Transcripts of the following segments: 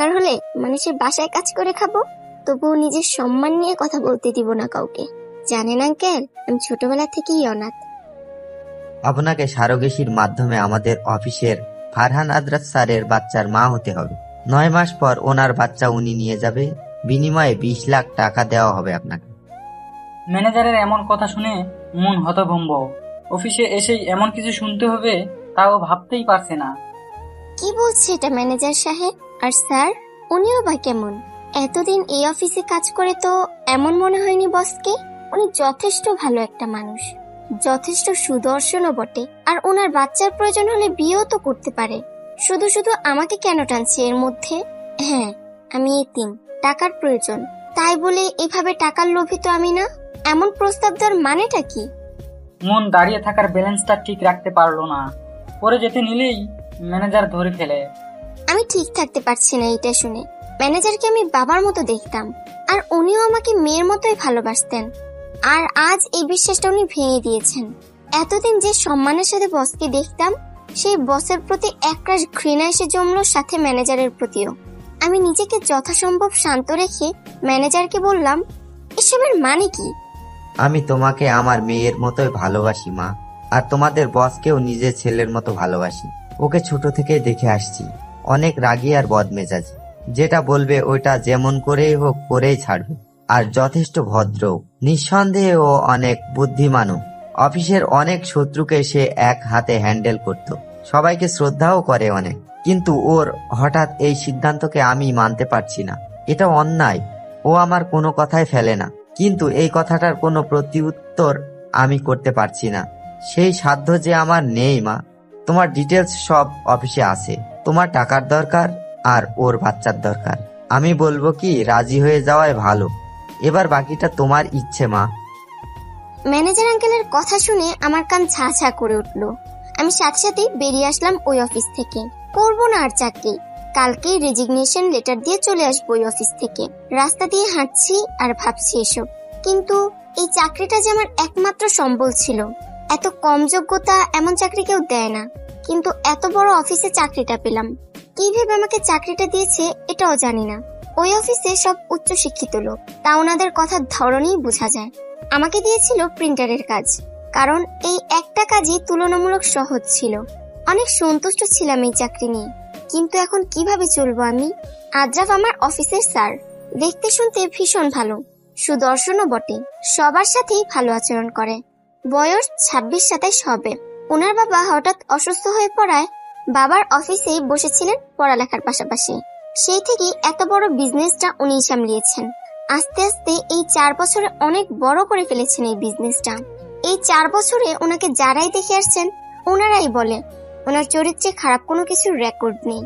দরকার হলে মানুষের বাসায় কাজ করে খাবো, তবুও নিজের সম্মান নিয়ে কথা বলতে দিব না কাউকে। জানেন আঙ্কেল, আমি ছোটবেলা থেকেই অনাথ। আপনাকে সারোগেসির মাধ্যমে আমাদের অফিসের ফারহান আদরাজ স্যারের বাচ্চার মা হতে হবে। 9 মাস পর ওনার বাচ্চা উনি নিয়ে যাবে, বিনিময়ে 20 লাখ টাকা দেওয়া হবে আপনাকে। ম্যানেজারের এমন কথা শুনে মন হতভম্ব। অফিসে এসেই এমন কিছু শুনতে হবে তাও ভাবতেই পারছে না। কি বলছে এটা ম্যানেজার সাহেব? আর স্যার, উনিও বা কেমন? এতদিন এই অফিসে কাজ করে তো এমন মনে হয়নি বসকে। উনি যথেষ্ট ভালো একটা মানুষ, যথেষ্ট সুদর্শনও বটে। আর ওনার বাচ্চার প্রয়োজন হলে বিয়েও তো করতে পারে। শুধু শুধু আমাকে কেন টানছে এর মধ্যে? হ্যাঁ, আমি এতিম, টাকার প্রয়োজন, তাই বলে এভাবে টাকার লোভী তো আমি না। এমন প্রস্তাব দেওয়ার মানেটা কি? মন দাঁড়িয়ে থাকার ব্যালেন্সটা ঠিক রাখতে পারলো না। পরে যেতে নিলেই ম্যানেজার ধরে ফেলে। আমি ঠিক থাকতে পারছি না এটা শুনে। ম্যানেজারকে আমি বাবার মতো দেখতাম, আর উনিও আমাকে মেয়ের মতোই ভালোবাসতেন। আর আজ এই বিশ্বাসটা উনি ভেঙে দিয়েছেন। এতদিন যে সম্মানের সাথে বসকে দেখতাম, সেই বসের প্রতি একরাশ ঘৃণা এসে জমলো, সাথে ম্যানেজারের প্রতিও। আমি নিজেকে যথাসম্ভব শান্ত রেখে ম্যানেজারকে বললাম, এসবের মানে কি? আমি তোমাকে আমার মেয়ের মতোই ভালোবাসি মা, আর তোমাদের বসকেও নিজের ছেলের মতো ভালোবাসি। ওকে ছোট থেকেই দেখে আসছি, অনেক রাগী আর বদমেজাজি। যেটা বলবে ওইটা যেমন করেই হোক করেই ছাড়বে, আর যথেষ্ট ভদ্র। নিঃসন্দেহে ও অনেক বুদ্ধিমানও। অফিসের অনেক শত্রুকে সে এক হাতে হ্যান্ডেল করত, সবাইকে শ্রদ্ধাও করে অনেক। কিন্তু ওর হঠাৎ এই সিদ্ধান্তকে আমি মানতে পারছি না। এটা অন্যায়। ও আমার কোনো কথাই ফেলে না, কিন্তু এই কথাটার কোনো প্রত্যুত্তর আমি করতে পারছি না। সেই সাধ্য যে আমার নেই মা। তোমার ডিটেলস সব অফিসে আছে। তোমার টাকার দরকার আর ওর বাচ্চার দরকার। আমি বলবো কি, রাজি হয়ে যাওয়াই ভালো। এবার বাকিটা তোমার ইচ্ছে মা। ম্যানেজার আঙ্কেলের কথা শুনে আমার কান ছা ছা করে উঠলো। আমি সাথে সাথেই বেরিয়ে আসলাম ওই অফিস থেকে। করবো না আর চাকরি। কালকেই রেজিগনেশন লেটার দিয়ে চলে আসবো ওই অফিস থেকে। রাস্তা দিয়ে হাঁটছি আর ভাবছি এসব। কিন্তু এই চাকরিটা যে আমার একমাত্র সম্বল ছিল। এত কম যোগ্যতা এমন চাকরি কেউ দেয় না, কিন্তু এত বড় অফিসে চাকরিটা পেলাম। কি ভেবে আমাকে চাকরিটা দিয়েছে এটাও জানি না। ওই অফিসে সব উচ্চ শিক্ষিত লোক, তা ওনাদের কথার ধরনেই বোঝা যায়। আমাকে দিয়েছিল প্রিন্টারের কাজ, কারণ এই একটা কাজই তুলনামূলক সহজ ছিল। অনেক সন্তুষ্ট ছিলাম এই চাকরি নিয়ে। কিন্তু এখন কিভাবে চলবো আমি? আদ্রাফ আমার অফিসের স্যার, দেখতে শুনতে ভীষণ ভালো, সুদর্শনও বটে। সবার সাথেই ভালো আচরণ করে। বয়স 26-27 হবে। ওনার বাবা হঠাৎ অসুস্থ হয়ে পড়ায় বাবার অফিসেই বসেছিলেন পড়ালেখার পাশাপাশি। সেই থেকেই এত বড় বিজনেসটা উনিই সামলিয়েছেন। আস্তে আস্তে এই 4 বছরে অনেক বড় করে ফেলেছেন এই বিজনেসটা। এই 4 বছরে ওনাকে যারাই দেখে আসছেন, ওনারাই বলে ওনার চরিত্রে খারাপ কোনো কিছুর রেকর্ড নেই।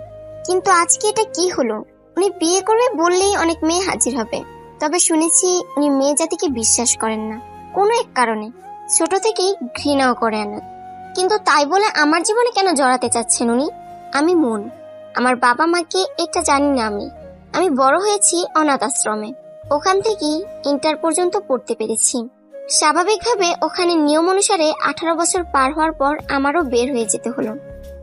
কিন্তু আজকে এটা কি হলো? উনি বিয়ে করবে বললেই অনেক মেয়ে হাজির হবে। তবে শুনেছি উনি মেয়ে জাতিকে বিশ্বাস করেন না, কোনো এক কারণে। ছোট থেকেই ঘৃণাও করেন না। কিন্তু তাই বলে আমার জীবনে কেন জড়াতে চাচ্ছেন উনি? আমি মন, আমার বাবা মাকে এটা জানি না। আমি বড় হয়েছি অনাথ আশ্রমে। ওখান থেকেই ইন্টার পর্যন্ত পড়তে পেরেছি। স্বাভাবিকভাবে ওখানে নিয়ম অনুসারে 18 বছর পার হওয়ার পর আমারও বের হয়ে যেতে হলো।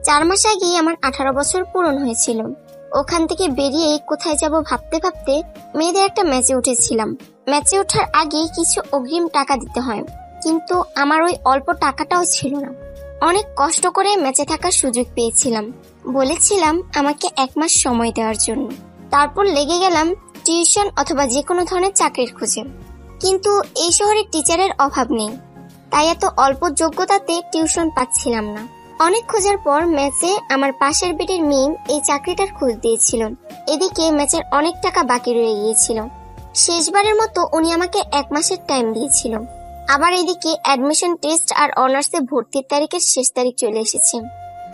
4 মাস আগেই আমার 18 বছর পূরণ হয়েছিল। ওখান থেকে বেরিয়ে কোথায় যাব ভাবতে ভাবতে মেয়েদের একটা ম্যাচে উঠেছিলাম। ম্যাচে ওঠার আগে কিছু অগ্রিম টাকা দিতে হয়, কিন্তু আমার ওই অল্প টাকাটাও ছিল না। অনেক কষ্ট করে ম্যাচে থাকার সুযোগ পেয়েছিলাম। বলেছিলাম আমাকে 1 মাস সময় দেওয়ার জন্য। তারপর লেগে গেলাম টিউশন অথবা যে কোনো ধরনের চাকরির খোঁজে। কিন্তু এই শহরে টিচারের অভাব নেই, তাই এত অল্প যোগ্যতাতে টিউশন পাচ্ছিলাম না। অনেক খোঁজার পর ম্যাচে আমার পাশের বেডের মিম এই চাকরিটার খোঁজ দিয়েছিল। এদিকে ম্যাচের অনেক টাকা বাকি রয়ে গিয়েছিল। শেষবারের মতো উনি আমাকে 1 মাসের টাইম দিয়েছিল। আবার এদিকে অ্যাডমিশন টেস্ট আর অনার্সে ভর্তির তারিখের শেষ তারিখ চলে এসেছে।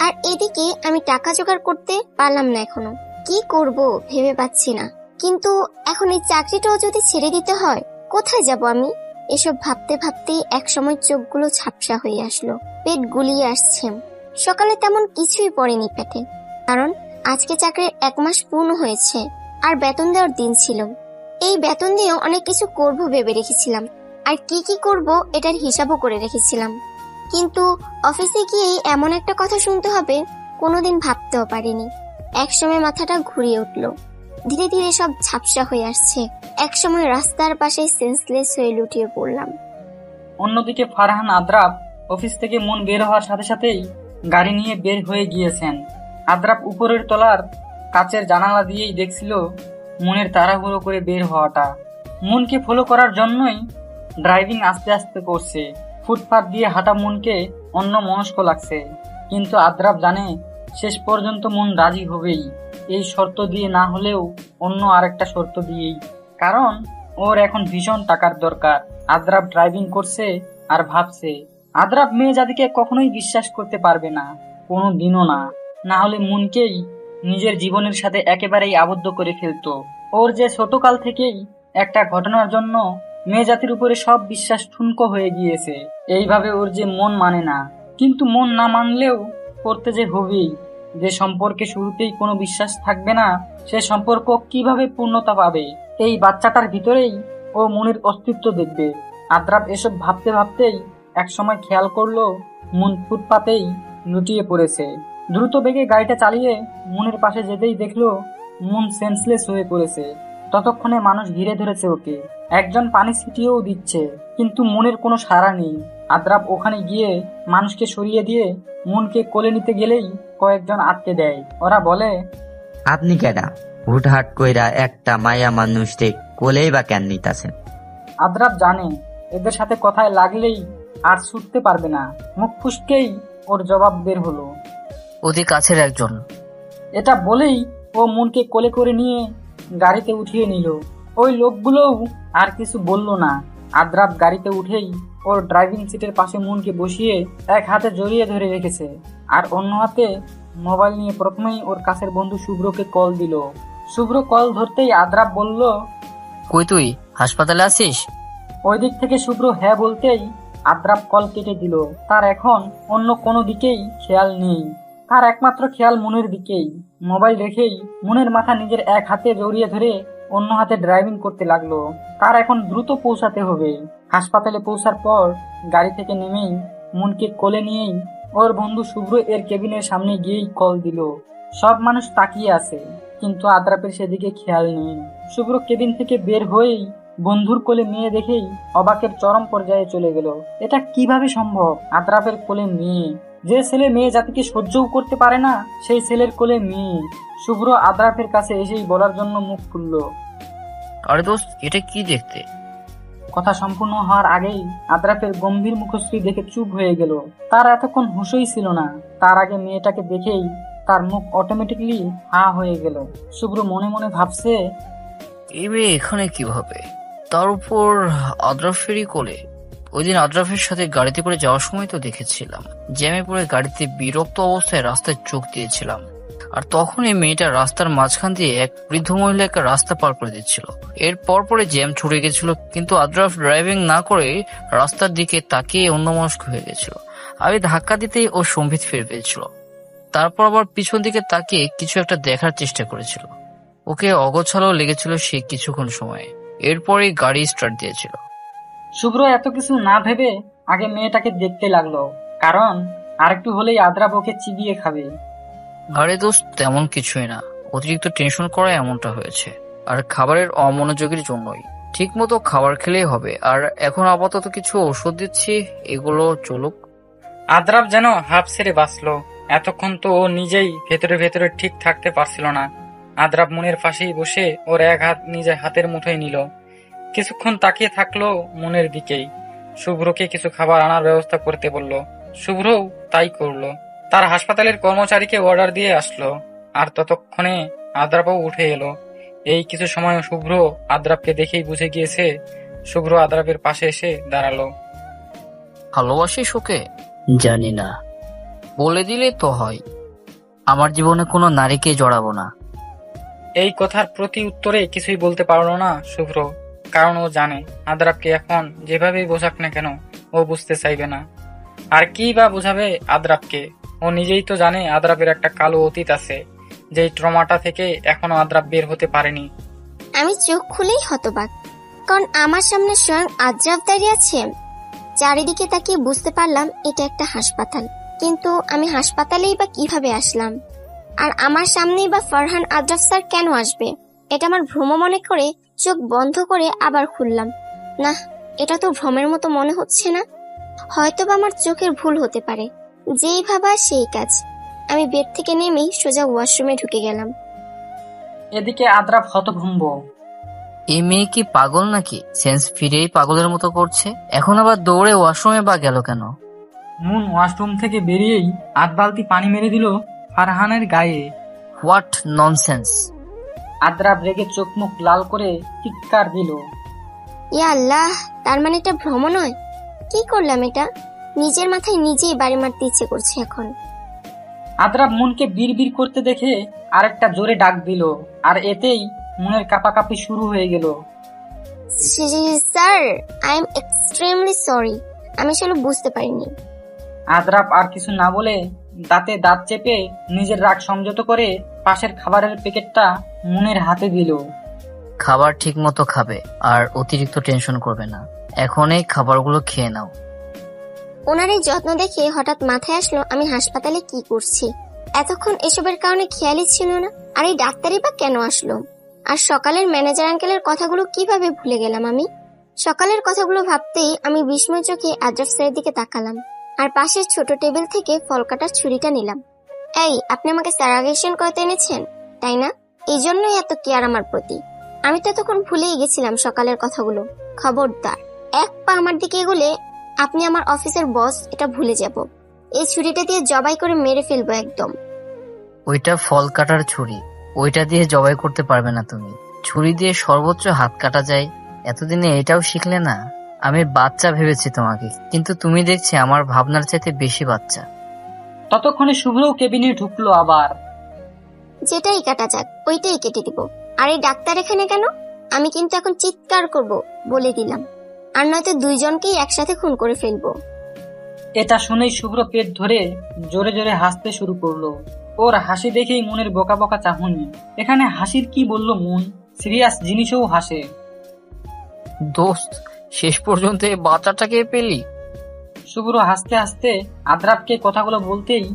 আর এদিকে আমি টাকা জোগাড় করতে পারলাম না এখনো। কি করব ভেবে পাচ্ছি না। কিন্তু এখন এই চাকরিটাও যদি ছেড়ে দিতে হয়, কোথায় যাব আমি? এসব ভাবতে ভাবতেই একসময় চোখগুলো ঝাপসা হয়ে আসলো, পেট গুলিয়ে আসছে। সকালে তেমন কিছুই পড়েনি পেটে, কারণ আজকে চাকরির 1 মাস পূর্ণ হয়েছে আর বেতন দেওয়ার দিন ছিল। এই বেতন দিয়েও অনেক কিছু করব ভেবে রেখেছিলাম, আর কি কি করব এটার হিসাবও করে রেখেছিলাম। কিন্তু অফিসে গিয়ে এমন একটা কথা শুনতে হবে কোনোদিন ভাবতেও পারিনি। একসময় মাথাটা ঘুরিয়ে উঠলো। ধীরে ধীরে সব ঝাপসা হয়ে আসছে। একসময় রাস্তার পাশে সেন্সলেস হয়ে লুটিয়ে পড়লাম। অন্যদিকে ফারহান আদ্রাব অফিস থেকে মন বের হওয়ার সাথে সাথেই গাড়ি নিয়ে বের হয়ে গিয়েছেন। আদ্রাব উপরের তলার কাচের জানালা দিয়েই দেখছিল মনের তাড়াহুড়ো করে বের হওয়াটা। মনকে ফলো করার জন্যই ড্রাইভিং আস্তে আস্তে করছে। ফুটপাত দিয়ে হাঁটা মনকে অন্য মনস্ক লাগছে, কিন্তু আদ্রাব জানে শেষ পর্যন্ত মন রাজি হবেই, এই শর্ত দিয়ে না হলেও অন্য আরেকটা শর্ত দিয়েই। কারণ ওর এখন ভীষণ টাকার দরকার। আদ্রাব ড্রাইভিং করছে আর ভাবছে আদ্রাব মেয়ে জাতিকে কখনোই বিশ্বাস করতে পারবে না, কোনো দিনও না। না হলে মনকেই নিজের জীবনের সাথে একেবারেই আবদ্ধ করে ফেলতো। ওর যে ছোটকাল থেকেই একটা ঘটনার জন্য মেয়ে জাতির উপরে সব বিশ্বাস ঠুনকো হয়ে গিয়েছে। এইভাবে ওর যে মন মানে না, কিন্তু মন না মানলেও করতে যে হবেই। যে সম্পর্কে শুরুতেই কোনো বিশ্বাস থাকবে না, সে সম্পর্ক কিভাবে পূর্ণতা পাবে? এই বাচ্চাটার ভিতরেই ও মনের অস্তিত্ব দেখবে। আদ্রাব এসব ভাবতে ভাবতেই এক সময় খেয়াল করলো মন ফুটপাতেই লুটিয়ে পড়েছে। দ্রুত বেগে গাড়িটা চালিয়ে মনের পাশে যেতেই দেখলো মন সেন্সলেস হয়ে পড়েছে। ততক্ষণে মানুষ ঘিরে ধরেছে ওকে, একজন পানি ছিটিয়েও দিচ্ছে, কিন্তু মনের কোনো সাড়া নেই। আদ্রাব ওখানে গিয়ে মানুষকে সরিয়ে দিয়ে মনকে কোলে নিতে গেলেই কয়েকজন আটকে দেয়। ওরা বলে, আপনি কেডা? হুটহাট কইরা একটা মায়া মানুষকে কোলেই বা কেন নিতাছেন? আদ্রাব জানে এদের সাথে কথায় লাগলেই আর ছুটতে পারবে না। মুখ ফুসকেই ওর জবাব বের হলো, ওদের কাছের একজন। এটা বলেই ও মনকে কোলে করে নিয়ে গাড়িতে উঠিয়ে নিল। ওই লোকগুলোও আর কিছু বলল না। আদ্রাব গাড়িতে উঠেই ওর ড্রাইভিং সিটের পাশে মনকে বসিয়ে এক হাতে জড়িয়ে ধরে রেখেছে, আর অন্য হাতে মোবাইল নিয়ে প্রথমেই ওর কাছের বন্ধু শুভ্রকে কল দিল। শুভ্র কল ধরতেই আদ্রাব বলল, কই তুই, হাসপাতালে আছিস? ওই দিক থেকে শুভ্র হ্যাঁ বলতেই আদ্রাব কল কেটে দিল। তার এখন অন্য কোনো দিকেই খেয়াল নেই, তার একমাত্র খেয়াল মনের দিকেই। মোবাইল রেখেই মনের মাথা নিজের এক হাতে জড়িয়ে ধরে অন্য হাতে ড্রাইভিং করতে লাগলো। তার এখন দ্রুত পৌঁছাতে হবে। হাসপাতালে পৌঁছার পর গাড়ি থেকে নেমেই মনকে কোলে নিয়েই ওর বন্ধু শুভ্র এর কেবিনের সামনে গিয়েই কল দিল। সব মানুষ তাকিয়ে আছে, কিন্তু আদ্রাবের সেদিকে খেয়াল নেই। শুভ্র কেবিন থেকে বের হয়েই বন্ধুর কোলে মেয়ে দেখেই অবাকের চরম পর্যায়ে চলে গেল। এটা কিভাবে সম্ভব? আদ্রাবের কোলে মেয়ে। যে ছেলে মেয়ে জাতিকে সহ্যও করতে পারে না, সেই ছেলের কোলে মেয়ে। শুভ্র আদ্রাবের কাছে এসেই বলার জন্য মুখ খুলল, আরে দোস্ত, এটা কি দেখতে? কথা সম্পূর্ণ হওয়ার আগেই আদ্রাবের গম্ভীর মুখশ্রী দেখে চুপ হয়ে গেল। তার এতক্ষণ হুঁশই ছিল না। তার আগে মেয়েটাকে দেখেই তার মুখ অটোমেটিকলি হা হয়ে গেল। শুভ্র মনে মনে ভাবছে, এই মেয়ে এখানে কিভাবে? তার উপর আদ্রাফেরই কোলে। ওই দিন আদ্রাফের সাথে গাড়িতে করে যাওয়ার সময় তো দেখেছিলাম, জ্যামে পড়ে গাড়িতে বিরক্ত অবস্থায় রাস্তায় চোখ দিয়েছিলাম, আর তখন এই মেয়েটা রাস্তার মাঝখান দিয়ে এক বৃদ্ধ মহিলাকে রাস্তা পার করে দিচ্ছিল। এর পরে জ্যাম ছুটে গেছিল, কিন্তু আদ্রাফ ড্রাইভিং না করে রাস্তার দিকে তাকিয়ে অন্যমনস্ক হয়ে গেছিল। আমি ধাক্কা দিতেই ও সম্বিত ফিরে পেয়েছিল। তারপর আবার পিছন দিকে তাকিয়ে কিছু একটা দেখার চেষ্টা করেছিল। ওকে অগোছালো লেগেছিল সে কিছুক্ষণ সময়, এরপরেই গাড়ি স্টার্ট দিয়েছিল। শুভ্র এত কিছু না ভেবে আগে মেয়েটাকে দেখতে লাগলো, কারণ আরেকটু হলেই আদ্রাব ওকে চিবিয়ে খাবে। আরে দোস্ত, তেমন কিছুই না, অতিরিক্ত টেনশন করায় এমনটা হয়েছে, আর খাবারের অমনোযোগের জন্যই। ঠিক মতো খাবার খেলেই হবে, আর এখন আপাতত কিছু ওষুধ দিচ্ছি, এগুলো চলুক। আদ্রাব যেন হাফ ছেড়ে বাঁচলো। এতক্ষণ তো ও নিজেই ভেতরে ভেতরে ঠিক থাকতে পারছিল না। আদ্রাব মনের পাশেই বসে ওর এক হাত নিজের হাতের মুঠোয় নিল। কিছুক্ষণ তাকিয়ে থাকলো মনের দিকেই। শুভ্রকে কিছু খাবার আনার ব্যবস্থা করতে বলল। শুভ্রও তাই করলো। তার হাসপাতালের কর্মচারীকে অর্ডার দিয়ে আসলো, আর ততক্ষণে আদ্রাবও উঠে এলো। এই কিছু সময় শুভ্র আদ্রাবকে দেখেই বুঝে গিয়েছে। শুভ্র আদ্রাবের পাশে এসে দাঁড়ালো। ভালোবাসিস ওকে? জানি না, বলে দিলে তো হয়। আমার জীবনে কোনো নারীকে জড়াবো না। এই কথার প্রতি উত্তরে কিছুই বলতে পারলো না শুভ্র, কারণ ও জানে আদ্রাবকে এখন যেভাবেই বোঝাক না কেন ও বুঝতে চাইবে না। আর কি বা বোঝাবে আদ্রাবকে? ও নিজেই তো জানে আদ্রাবের একটা কালো অতীত আছে, যেই ট্রমাটা থেকে এখনো আদ্রাব বের হতে পারেনি। আমি চোখ খুলেই হতবাক, কারণ আমার সামনে স্বয়ং আদ্রাব দাঁড়িয়ে আছে। চারিদিকে তাকিয়ে বুঝতে পারলাম এটা একটা হাসপাতাল, কিন্তু আমি হাসপাতালেই বা কিভাবে আসলাম? আর আমার সামনেই বা ফারহান আদ্রাব স্যার কেন আসবে? এটা আমার ভ্রম মনে করে চোখ বন্ধ করে আবার খুললাম। না, এটা তো ভ্রমের মতো মনে হচ্ছে না। হয়তোবা আমার চোখের ভুল হতে পারে। যেই ভাবা সেই কাজ। আমি বেড থেকে নেমেই সোজা ওয়াশরুমে ঢুকে গেলাম। এদিকে আদ্রাফ হতভম্ব। এই মেয়ে কি পাগল নাকি? সেন্স ফিরেই পাগলের মতো করছে। এখন আবার দৌড়ে ওয়াশরুমে বা গেল কেন? মুন ওয়াশরুম থেকে বেরিয়েই আধ বালতি পানি মেরে দিল ফারহানের গায়ে। What nonsense! আদ্রাফ রেগে চোখ মুখ লাল করে চিৎকার দিল। ইয়া আল্লাহ, তার মানে এটা ভ্রম নয়। কি করলাম এটা? নিজের মাথায় নিজেই বাড়ি মারতে ইচ্ছে করছে এখন। আদ্রাফ মুনকে বিড়বিড় করতে দেখে আরেকটা জোরে ডাক দিল, আর এতেই মুনের কাঁপাকাঁপি শুরু হয়ে গেল। Sir, I am extremely sorry. আমি আসলে বুঝতে পারিনি। আদ্রাফ আর কিছু না বলে দাঁতে দাঁত চেপে নিজের রাগ সংযত করে পাশের খাবারের প্যাকেটটা মুনের হাতে দিল। খাবার ঠিক মতো খাবে আর অতিরিক্ত টেনশন করবে না। এখন এই খাবারগুলো খেয়ে নাও। ওনার এই যত্ন দেখে হঠাৎ মাথায় আসলো আমি হাসপাতালে কি করছি। এতক্ষণ এসবের কারণে খেয়ালই ছিল না। আর এই ডাক্তারই বা কেন আসলো? আর সকালের ম্যানেজার আঙ্কেলের কথাগুলো কিভাবে ভুলে গেলাম আমি? সকালের কথাগুলো ভাবতেই আমি বিস্ময় চোখে আদ্রাফ স্যারের দিকে তাকালাম আর পাশের ছোট টেবিল থেকে ফল কাটার ছুরিটা নিলাম। এই, আপনি আমাকে স্যারাগেশন করতে এনেছেন, তাই না? এই জন্যই এত কেয়ার আমার প্রতি। আমি তো তখন ভুলেই গেছিলাম সকালের কথাগুলো। খবরদার, এক পা আমার দিকে এগোলে আপনি আমার অফিসের বস, এটা ভুলে যাব। এই ছুরিটা দিয়ে জবাই করে মেরে ফেলবো একদম। ওইটা ফল কাটার ছুরি, ওইটা দিয়ে জবাই করতে পারবে না তুমি। ছুরি দিয়ে সর্বোচ্চ হাত কাটা যায়, এতদিনে এটাও শিখলে না? আমি বাচ্চা ভেবেছি তোমাকে, কিন্তু তুমি দেখছি আমার ভাবনার চাইতে বেশি বাচ্চা। ততক্ষণে শুভ্রও কেবিনে ঢুকলো আবার। যেটাই কাটা যাক, ওইটাই কেটে দিব। আর এই ডাক্তার এখানে কেন? আমি কিন্তু এখন চিৎকার করব, বলে দিলাম। আর নয়তো দুইজনকেই একসাথে খুন করে ফেলবো। এটা শুনেই শুভ্র পেট ধরে জোরে জোরে হাসতে শুরু করলো। ওর হাসি দেখেই মনের বোকা বোকা চাহনি। এখানে হাসির কি বললো মুন? সিরিয়াস জিনিসও হাসে। দোস্ত, শেষ পর্যন্ত এই বাচ্চাটাকে পেলি? শুভ্র হাসতে হাসতে আদ্রাফকে কথাগুলো বলতেই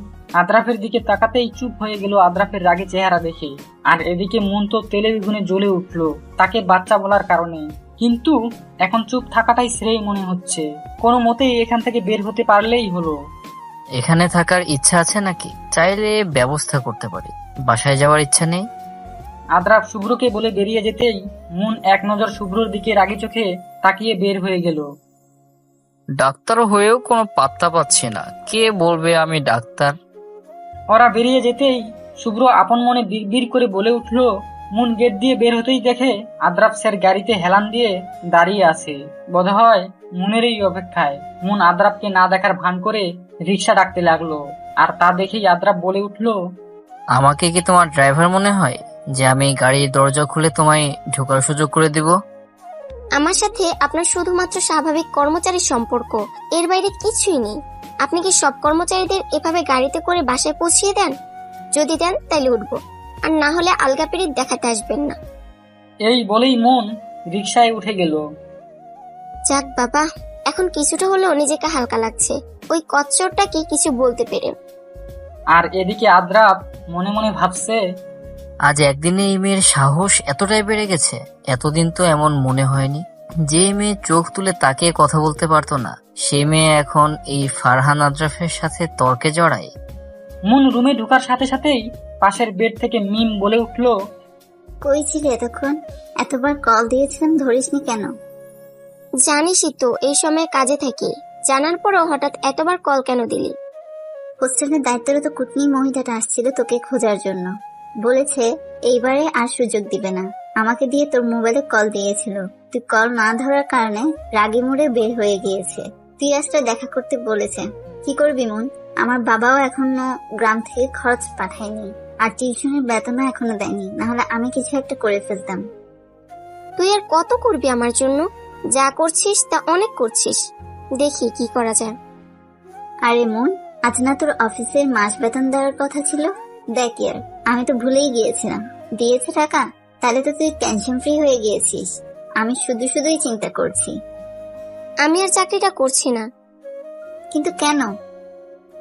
আদ্রাফের দিকে তাকাতেই চুপ হয়ে গেল আদ্রাফের রাগে চেহারা দেখে। আর এদিকে মন তো তেলে বেগুনে জ্বলে উঠলো তাকে বাচ্চা বলার কারণে। কিন্তু এখন চুপ থাকাটাই শ্রেয় মনে হচ্ছে। কোনো মতেই এখান থেকে বের হতে পারলেই হলো। এখানে থাকার ইচ্ছা আছে নাকি? চাইলে ব্যবস্থা করতে পারি। বাসায় যাওয়ার ইচ্ছা নেই? আদ্রাফ শুভ্রকে বলে বেরিয়ে যেতেই মুন এক নজর শুভ্রর দিকে রাগি চোখে তাকিয়ে বের হয়ে গেল। ডাক্তার হয়েও কোনো পাত্তা পাচ্ছি না, কে বলবে আমি ডাক্তার? ওরা বেরিয়ে যেতেই শুভ্র আপন মনে বিড়বিড় করে বলে উঠল। মুন গেট দিয়ে বের হতেই দেখে আদ্রাফ স্যার গাড়িতে হেলান দিয়ে দাঁড়িয়ে আছে। বোধহয় মুনের এই অপেক্ষায়। মুন আদ্রাফকে না দেখার ভান করে রিক্সা ডাকতে লাগলো। আর তা দেখেই আদ্রাফ বলে উঠল, আমাকে কি তোমার ড্রাইভার মনে হয় যে আমি গাড়ির দরজা খুলে তোমায় ঢোকার সুযোগ করে দিব? আমার সাথে আপনার শুধুমাত্র স্বাভাবিক কর্মচারী সম্পর্ক, এর বাইরে কিছুই নেই। আপনি কি সব কর্মচারীদের এভাবে গাড়িতে করে বাসায় পৌঁছিয়ে দেন? যদি দেন তাইলে উঠবো, আর না হলে আলগা পিরিত দেখাতে আসবেন না। এই বলেই মন রিক্সায় উঠে গেল। যাক বাবা, এখন কিছুটা হলেও নিজেকে হালকা লাগছে ওই কচ্চরটা কি কিছু বলতে পেরে। আর এদিকে আদ্রাফ মনে মনে ভাবছে, আজ একদিনে এই মেয়ের সাহস এতটাই বেড়ে গেছে। এতদিন তো এমন মনে হয়নি। যে মেয়ে চোখ তুলে তাকিয়ে কথা বলতে পারতো না, সে মেয়ে এখন এই ফারহান আদ্রাফের সাথে তর্কে জড়ায়। মুন রুমে ঢোকার সাথে সাথেই পাশের বেড থেকে মিম বলে উঠল, কই ছিলে এতক্ষণ? এতবার কল দিয়েছিলাম, ধরিসনি কেন? জানিসই তো এই সময় কাজে থাকি। জানার পরও হঠাৎ এতবার কল কেন দিলি? হোস্টেলের দায়িত্বরত কুটনি মহিলাটা আসছিল তোকে খোঁজার জন্য। বলেছে এইবারে আর সুযোগ দিবে না। আমাকে দিয়ে তোর মোবাইলে কল দিয়েছিল। তুই কল না ধরার কারণে রাগি মুড়ে বের হয়ে গিয়েছে। তুই আজটা দেখা করতে বলেছে। কি করবি মন? আমার বাবাও এখনো গ্রাম থেকে খরচ পাঠায়নি, আর টিউশনের বেতনও এখনো দেয়নি, নাহলে আমি কিছু একটা করে ফেলতাম। তুই আর কত করবি আমার জন্য? যা করছিস তা অনেক করছিস, দেখি কি করা যায়। আরে মন, আজ না তোর অফিসের মাস বেতন দেওয়ার কথা ছিল? দেখ ইয়ার, আমি তো ভুলেই গিয়েছিলাম। দিয়েছে টাকা? তাহলে তো তুই টেনশন ফ্রি হয়ে গিয়েছিস। আমি শুধুই চিন্তা করছি। আমি আর চাকরিটা করছি না। কিন্তু কেন?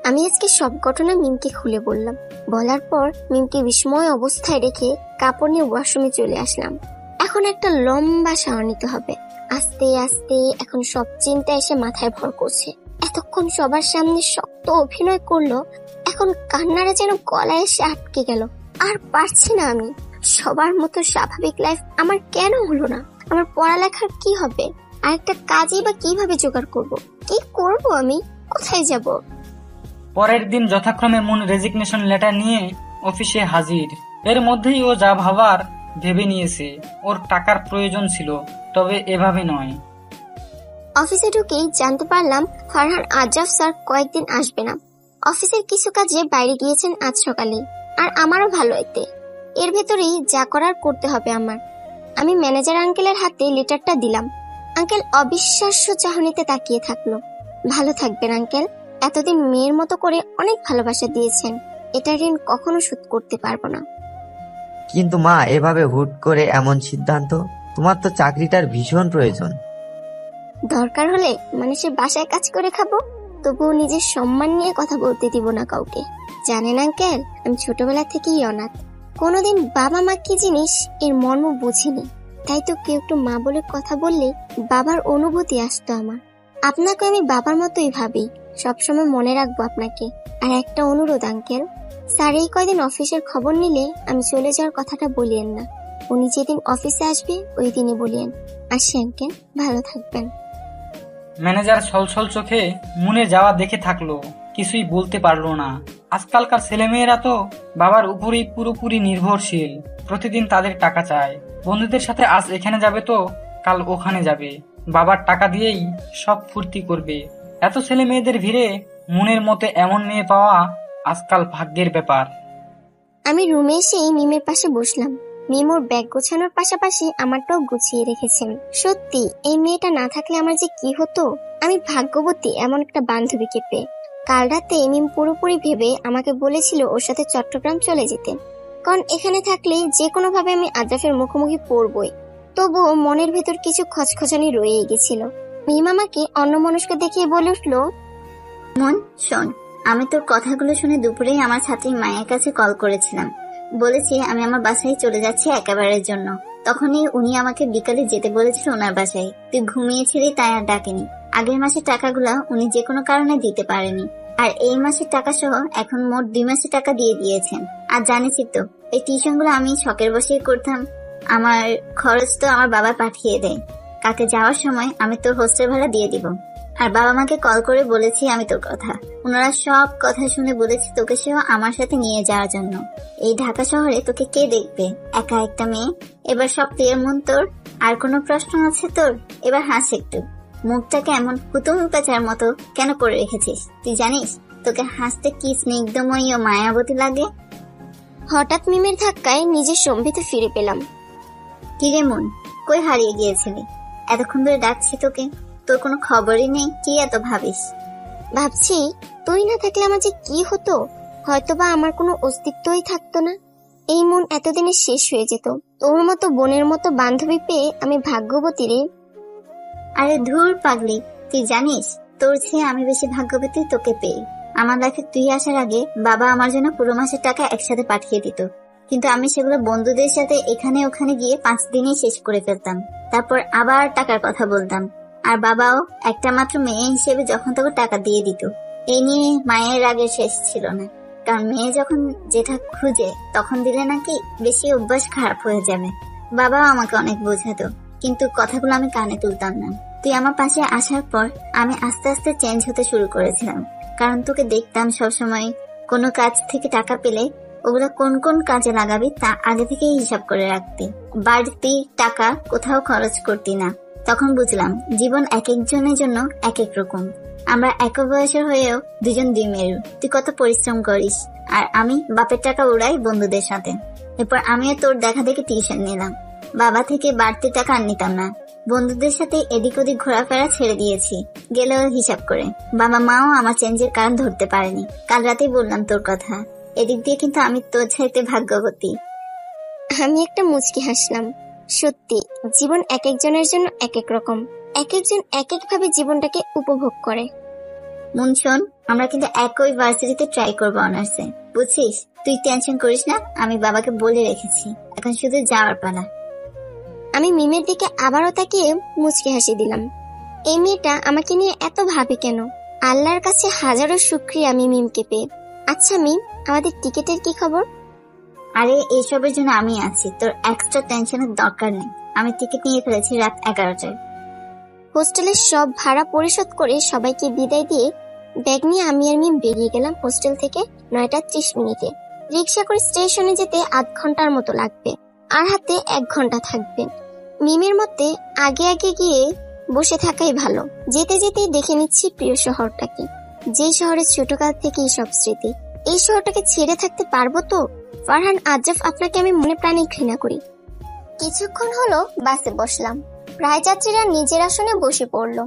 আমি আজকে সব ঘটনা মিমকে খুলে বললাম। বলার পর মিমকে বিস্ময় অবস্থায় রেখে কাপড় নিয়ে ওয়াশরুমে চলে আসলাম। এখন একটা লম্বা শাওয়ার নিতে হবে। আস্তে আস্তে এখন সব চিন্তা এসে মাথায় ভর করছে। এতক্ষণ সবার সামনে শক্ত অভিনয় করলো, এখন কান্নাটা যেন গলায় এসে আটকে গেল। আর পারছি না আমি। সবার মতো স্বাভাবিক লাইফ আমার কেন হলো না? আমার পড়ালেখার কি হবে? আর একটা কাজই বা কিভাবে জোগাড় করব? কি করব আমি? কোথায় যাব? পরের দিন যথাক্রমে মুন রেজিগনেশন লেটার নিয়ে অফিসে হাজির। এর মধ্যেই ও যা ভাবার ভেবে নিয়েছে। ওর টাকার প্রয়োজন ছিল, তবে এভাবে নয়। অফিসে ঢুকেই জানতে পারলাম ফারহান আজরাফ স্যার কয়েকদিন আসবে না। অফিসের কিছু কাজে বাইরে গিয়েছেন আজ সকালে। আর আমারও ভালো এতে। এর ভেতরেই যা করার করতে হবে আমার। আমি ম্যানেজার আঙ্কেলের হাতে লেটারটা দিলাম। আঙ্কেল অবিশ্বাস্য চাহনিতে তাকিয়ে থাকলো। ভালো থাকবেন আঙ্কেল। এতদিন মেয়ের মতো করে অনেক ভালোবাসা দিয়েছেন। এটা ঋণ কখনো শোধ করতে পারবো না। কিন্তু মা, এভাবে হুট করে এমন সিদ্ধান্ত? তোমার তো চাকরিটার ভীষণ প্রয়োজন। দরকার হলে মানুষের বাসায় কাজ করে খাবো, তবুও নিজের সম্মান নিয়ে কথা বলতে দিব না কাউকে। জানেন আঙ্কেল, আমি ছোটবেলা থেকেই অনাথ। কোনোদিন বাবা মা কি জিনিস এর মর্ম বুঝিনি। তাই তো কেউ একটু মা বলে কথা বললে বাবার অনুভূতি আসতো আমার। আপনাকে আমি বাবার মতোই ভাবি। সবসময় মনে রাখবো আপনাকে। আর একটা অনুরোধ আঙ্কেল, স্যার এই কয়দিন অফিসের খবর নিলে আমি চলে যাওয়ার কথাটা বলিয়েন না। উনি যেদিন অফিসে আসবে ওই দিনই বলিয়েন। আসি আঙ্কেল, ভালো থাকবেন। ম্যানেজার ছলছল চোখে মুনের যাওয়া দেখে থাকলো, কিছুই বলতে পারলো না। আজকালকার ছেলেমেয়েরা তো বাবার উপরেই পুরোপুরি নির্ভরশীল। প্রতিদিন তাদের টাকা চায়। বন্ধুদের সাথে আজ এখানে যাবে তো কাল ওখানে যাবে। বাবার টাকা দিয়েই সব ফুর্তি করবে। এত ছেলে মেয়েদের ভিড়ে মুনের মতে এমন মেয়ে পাওয়া আজকাল ভাগ্যের ব্যাপার। আমি রুমে এসেই মিমের পাশে বসলাম। মিম ওর ব্যাগ গোছানোর পাশাপাশি আমারটাও গুছিয়ে রেখেছেন। সত্যি এই মেয়েটা না থাকলে আমার যে কি হতো। আমি ভাগ্যবতী এমন একটা বান্ধবীকে পেয়ে। কাল রাতে মিম পুরোপুরি ভেবে আমাকে বলেছিল ওর সাথে চট্টগ্রাম চলে যেতে, কারণ এখানে থাকলে যে কোনো ভাবে আমি আজরাফের মুখোমুখি পড়বই। তবুও মনের ভেতর কিছু খচখচানি রয়েই গেছিল। মিম আমাকে অন্যমনস্ক দেখিয়ে বলে উঠলো, মন শোন, আমি তোর কথাগুলো শুনে দুপুরেই আমার ছাত্রী মায়ের কাছে কল করেছিলাম। বলেছি আমি আমার বাসায় চলে যাচ্ছি একেবারের জন্য। তখনই উনি আমাকে বিকালে যেতে বলেছিল ওনার বাসায়। তুই ঘুমিয়েছিলি তাই আর ডাকেনি। আগের মাসের টাকাগুলো উনি যে কোনো কারণে দিতে পারেনি, আর এই মাসের টাকা সহ এখন মোট 2 মাসের টাকা দিয়ে দিয়েছেন। আর জানিসই তো এই টিউশন গুলো আমি শখের বসেই করতাম। আমার খরচ তো আমার বাবা পাঠিয়ে দেয়। কাকে যাওয়ার সময় আমি তোর হোস্টেল ভাড়া দিয়ে দিব। আর বাবা মাকে কল করে বলেছি আমি তোর কথা। ওনারা সব কথা শুনে বলেছি তোকে সেও আমার সাথে নিয়ে যাওয়ার জন্য। এই ঢাকা শহরে তোকে কে দেখবে, একা একটা মেয়ে। এবার সব ক্লিয়ার মন তোর? আর কোনো প্রশ্ন আছে তোর? এবার হাস একটু। মুখটাকে এমন কুতুম পেঁচার মতো কেন করে রেখেছিস? তুই জানিস তোকে হাসতে কি স্নিগ্ধময়ী ও মায়াবতী লাগে? হঠাৎ মিমের ধাক্কায় নিজের সম্ভিত ফিরে পেলাম। কিরে মন, কই হারিয়ে গিয়েছিলি? এতক্ষণ ধরে ডাকছি তোকে, তোর কোনো খবরই নেই। কি এত ভাবিস? ভাবছি তুই না থাকলে আমার যে কি হতো। হয়তোবা আমার কোনো অস্তিত্বই থাকতো না। এই মন এতদিনে শেষ হয়ে যেত। তোর মতো বোনের মতো বান্ধবী পেয়ে আমি ভাগ্যবতী রে। আরে ধুর পাগলি, তুই জানিস তোর চেয়ে আমি বেশি ভাগ্যবতী তোকে পেয়ে। আমার লাইফে তুই আসার আগে বাবা আমার জন্য পুরো মাসের টাকা একসাথে পাঠিয়ে দিত, কিন্তু আমি সেগুলো বন্ধুদের সাথে এখানে ওখানে গিয়ে 5 দিনেই শেষ করে ফেলতাম। তারপর আবার টাকার কথা বলতাম। আর বাবাও একটা মাত্র মেয়ে হিসেবে যখন তখন টাকা দিয়ে দিত। এই নিয়ে মায়ের আগে শেষ ছিল না, কারণ মেয়ে যখন যেটা খুঁজে তখন দিলে নাকি বেশি অভ্যাস খারাপ হয়ে যাবে। বাবাও আমাকে অনেক বোঝাতো, কিন্তু কথাগুলো আমি কানে তুলতাম না। তুই আমার পাশে আসার পর আমি আস্তে আস্তে চেঞ্জ হতে শুরু করেছিলাম, কারণ তোকে দেখতাম সবসময় কোনো কাজ থেকে টাকা পেলে ওগুলো কোন কোন কাজে লাগাবি তা আগে থেকেই হিসাব করে রাখতি। বাড়তি টাকা কোথাও খরচ করতি না। তখন বুঝলাম জীবন এক একজনের জন্য এক এক রকম। আমরা এক বয়সের হয়েও দুজন দুই মেরু। তুই কত পরিশ্রম করিস, আর আমি বাপের টাকা উড়াই বন্ধুদের সাথে। এরপর আমিও তোর দেখা দেখে টিউশন নিলাম। বাবা থেকে বাড়তি টাকা আর নিতাম না। বন্ধুদের সাথে এদিক ওদিক ঘোরাফেরা ছেড়ে দিয়েছি, গেলেও হিসাব করে। বাবা মাও আমার চেঞ্জের কারণ ধরতে পারেনি। কাল রাতেই বললাম তোর কথা। এদিক দিয়ে কিন্তু আমি তোর চাইতে ভাগ্যবতী। আমি একটা মুচকি হাসলাম। সত্যি জীবন এক একজনের জন্য এক এক রকম। এক একজন এক এক ভাবে জীবনটাকে উপভোগ করে। মন শোন, আমরা কিন্তু একই ভার্সিটিতে ট্রাই করবো অনার্সে, বুঝছিস? তুই টেনশন করিস না, আমি বাবাকে বলে রেখেছি, এখন শুধু যাওয়ার পালা। আমি মিমের দিকে আবারও তাকিয়ে মুচকি হাসি দিলাম। এই মেয়েটা আমাকে নিয়ে এত ভাবে কেন? আল্লাহর কাছে হাজারো শুকরিয়া আমি মিমকে পেয়ে। আচ্ছা মিম, আমাদের টিকেটের কি খবর? আরে এইসবের জন্য আমি আছি, তোর এক্সট্রা টেনশনের দরকার নেই। আমি টিকিট নিয়ে ফেলেছি রাত 11টায়। হোস্টেলের সব ভাড়া পরিশোধ করে সবাইকে বিদায় দিয়ে ব্যাগ নিয়ে আমি আর মিম বেরিয়ে গেলাম হোস্টেল থেকে 9:30 রিক্সা করে স্টেশনে যেতে আধ ঘন্টার মতো লাগবে, আর হাতে 1 ঘন্টা থাকবে। মিমের মধ্যে আগে আগে গিয়ে বসে থাকাই ভালো। যেতে যেতেই দেখে নিচ্ছি প্রিয় শহরটাকে, যে শহরে ছোটকাল থেকেই সব স্মৃতি। এই শহরটাকে ছেড়ে থাকতে পারবো তো? ফারহান আজরাফ, আপনাকে আমি মনে প্রাণে ঘৃণা করি। কিছুক্ষণ হলো বাসে বসলাম। প্রায় যাত্রীরা নিজের আসনে বসে পড়লো।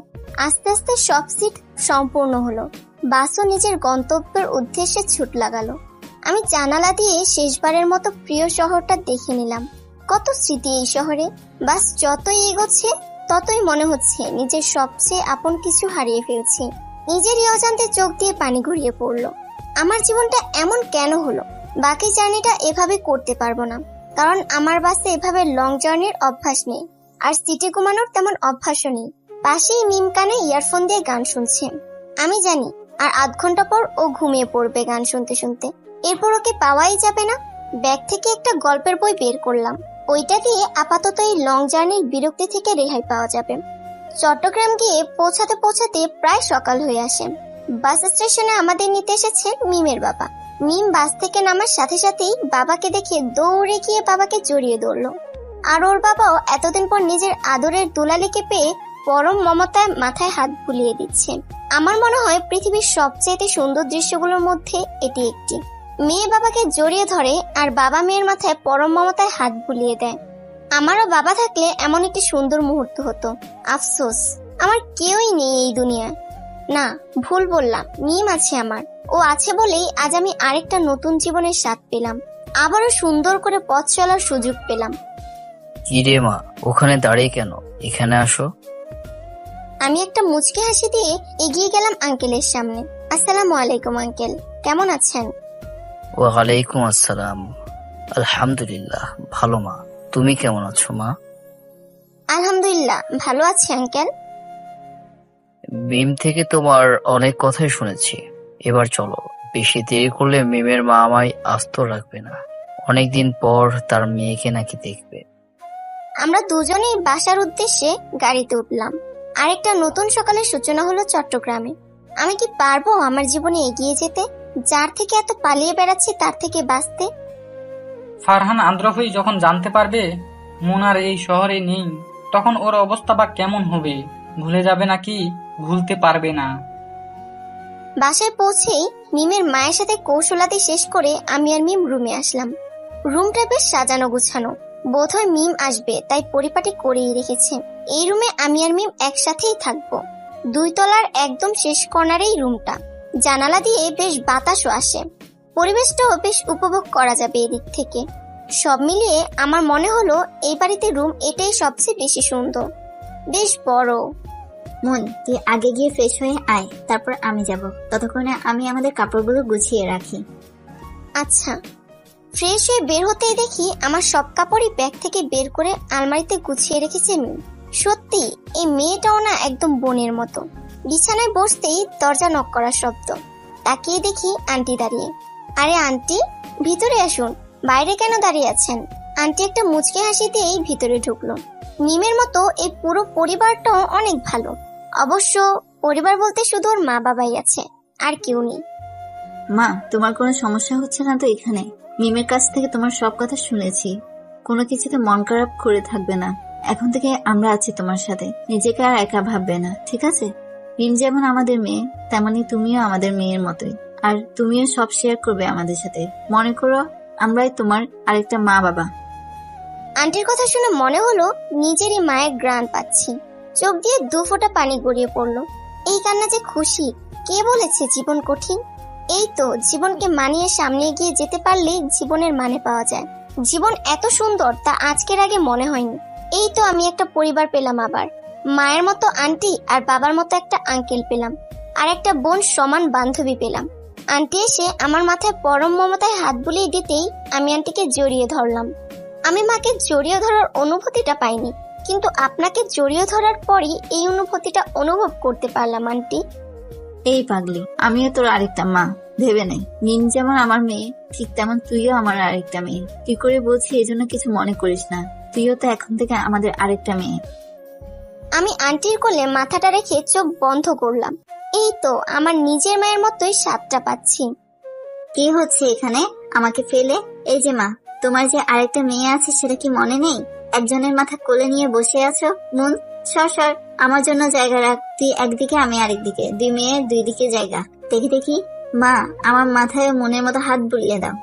আস্তে আস্তে সব সিট সম্পূর্ণ হলো। বাসও নিজের গন্তব্যের উদ্দেশ্যে ছুট লাগালো। আমি জানালা দিয়ে শেষবারের মতো প্রিয় শহরটা দেখে নিলাম। কত স্মৃতি এই শহরে। বাস যতই এগোচ্ছে ততই মনে হচ্ছে নিজের সবচেয়ে আপন কিছু হারিয়ে ফেলছি। নিজেরই অজান্তে চোখ দিয়ে পানি গড়িয়ে পড়লো। আমার জীবনটা এমন কেন হলো? বাকি জার্নিটা এভাবে করতে পারবো না, কারণ আমার বাসে এভাবে লং জার্নির অভ্যাস নেই, আর সিটে ঘুমানোর তেমন অভ্যাসও নেই। পাশেই মিম কানে ইয়ারফোন দিয়ে গান শুনছে। আমি জানি আর আধ ঘন্টা পর ও ঘুমিয়ে পড়বে গান শুনতে শুনতে। এরপর ওকে পাওয়াই যাবে না। ব্যাগ থেকে একটা গল্পের বই বের করলাম। ওইটা দিয়ে আপাতত এই লং জার্নির বিরক্তি থেকে রেহাই পাওয়া যাবে। চট্টগ্রাম গিয়ে পৌঁছাতে পৌঁছাতে প্রায় সকাল হয়ে আসে। বাস স্টেশনে আমাদের নিতে এসেছে মিমের বাবা। মিম বাস থেকে নামার সাথে সাথেই বাবাকে দেখে দৌড়ে গিয়ে বাবাকে জড়িয়ে ধরলো। আর ওর বাবাও এতদিন পর নিজের আদরের দুলালিকে পেয়ে পরম মমতায় মাথায় হাত বুলিয়ে দিচ্ছে। আমার মনে হয় পৃথিবীর সবচেয়ে সুন্দর দৃশ্যগুলোর মধ্যে এটি একটি। মেয়ে বাবাকে জড়িয়ে ধরে আর বাবা মেয়ের মাথায় পরম মমতায় হাত বুলিয়ে দেয়। আমারও বাবা থাকলে এমন একটি সুন্দর মুহূর্ত হতো। আফসোস, আমার কেউই নেই এই দুনিয়ায়। না, ভুল বললাম, মিম আছে আমার। ও আছে বলেই আজ আমি আরেকটা নতুন জীবনের স্বাদ পেলাম, আবারও সুন্দর করে পথ চলার সুযোগ পেলাম। কি রে মা, ওখানে দাঁড়িয়ে কেন? এখানে আসো। আমি একটা মুচকি হাসি দিয়ে এগিয়ে গেলাম আঙ্কেলের সামনে। আসসালামু আলাইকুম আঙ্কেল, কেমন আছেন? ওয়ালাইকুম আসসালাম। আলহামদুলিল্লাহ ভালো মা, তুমি কেমন আছো মা? আলহামদুলিল্লাহ ভালো আছি আঙ্কেল। মিম থেকে তোমার অনেক কথাই শুনেছি। এবার চলো, বেশি দেরি করলে মিমের মা আমায় আস্ত রাখবে না। অনেকদিন পর তার মেয়েকে নাকি দেখবে। আমরা দুজনেই বাসার উদ্দেশ্যে গাড়িতে উঠলাম। আরেকটা নতুন সকালের সূচনা হলো চট্টগ্রামে। আমি কি পারবো আমার জীবনে এগিয়ে যেতে, যার থেকে এত পালিয়ে বেড়াচ্ছি তার থেকে বাঁচতে? ফারহান আদ্রফই যখন জানতে পারবে মুনার এই শহরে নেই, তখন ওর অবস্থা বা কেমন হবে? ভুলে যাবে নাকি ভুলতে পারবে না? বাসায় পৌঁছেই মিমের মায়ের সাথে কৌশলাদি শেষ করে আমি আর মিম রুমে আসলাম। রুমটা বেশ সাজানো গুছানো। বোধহয় মিম আসবে তাই পরিপাটি করেই রেখেছে। এই রুমে আমি আর মিম একসাথেই থাকবো। 2 তলার একদম শেষ কর্নারেই রুমটা। জানালা দিয়ে বেশ বাতাসও আসে। পরিবেশটাও বেশ উপভোগ করা যাবে এদিক থেকে। সব মিলিয়ে আমার মনে হলো এই বাড়িতে রুম এটাই সবচেয়ে বেশি সুন্দর, বেশ বড়। মন, তুই আগে গিয়ে ফ্রেশ হয়ে আয়, তারপর আমি যাব। ততক্ষণে আমি আমাদের কাপড়গুলো গুছিয়ে রাখি। আচ্ছা। ফ্রেশ হয়ে বের হতেই দেখি আমার সব কাপড়ই ব্যাগ থেকে বের করে আলমারিতে গুছিয়ে রেখেছে মিম। সত্যি এই মেয়েটাও না একদম বোনের মতো। বিছানায় বসতেই দরজা নক করার শব্দ। তাকিয়ে দেখি আন্টি দাঁড়িয়ে। আরে আন্টি, ভিতরে আসুন, বাইরে কেন দাঁড়িয়ে আছেন? আন্টি একটা মুচকি হাসি দিয়েই ভিতরে ঢুকলো। মিমের মতো এই পুরো পরিবারটাও অনেক ভালো। অবশ্য পরিবার বলতে শুধু ওর মা বাবাই আছে, আর কেউ নেই। মা, তোমার কোনো সমস্যা হচ্ছে না তো এখানে? মিমের কাছ থেকে তোমার সব কথা শুনেছি। কোনো কিছুতে মন খারাপ করে থাকবে না। এখন থেকে আমরা আছি তোমার সাথে। নিজেকে আর একা ভাববে না, ঠিক আছে? মিম যেমন আমাদের মেয়ে, তেমনি তুমিও আমাদের মেয়ের মতোই। আর তুমিও সব শেয়ার করবে আমাদের সাথে। মনে করো আমরাই তোমার আরেকটা মা বাবা। আন্টির কথা শুনে মনে হলো নিজেরই মায়ের গ্রাণ পাচ্ছি। চোখ দিয়ে 2 ফোঁটা পানি গড়িয়ে পড়লো। এই কান্না যে খুশি। কে বলেছে জীবন কঠিন? এই তো জীবনকে মানিয়ে সামনে এগিয়ে যেতে পারলেই জীবনের মানে পাওয়া যায়। জীবন এত সুন্দর তা আজকের আগে মনে হয়নি। এই তো আমি একটা পরিবার পেলাম, আবার মায়ের মতো আন্টি আর বাবার মতো একটা আঙ্কেল পেলাম। আর একটা বোন সমান বান্ধবী পেলাম। আন্টি এসে আমার মাথায় পরম মমতায় হাত বুলিয়ে দিতেই আমি আন্টিকে জড়িয়ে ধরলাম। আমি মাকে জড়িয়ে ধরার অনুভূতিটা পাইনি, কিন্তু আপনাকে জড়িয়ে ধরার পরই এই অনুভূতিটা অনুভব করতে পারলাম আন্টি। এই পাগলি, আমিও তোর আরেকটা মা ভেবে নেই। মিম যেমন আমার মেয়ে, ঠিক তেমন তুইও আমার আরেকটা মেয়ে। কি করে বলছি এজন্য কিছু মনে করিস না, তুইও তো এখন থেকে আমাদের আরেকটা মেয়ে। আমি আন্টির কোলে মাথাটা রেখে চোখ বন্ধ করলাম। এই তো আমার নিজের মায়ের মতোই স্বাদটা পাচ্ছি। কি হচ্ছে এখানে আমাকে ফেলে? এই যে মা, তোমার যে আরেকটা মেয়ে আছে সেটা কি মনে নেই? একজনের মাথা কোলে নিয়ে বসে আছো। মুন, সর সর, আমার জন্য জায়গা রাখ। তুই একদিকে, আমি আরেকদিকে, দুই মেয়ে দুই দিকে জায়গা। দেখি দেখি। মা, আমার মাথায় মনের মতো হাত বুলিয়ে দাও।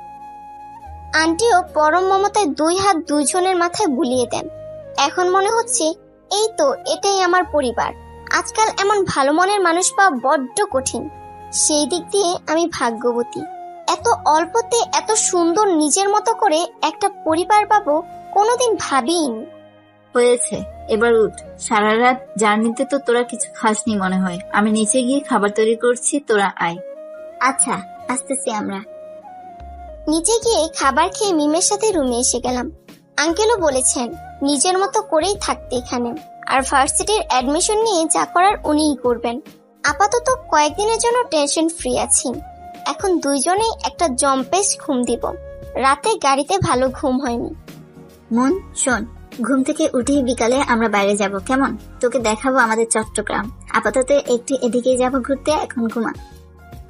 আন্টিও পরম মমতায় দুই হাত দুইজনের মাথায় বুলিয়ে দেন। এখন মনে হচ্ছে এই তো এটাই আমার পরিবার। আজকাল এমন ভালো মনের মানুষ পাওয়া বড্ড কঠিন। সেই দিক দিয়ে আমি ভাগ্যবতী। এত অল্পতে এত সুন্দর নিজের মতো করে একটা পরিবার পাবো কোনোদিন ভাবিনি। হয়েছে, এবার উঠ। সারা রাত জার্নিতে তো তোরা কিছু খাসনি মনে হয়। আমি নিচে গিয়ে খাবার তৈরি করছি, তোরা আয়। আচ্ছা, আসতেছি আমরা। নিচে গিয়ে খাবার খেয়ে মিমের সাথে রুমে এসে গেলাম। আঙ্কেলও বলেছেন নিজের মতো করেই থাকতে এখানে, আর ভার্সিটির অ্যাডমিশন নিয়ে যা করার উনিই করবেন। আপাতত কয়েকদিনের জন্য টেনশন ফ্রি আছি। এখন দুইজনেই একটা জম্পেশ ঘুম দিব। রাতে গাড়িতে ভালো ঘুম হয়নি। মন, শোন, ঘুম থেকে উঠেই বিকালে আমরা বাইরে যাব, কেমন? তোকে দেখাবো আমাদের চট্টগ্রাম। আপাতত একটু এদিকে যাব ঘুরতে, এখন ঘুমা।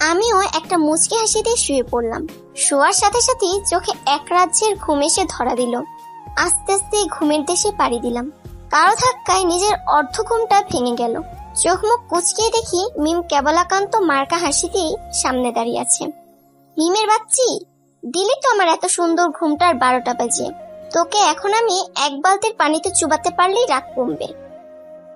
আমিও একটা মুচকি হাসি দিয়ে শুয়ে পড়লাম। শোয়ার সাথে সাথেই চোখে এক রাজ্যের ঘুম এসে ধরা দিল। আস্তে আস্তে ঘুমের দেশে পাড়ি দিলাম। কারো ধাক্কায় নিজের অর্ধ ঘুমটা ভেঙে গেল। চোখ মুখ কুচকিয়ে দেখি মিম কেবলাকান্ত মার্কা হাসি দিয়ে সামনে দাঁড়িয়ে আছে। মিমের বাচ্চি, দিলি তো আমার এত সুন্দর ঘুমটার 12টা বাজে। তোকে এখন আমি এক বালতির পানিতে চুবাতে পারলেই রাগ কমবে।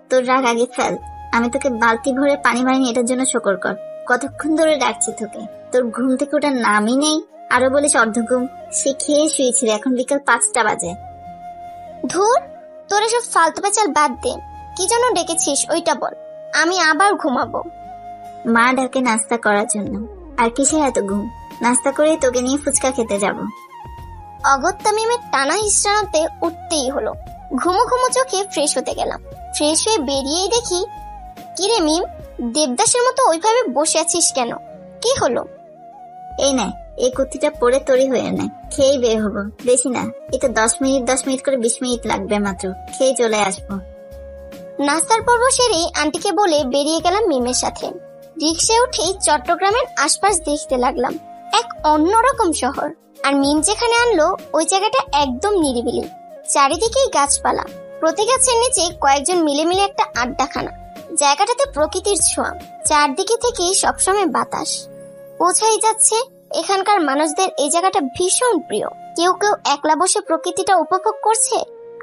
তোর রাগ আগে ফেল। আমি তোকে বালতি ভরে পানি মারিনি, এটার জন্য শকর কর। কতক্ষণ ধরে ডাকছি তোকে, তোর ঘুম থেকে ওটার নামই নেই। আরো বলিস অর্ধ ঘুম। সে খেয়ে শুয়েছিল, এখন বিকাল 5টা বাজে। ধুর, তোর এসব ফালতু পেঁচাল বাদ দে। কি জন্য ডেকেছিস ওইটা বল, আমি আবার ঘুমাবো। মা ডাকে নাস্তা করার জন্য। আর কিসের এত ঘুম? নাস্তা করে তোকে নিয়ে ফুচকা খেতে যাব। অগত্যা মিমের টানা হিস্ট্রানাতে উঠতেই হলো। ঘুমো ঘুমো চোখে ফ্রেশ হতে গেলাম। ফ্রেশ হয়ে বেরিয়েই দেখি, কিরে মিম, দেবদাসের মতো ওইভাবে বসে আছিস কেন? কি হলো? এই নে, এই কুর্তিটা পরে তৈরি হয়ে নে, খেয়েই বের হবো। বেশি না, এটা 10 মিনিট করে 20 মিনিট লাগবে মাত্র। খেয়ে চলে আসবো। নাস্তার পর্ব সেরেই আন্টিকে বলে বেরিয়ে গেলাম মিমের সাথে। রিক্সায় উঠেই চট্টগ্রামের আশপাশ দেখতে লাগলাম। এক অন্যরকম শহর। আর মিম যেখানে আনলো ওই জায়গাটা একদম নিরিবিলি। চারিদিকেই গাছপালা। প্রতি গাছের নিচে কয়েকজন মিলে একটা আড্ডাখানা। জায়গাটাতে প্রকৃতির ছোঁয়া। চারদিকে থেকেই সবসময় বাতাস। বোঝাই যাচ্ছে এখানকার মানুষদের এই জায়গাটা ভীষণ প্রিয়। কেউ কেউ একলা বসে প্রকৃতিটা উপভোগ করছে,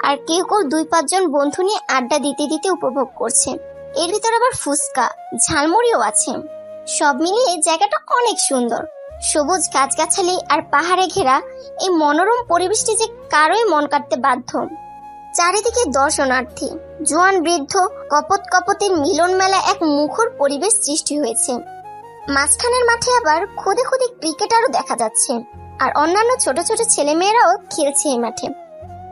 আর কেউ কেউ 2-5 জন বন্ধু নিয়ে আড্ডা দিতে দিতে উপভোগ করছে। এর ভিতর আবার ফুচকা, ঝালমুড়িও আছে। সব মিলিয়ে জায়গাটা অনেক সুন্দর। সবুজ গাছগাছালি আর পাহাড়ে ঘেরা এই মনোরম পরিবেশটি যে কারোই মন কাটতে বাধ্য। চারিদিকে দর্শনার্থী, জোয়ান বৃদ্ধ, কপত কপতের মিলন মেলা, এক মুখর পরিবেশ সৃষ্টি হয়েছে। মাঝখানের মাঠে আবার খুদে খুদে ক্রিকেটারও দেখা যাচ্ছে, আর অন্যান্য ছোট ছোট ছেলে মেয়েরাও খেলছে এই মাঠে।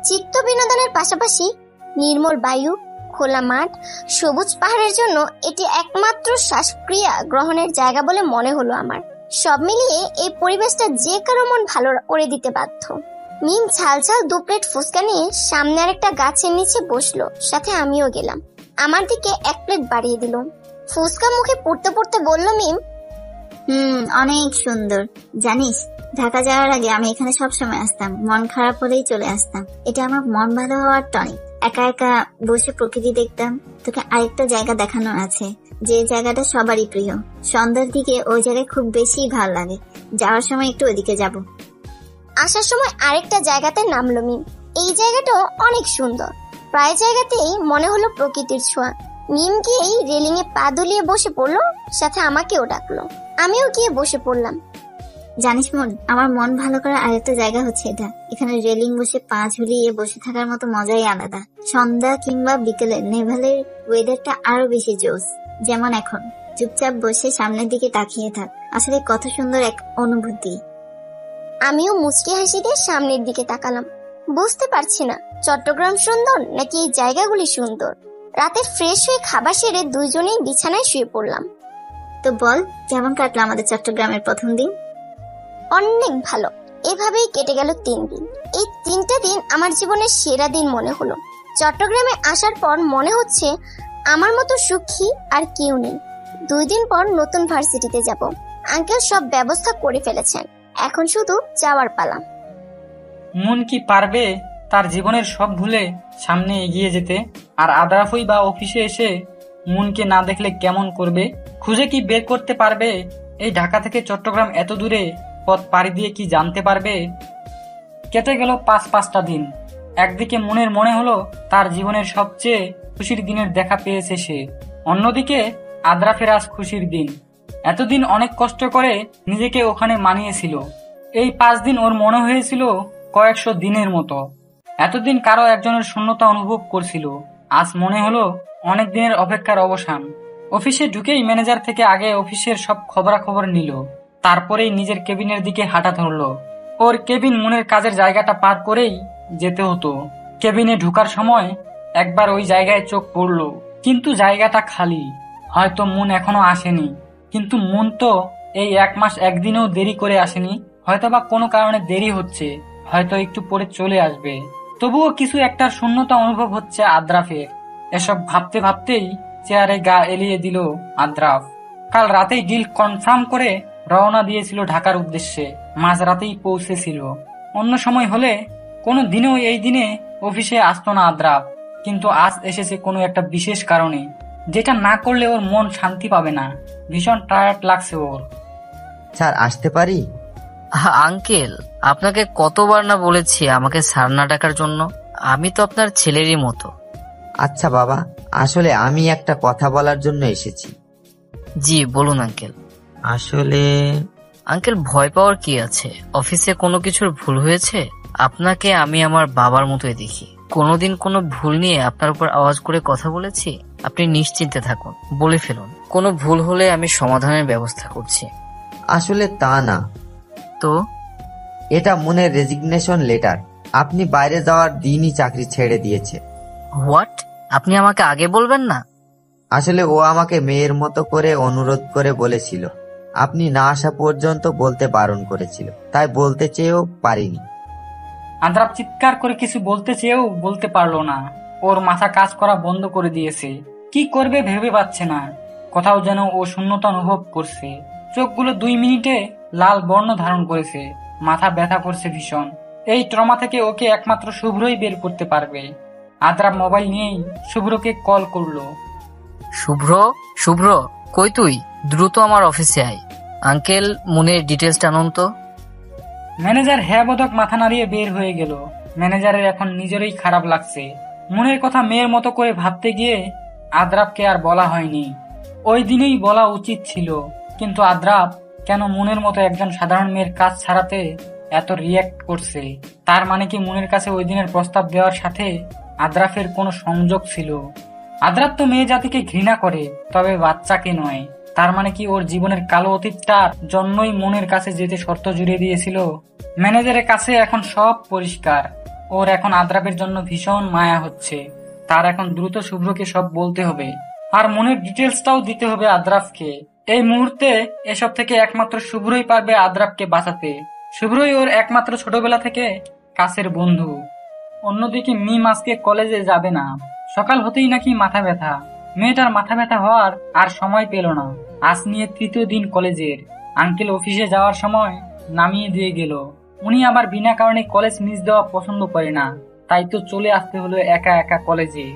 চিত্ত বিনোদনের পাশাপাশি নির্মল বায়ু, খোলা মাঠ, সবুজ পাহাড়ের জন্য এটি একমাত্র শ্বাসক্রিয়া গ্রহণের জায়গা বলে মনে হলো আমার। সব মিলিয়ে এই পরিবেশটা যে কারো মন ভালো করে দিতে বাধ্য। মিম ঝাল ঝাল 2 প্লেট ফুচকা নিয়ে সামনে আরেকটা গাছের নিচে বসলো, সাথে আমিও গেলাম। আমার দিকে 1 প্লেট বাড়িয়ে দিল। ফুচকা মুখে পড়তে পড়তে বলল মিম, অনেক সুন্দর। জানিস, ঢাকা যাওয়ার আগে আমি এখানে সবসময় আসতাম। মন খারাপ হলেই চলে আসতাম। এটা আমার মন ভালো হওয়ার টনিক। একা একা বসে প্রকৃতি দেখতাম। তোকে আরেকটা জায়গা দেখানো আছে, যে জায়গাটা সবারই প্রিয়। সন্ধ্যার দিকে ওই জায়গায় খুব বেশি ভালো লাগে। যাওয়ার সময় একটু ওদিকে যাব। আসার সময় আরেকটা জায়গাতে নামলো মিম। এই জায়গাটাও অনেক সুন্দর। প্রায় জায়গাতেই মনে হলো প্রকৃতির ছোঁয়া। মিম গিয়েই রেলিং এ পা দুলিয়ে বসে পড়লো, সাথে আমাকেও ডাকলো। আমিও গিয়ে বসে পড়লাম। জানিস মন, আমার মন ভালো করার আরেকটা জায়গা হচ্ছে এটা। এখানে রেলিং বসে পা ঝুলিয়ে বসে থাকার মতো মজাই আলাদা। সন্ধ্যা কিংবা বিকেলে নেভালের ওয়েদারটা আরো বেশি জোস। যেমন এখন চুপচাপ বসে সামনের দিকে তাকিয়ে থাক। আসলে কত সুন্দর এক অনুভূতি। আমিও মুচকি হাসি দিয়ে সামনের দিকে তাকালাম। বুঝতে পারছি না চট্টগ্রাম সুন্দর নাকি এই জায়গাগুলি সুন্দর। রাতে ফ্রেশ হয়ে খাবার সেরে দুইজনেই বিছানায় শুয়ে পড়লাম। তো বল, কেমন কাটলো আমাদের চট্টগ্রামের প্রথম দিন? অনেক ভালো। এভাবেই কেটে গেল 3 দিন। এই 3টা দিন আমার জীবনের সেরা দিন মনে হলো। চট্টগ্রামে আসার পর মনে হচ্ছে আমার মতো সুখী আর কেউ নেই। 2 দিন পর নতুন ভার্সিটিতে যাব। আঙ্কেল সব ব্যবস্থা করে ফেলেছেন, এখন শুধু যাওয়ার পালা। মন কি পারবে তার জীবনের সব ভুলে সামনে এগিয়ে যেতে? আর আদ্রাফই বা অফিসে এসে মনকে না দেখলে কেমন করবে? খুঁজে কি বের করতে পারবে? এই ঢাকা থেকে চট্টগ্রাম এত দূরে পথ পাড়ি দিয়ে কি জানতে পারবে? কেটে গেল 5-5টা দিন। একদিকে মনের মনে হলো তার জীবনের সবচেয়ে খুশির দিনের দেখা পেয়েছে সে, অন্যদিকে আদ্রাফের আজ খুশির দিন। এতদিন অনেক কষ্ট করে নিজেকে ওখানে মানিয়েছিল। এই 5 দিন ওর মনে হয়েছিল কয়েকশো দিনের মতো। এতদিন কারো একজনের শূন্যতা অনুভব করছিল, আজ মনে হলো অনেক দিনের অপেক্ষার অবসান। অফিসে ঢুকেই ম্যানেজার থেকে আগে অফিসের সব খবরাখবর নিল, তারপরেই নিজের কেবিনের দিকে হাঁটা ধরলো। ওর কেবিন মনের কাজের জায়গাটা পার করেই যেতে হতো। কেবিনে ঢুকার সময় একবার ওই জায়গায় চোখ পড়ল, কিন্তু জায়গাটা খালি। হয়তো মন এখনো আসেনি, কিন্তু মন তো এই 1 মাস 1 দিনেও দেরি করে আসেনি। হয়তোবা কোনো কারণে দেরি হচ্ছে, হয়তো একটু পরে চলে আসবে। তবুও কিছু একটা শূন্যতা অনুভব হচ্ছে আদ্রাফের। এসব ভাবতে ভাবতেই চেয়ারে গা এলিয়ে দিল আদ্রাফ। কাল রাতেই ডিল কনফার্ম করে রওনা দিয়েছিল ঢাকার উদ্দেশ্যে, মাঝরাতেই পৌঁছেছিল। অন্য সময় হলে কোনো দিনেও এই দিনে অফিসে আসতো না আদ্রাফ, কিন্তু আজ এসেছে কোনো একটা বিশেষ কারণে, যেটা না করলে ওর মন শান্তি পাবে না। ভীষণ টায়ার্ড লাগছে ওর। স্যার, আসতে পারি? আঙ্কেল, আপনাকে কতবার না বলেছি আমাকে স্যার না ডাকার জন্য? আমি তো আপনার ছেলেরই মতো। আচ্ছা বাবা, আসলে আমি একটা কথা বলার জন্য এসেছি। জি বলুন আঙ্কেল। আসলে আঙ্কেল, ভয় পাওয়ার কি আছে? অফিসে কোনো কিছুর ভুল হয়েছে? আপনাকে আমি আমার বাবার মতোই দেখি। কোনোদিন কোনো ভুল নিয়ে আপনার উপর আওয়াজ করে কথা বলেছি? আপনি নিশ্চিন্তে থাকুন, বলে ফেলুন। কোনো ভুল হলে আমি সমাধানের ব্যবস্থা করছি। আসলে তা না তো? এটা মনের রেজিগনেশন লেটার। আপনি বাইরে যাওয়ার দিনই চাকরি ছেড়ে দিয়েছে। হোয়াট? আপনি আমাকে আগে বলবেন না? আসলে ও আমাকে মেয়ের মতো করে অনুরোধ করে বলেছিল, আপনি না আসা পর্যন্ত বলতে বারণ করেছিল, তাই বলতে চেয়েও পারিনি। আদ্রাফ চিৎকার করে কিছু বলতে চেয়েও বলতে পারলো না। ওর মাথা কাজ করা বন্ধ করে দিয়েছে। কি করবে ভেবে পাচ্ছে না। কোথাও যেন ও শূন্যতা অনুভব করছে। চোখগুলো 2 মিনিটে লাল বর্ণ ধারণ করেছে। মাথা ব্যথা করছে ভীষণ। এই ট্রমা থেকে ওকে একমাত্র শুভ্রই বের করতে পারবে। আদ্রাফ মোবাইল নিয়েই শুভ্রকে কল করলো। শুভ্র, শুভ্র, কই তুই? দ্রুত আমার অফিসে আয়। আঙ্কেল, মনের ডিটেলসটা আনুন তো। ম্যানেজার হ্যাঁ বোধক মাথা নাড়িয়ে বের হয়ে গেল। ম্যানেজারের এখন নিজেরই খারাপ লাগছে। মনের কথা মেয়ের মতো করে ভাবতে গিয়ে আদ্রাফকে আর বলা হয়নি। ওই দিনেই বলা উচিত ছিল, কিন্তু আদ্রাফ কেন মনের মতো একজন সাধারণ মেয়ের কাজ ছাড়াতে এত রিয়্যাক্ট করছে? তার মানে কি মনের কাছে ওই দিনের প্রস্তাব দেওয়ার সাথে আদ্রাফের কোনো সংযোগ ছিল? আদ্রাফ তো মেয়ে জাতিকে ঘৃণা করে, তবে বাচ্চাকে নয়। তার মানে কি ওর জীবনের কালো অতীতটার জন্যই মনের কাছে যেতে শর্ত জুড়ে দিয়েছিল? ম্যানেজারের কাছে এখন সব পরিষ্কার। ওর এখন আদ্রাফের জন্য ভীষণ মায়া হচ্ছে। তার এখন দ্রুত শুভ্রকে সব বলতে হবে, আর মনের ডিটেলসটাও দিতে হবে আদ্রাফকে। এই মুহূর্তে এসব থেকে একমাত্র শুভ্রই পারবে আদ্রাফকে বাঁচাতে। শুভ্রই ওর একমাত্র ছোটবেলা থেকে কাছের বন্ধু। অন্যদিকে মিম আজকে কলেজে যাবে না। সকাল হতেই নাকি মাথা ব্যথা। মেয়েটার মাথা ব্যথা হওয়ার আর সময় পেল না। আজ নিয়ে 3য় দিন কলেজের। আঙ্কেল অফিসে যাওয়ার সময় নামিয়ে দিয়ে গেল। উনি আবার বিনা কারণে কলেজ মিস দেওয়া পছন্দ করে না, তাই তো চলে আসতে হলো একা একা কলেজে।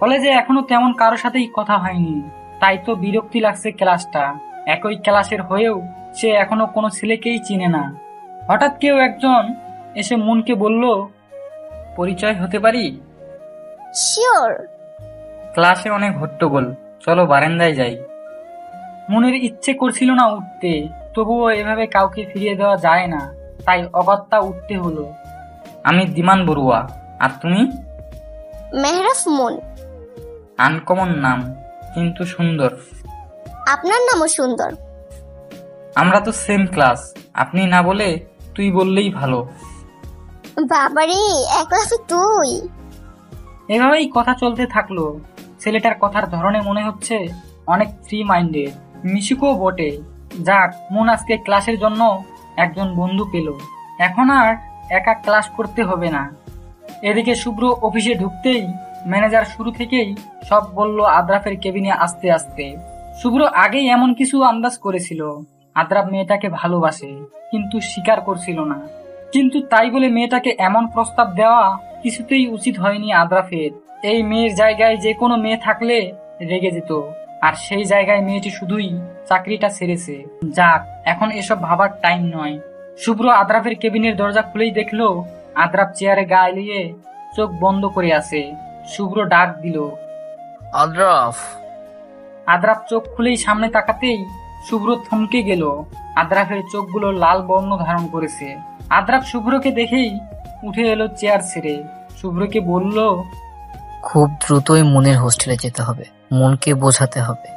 কলেজে এখনো তেমন কারো সাথেই কথা হয়নি, তাই তো বিরক্তি লাগছে ক্লাসটা। একই ক্লাসের হয়েও সে এখনো কোনো ছেলেকেই চিনে না। হঠাৎ কেউ একজন এসে মনকে বলল, পরিচয় হতে পারি? শিওর। ক্লাসে অনেক হট্টগোল, চলো বারান্দায় যাই। মনের ইচ্ছে করছিল না উঠতে, তবুও এভাবে কাউকে ফিরিয়ে দেওয়া যায় না, তাই অগত্যা উঠতে হলো। আমি দিমান বড়ুয়া, আর তুমি? মেহরাফ মন। আনকমন নাম, কিন্তু সুন্দর। আপনার নামও সুন্দর। আমরা তো সেম ক্লাস, আপনি না বলে তুই বললেই ভালো। বাবারে, একলা তুই। এভাবেই কথা চলতে থাকলো। ছেলেটার কথার ধরনে মনে হচ্ছে অনেক ফ্রি মাইন্ডেড, মিশুকও বটে। যাক, মন আজকে ক্লাসের জন্য একজন বন্ধু পেল, এখন আর একা ক্লাস করতে হবে না। এদিকে শুভ্র অফিসে ঢুকতেই ম্যানেজার শুরু থেকেই সব বলল আদ্রাফের কেবিনে আসতে আসতে। শুভ্র আগেই এমন কিছু আন্দাজ করেছিল, আদ্রাফ মেয়েটাকে ভালোবাসে, কিন্তু স্বীকার করছিল না। কিন্তু তাই বলে মেয়েটাকে এমন প্রস্তাব দেওয়া কিছুতেই উচিত হয়নি আদ্রাফের। এই মেয়ের জায়গায় যে কোনো মেয়ে থাকলে রেগে যেত, আর সেই জায়গায় মেয়েটি শুধুই চাকরিটা ছেড়েছে। যাক, এখন এসব ভাবার টাইম নয়। শুভ্র আদ্রাফের কেবিনের দরজা খুলেই দেখলো আদ্রাফ চেয়ারে গা এলিয়ে চোখ বন্ধ করে আছে। শুভ্র ডাক দিল, আদ্রাফ। আদ্রাফ চোখ খুলেই সামনে তাকাতেই শুভ্র থমকে গেল। আদ্রাফের চোখগুলো লাল বর্ণ ধারণ করেছে। আদ্রাফ শুভ্রকে দেখেই উঠে এলো চেয়ার ছেড়ে। শুভ্রকে বলল, খুব দ্রুতই মনের হোস্টেলে যেতে হবে, মনকে বোঝাতে হবে।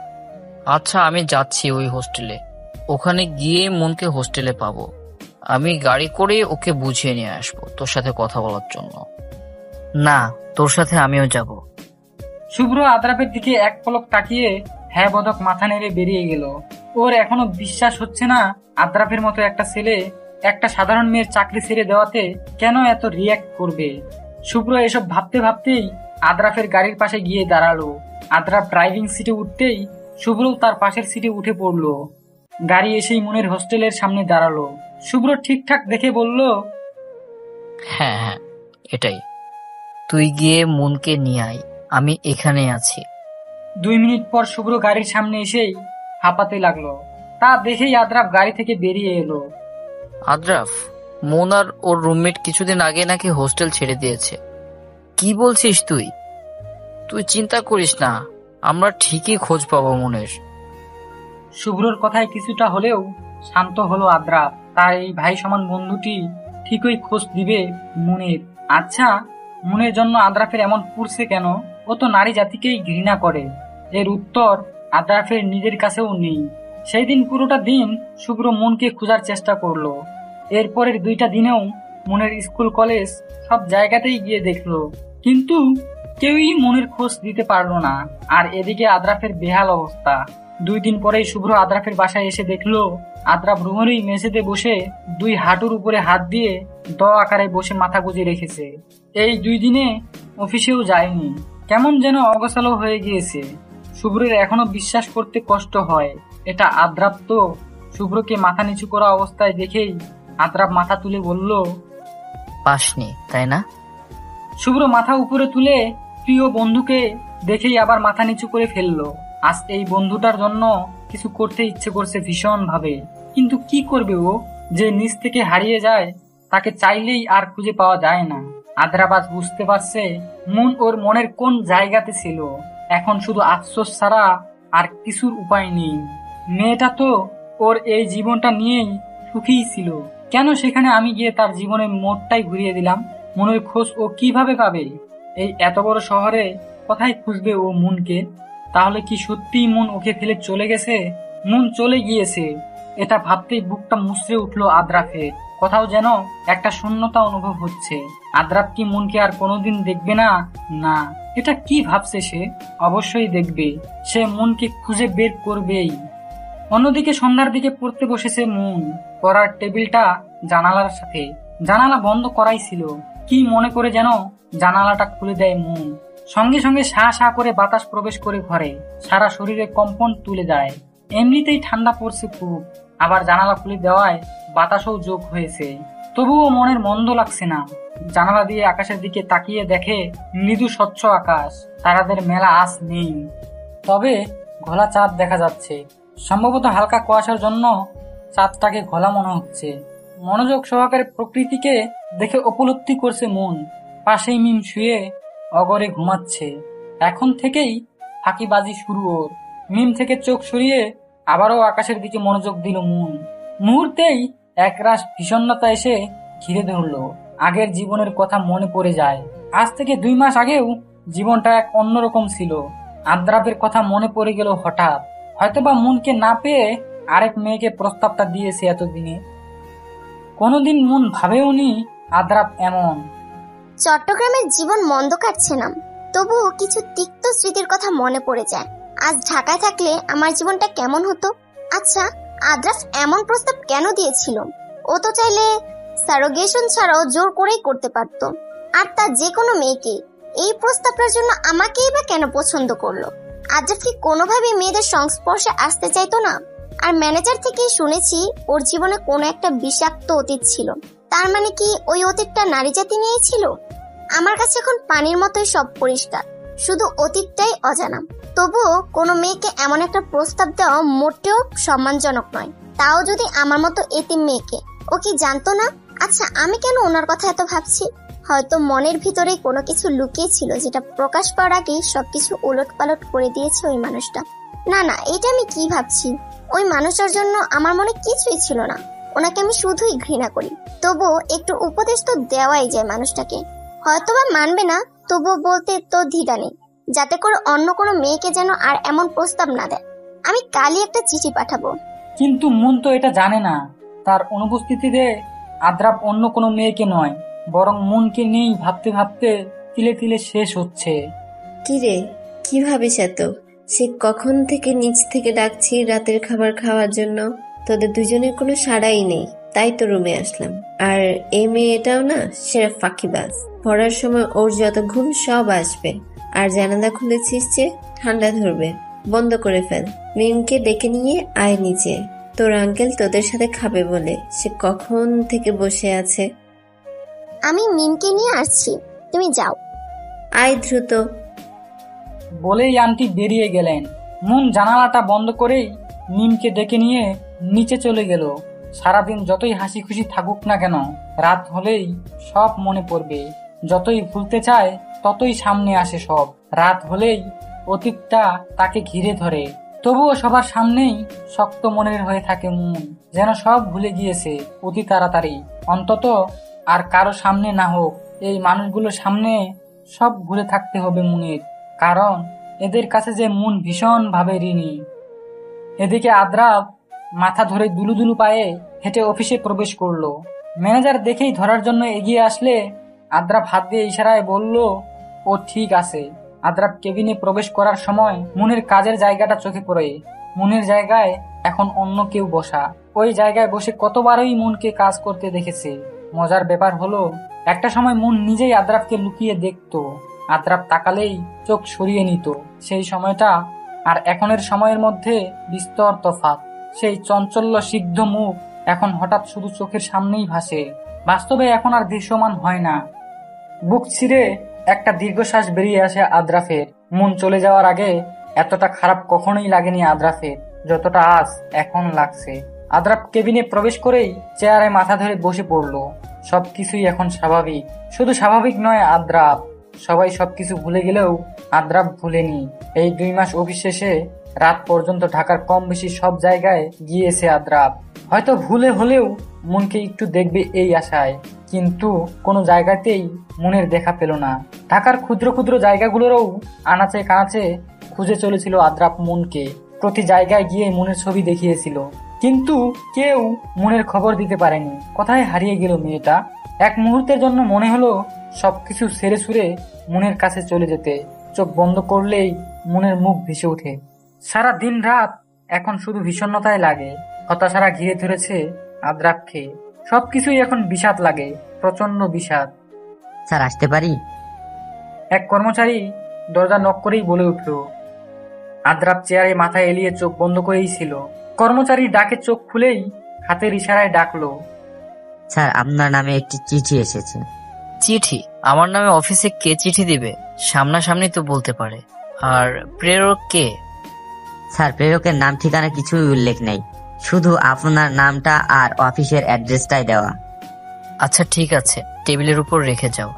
আচ্ছা, আমি যাচ্ছি ওই হোস্টেলে। ওখানে গিয়ে মনকে হোস্টেলে পাবো। আমি গাড়ি করে ওকে বুঝিয়ে নিয়ে আসবো তোর সাথে কথা বলার জন্য। না, তোর সাথে আমিও যাব। শুভ্র আদ্রাফের দিকে এক পলক তাকিয়ে হ্যাঁ বোধক মাথা নেড়ে বেরিয়ে গেল। ওর এখনো বিশ্বাস হচ্ছে না আদ্রাফের মতো একটা ছেলে একটা সাধারণ মেয়ের চাকরি ছেড়ে দেওয়াতে কেন এত রিয়্যাক্ট করবে। শুভ্র এসব ভাবতে ভাবতেই আদ্রাফের গাড়ির পাশে গিয়ে দাঁড়ালো। আদ্রাফ ড্রাইভিং সিটে উঠতেই শুভ্রও তার পাশের সিটে উঠে পড়লো। গাড়ি এসেই মনের হোস্টেলের সামনে দাঁড়ালো। শুভ্র ঠিকঠাক দেখে বলল, হ্যাঁ হ্যাঁ, এটাই। তুই গিয়ে মনকে নিয়ে আয়, আমি এখানে আছি। 2 মিনিট পর শুভ্র গাড়ির সামনে এসেই হাঁপাতে লাগলো। তা দেখেই আদ্রাফ গাড়ি থেকে বেরিয়ে এলো। আদ্রাফ, মন আর ওর রুমমেট কিছুদিন আগে নাকি হোস্টেল ছেড়ে দিয়েছে। কি বলছিস তুই? তুই চিন্তা করিস না, আমরা ঠিকই খোঁজ পাবো মনের। শুভ্রর কথায় কিছুটা হলেও শান্ত হলো আদ্রাফ। তার এই ভাই সমান বন্ধুটি ঠিকই খোঁজ দিবে মুনের। আচ্ছা, মুনের জন্য আদ্রাফের এমন পুরছে কেন? ও তো নারী জাতিকেই ঘৃণা করে। এর উত্তর আদ্রাফের নিজের কাছেও নেই। সেই দিন পুরোটা দিন শুভ্র মনকে খোঁজার চেষ্টা করলো। এরপরের 2টা দিনেও মনের স্কুল কলেজ সব জায়গাতেই গিয়ে দেখলো, কিন্তু কেউই মনের খোঁজ দিতে পারলো না। আর এদিকে আদ্রাফের বেহাল অবস্থা। 2 দিন পরেই শুভ্র আদ্রাফের বাসায় এসে দেখলো আদ্রাফ রুমেরই মেঝেতে বসে 2 হাঁটুর উপরে হাত দিয়ে দ আকারে বসে মাথা গুঁজে রেখেছে। এই 2 দিনে অফিসেও যায়নি, কেমন যেন অগোছালো হয়ে গিয়েছে। শুভ্রের এখনো বিশ্বাস করতে কষ্ট হয় এটা আদ্রাফ। তো শুভ্রকে মাথা নিচু করা অবস্থায় দেখেই আদ্রাফ মাথা তুলে বলল, পাসনি তাই না? শুভ্র মাথা উপরে তুলে প্রিয় বন্ধুকে দেখেই আবার মাথা নিচু করে ফেললো। আজ এই বন্ধুটার জন্য কিছু করতে ইচ্ছে করছে ভীষণ ভাবে, কিন্তু কি করবে ও? যে নিজ থেকে হারিয়ে যায় তাকে চাইলেই আর খুঁজে পাওয়া যায় না। আদ্রাফ আজ বুঝতে পারছে মন ওর মনের কোন জায়গাতে ছিল। এখন শুধু আফসোস ছাড়া আর কিছুর উপায় নেই। মেয়েটা তো ওর এই জীবনটা নিয়েই সুখী ছিল, কেন সেখানে আমি গিয়ে তার জীবনের মোড়টাই ঘুরিয়ে দিলাম? মনের খোঁজ ও কিভাবে পাবে? এই এত বড় শহরে কোথায় খুঁজবে ও মনকে? তাহলে কি সত্যিই মন ওকে ফেলে চলে গেছে? মন চলে গিয়েছে এটা ভাবতেই বুকটা মুচড়ে উঠলো আদ্রাফের। কোথাও যেন একটা শূন্যতা অনুভব হচ্ছে। আদ্রাফ কি মনকে আর কোনোদিন দেখবে না? না, এটা কি ভাবছে সে? অবশ্যই দেখবে, সে মনকে খুঁজে বের করবেই। অন্যদিকে সন্ধ্যার দিকে পড়তে বসেছে মন। পড়ার টেবিলটা জানালার সাথে, জানালা বন্ধ করাই ছিল। কি মনে করে যেন জানালাটা খুলে দেয় মন। সঙ্গে সঙ্গে শা শা করে বাতাস প্রবেশ করে ঘরে, সারা শরীরে কম্পন তুলে যায়। এমনিতেই ঠান্ডা পড়ছে খুব, আবার জানালা খুলে দেওয়ায় বাতাসও যোগ হয়েছে। তবুও মনের মন্দ লাগছে না। জানালা দিয়ে আকাশের দিকে তাকিয়ে দেখে মৃদু স্বচ্ছ আকাশ, তারাদের মেলা আজ নেই, তবে ঘোলা চাঁদ দেখা যাচ্ছে। সম্ভবত হালকা কুয়াশার জন্য চাঁদটাকে ঘোলা মনে হচ্ছে। মনোযোগ সহকারে প্রকৃতিকে দেখে উপলব্ধি করছে মন। পাশেই মিম শুয়ে অগরে ঘুমাচ্ছে। এখন থেকেই ফাঁকিবাজি শুরু ওর। মিম থেকে চোখ সরিয়ে আবারও আকাশের দিকে মনোযোগ দিল মন। মুহূর্তেই একরাশ বিষণ্ণতা এসে ঘিরে ধরলো। আগের জীবনের কথা মনে পড়ে যায়। আজ থেকে 2 মাস আগেও জীবনটা এক অন্যরকম ছিল। আদ্রাফের কথা মনে পড়ে গেল হঠাৎ। হয়তোবা মুনকে না পেয়ে আরেক মেয়েকে প্রস্তাবটা দিয়েছে এতদিনে। কোনোদিন মুন ভাবেওনি আদ্রাপ এমন। চট্টগ্রামের জীবন মন্দ কাটছে না, তবুও কিছু তিক্ত স্মৃতির কথা মনে পড়ে যায়। আজ ঢাকায় থাকলে আমার জীবনটা কেমন হতো। আচ্ছা, আদ্রাফ এমন প্রস্তাব কেন দিয়েছিল? ও তো চাইলে সারোগেশন ছাড়াও জোর করেই করতে পারতো। আর তার যে কোনো মেয়েকে এই প্রস্তাবটার জন্য আমাকেই বা কেন পছন্দ করলো? আদ্রাফ কি কোনোভাবেই মেয়েদের সংস্পর্শে আসতে চাইতো না? আর ম্যানেজার থেকে শুনেছি ওর জীবনে কোনো একটা বিষাক্ত অতীত ছিল। তার মানে কি ওই অতীতটা নারী জাতি নিয়েই ছিল? আমার কাছে এখন পানির মতোই সব পরিষ্কার, শুধু অতীতটাই অজানা। তবুও কোনো মেয়েকে এমন একটা প্রস্তাব দেওয়া মোটেও সম্মানজনক নয়, তাও যদি আমার মতো এতিম মেয়েকে। ও কি জানতো না? আচ্ছা, আমি কেন ওনার কথা এত ভাবছি? হয়তো মনের ভিতরে কোনো কিছু লুকিয়ে ছিল, যেটা প্রকাশ পাওয়ার আগেই সবকিছু উলট পালট করে দিয়েছে ওই মানুষটা। না না, এটা আমি কি ভাবছি? ওই মানুষটার জন্য আমার মনে কিছুই ছিল না, ওনাকে আমি শুধুই ঘৃণা করি। তবুও একটু উপদেশ তো দেওয়াই যায় মানুষটাকে। হয়তোবা মানবে না, তবুও বলতে তো দ্বিধা নেই, যাতে করে অন্য কোনো মেয়েকে যেন আর এমন প্রস্তাব না দেয়। আমি কালই একটা চিঠি পাঠাবো। কিন্তু মুন তো এটা জানে না, তার অনুপস্থিতিতে আদ্রাপ অন্য কোনো মেয়েকে নয়, বরং মুনকে নিয়েই ভাবতে ভাবতে তিলে তিলে শেষ হচ্ছে। কিরে, কি ভাবিস এত? সে কখন থেকে নিচ থেকে ডাকছি রাতের খাবার খাওয়ার জন্য, তোদের দুজনের কোনো সাড়াই নেই, তাই তো রুমে আসলাম। আর এই মেয়েটাও না সেরা ফাঁকিবাজ। পড়ার সময় ওর যত ঘুম সব আসবে। আর জানালা খুলেছিস যে ঠান্ডা ধরবে, বন্ধ করে ফেল। মিমকে ডেকে নিয়ে আয় নিচে, তোর আঙ্কেল তোদের সাথে খাবে বলে সে কখন থেকে বসে আছে। আমি মিমকে নিয়ে আসছি, তুমি যাও। আয় দ্রুত। বলেই আন্টি বেরিয়ে গেলেন। মুন জানালাটা বন্ধ করেই মিমকে ডেকে নিয়ে নিচে চলে গেল। সারাদিন যতই হাসি খুশি থাকুক না কেন, রাত হলেই সব মনে পড়বে। যতই ভুলতে চায় ততই সামনে আসে সব। রাত হলেই অতীতটা তাকে ঘিরে ধরে। তবুও সবার সামনেই শক্ত মনের হয়ে থাকে মুন, যেন সব ভুলে গিয়েছে অতি তাড়াতাড়ি। অন্তত আর কারো সামনে না হোক, এই মানুষগুলোর সামনে সব ভুলে থাকতে হবে মুনের, কারণ এদের কাছে যে মুন ভীষণ ভাবে ঋণী। এদিকে আদ্রাব মাথা ধরে দুলু দুলু পায়ে হেঁটে অফিসে প্রবেশ করলো। ম্যানেজার দেখেই ধরার জন্য এগিয়ে আসলে আদ্রাব হাত দিয়ে ইশারায় বলল, ও ঠিক আছে। আদ্রাব কেবিনে প্রবেশ করার সময় মুনের কাজের জায়গাটা চোখে পড়ে। মুনের জায়গায় এখন অন্য কেউ বসা। ওই জায়গায় বসে কতবারই মুনকে কাজ করতে দেখেছে। মজার ব্যাপার হলো, একটা সময় মুন নিজেই আদ্রাবকে লুকিয়ে দেখতো। আদ্রাব তাকালেই চোখ সরিয়ে নিত। সেই সময়টা আর এখনের সময়ের মধ্যে বিস্তর তফাৎ। সেই চঞ্চল্য সিদ্ধ মুখ এখন হঠাৎ শুধু চোখের সামনেই ভাসে, বাস্তবে এখন আর দৃশ্যমান হয় না। বুক ছিঁড়ে একটা দীর্ঘশ্বাস বেরিয়ে আসে আদ্রাফের। মুন চলে যাওয়ার আগে এতটা খারাপ কখনোই লাগেনি আদ্রাফের, যতটা আজ এখন লাগছে। আদ্রাফ কেবিনে প্রবেশ করেই চেয়ারে মাথা ধরে বসে পড়লো। সবকিছুই এখন স্বাভাবিক। শুধু স্বাভাবিক নয়, আদ্রাফ। সবাই সবকিছু ভুলে গেলেও আদ্রাফ ভুলেনি। এই 2 মাস অফিস শেষে রাত পর্যন্ত ঢাকার কম বেশি সব জায়গায় গিয়েছে আদ্রাফ। হয়তো ভুলে হলেও মুনকে একটু দেখবে এই আশায়, কিন্তু কোনো জায়গাতেই মুনের দেখা পেল না। ঢাকার ক্ষুদ্র ক্ষুদ্র জায়গাগুলোরও আনাচে কানাচে খুঁজে চলেছিল আদ্রাফ মুনকে। প্রতি জায়গায় গিয়ে মুনের ছবি দেখিয়েছিল, কিন্তু কেউ মুনের খবর দিতে পারেনি। কোথায় হারিয়ে গেল মেয়েটা? এক মুহূর্তের জন্য মনে হলো সবকিছু ছেড়ে ছুড়ে মুনের কাছে চলে যেতে। চোখ বন্ধ করলেই মুনের মুখ ভেসে ওঠে। সারা দিন রাত এখন শুধু বিষণ্ণতায় লাগে। হতাশারা ঘিরে ধরেছে আদ্রাফকে। সবকিছুই এখন বিষাদ লাগে, প্রচন্ড বিষাদ। স্যার, আসতে পারি? এক কর্মচারী দরজা নক করেই বলে উঠল। আদ্রাফ চেয়ারে মাথা এলিয়ে চোখ বন্ধ করেই ছিল। কর্মচারী ডাকে চোখ খুলেই হাতের ইশারায় ডাকলো, স্যার, আপনার নামে একটি চিঠি এসেছে। চিঠি? আমার নামে অফিসে কে চিঠি দিবে? সামনাসামনি তো বলতে পারে। আর প্রেরক কে? স্যার, প্রেরকের নাম ঠিকানা কিছুই উল্লেখ নেই, শুধু আপনার নামটা আর অফিসের অ্যাড্রেসটাই দেওয়া। আচ্ছা ঠিক আছে, টেবিলের উপর রেখে যাও।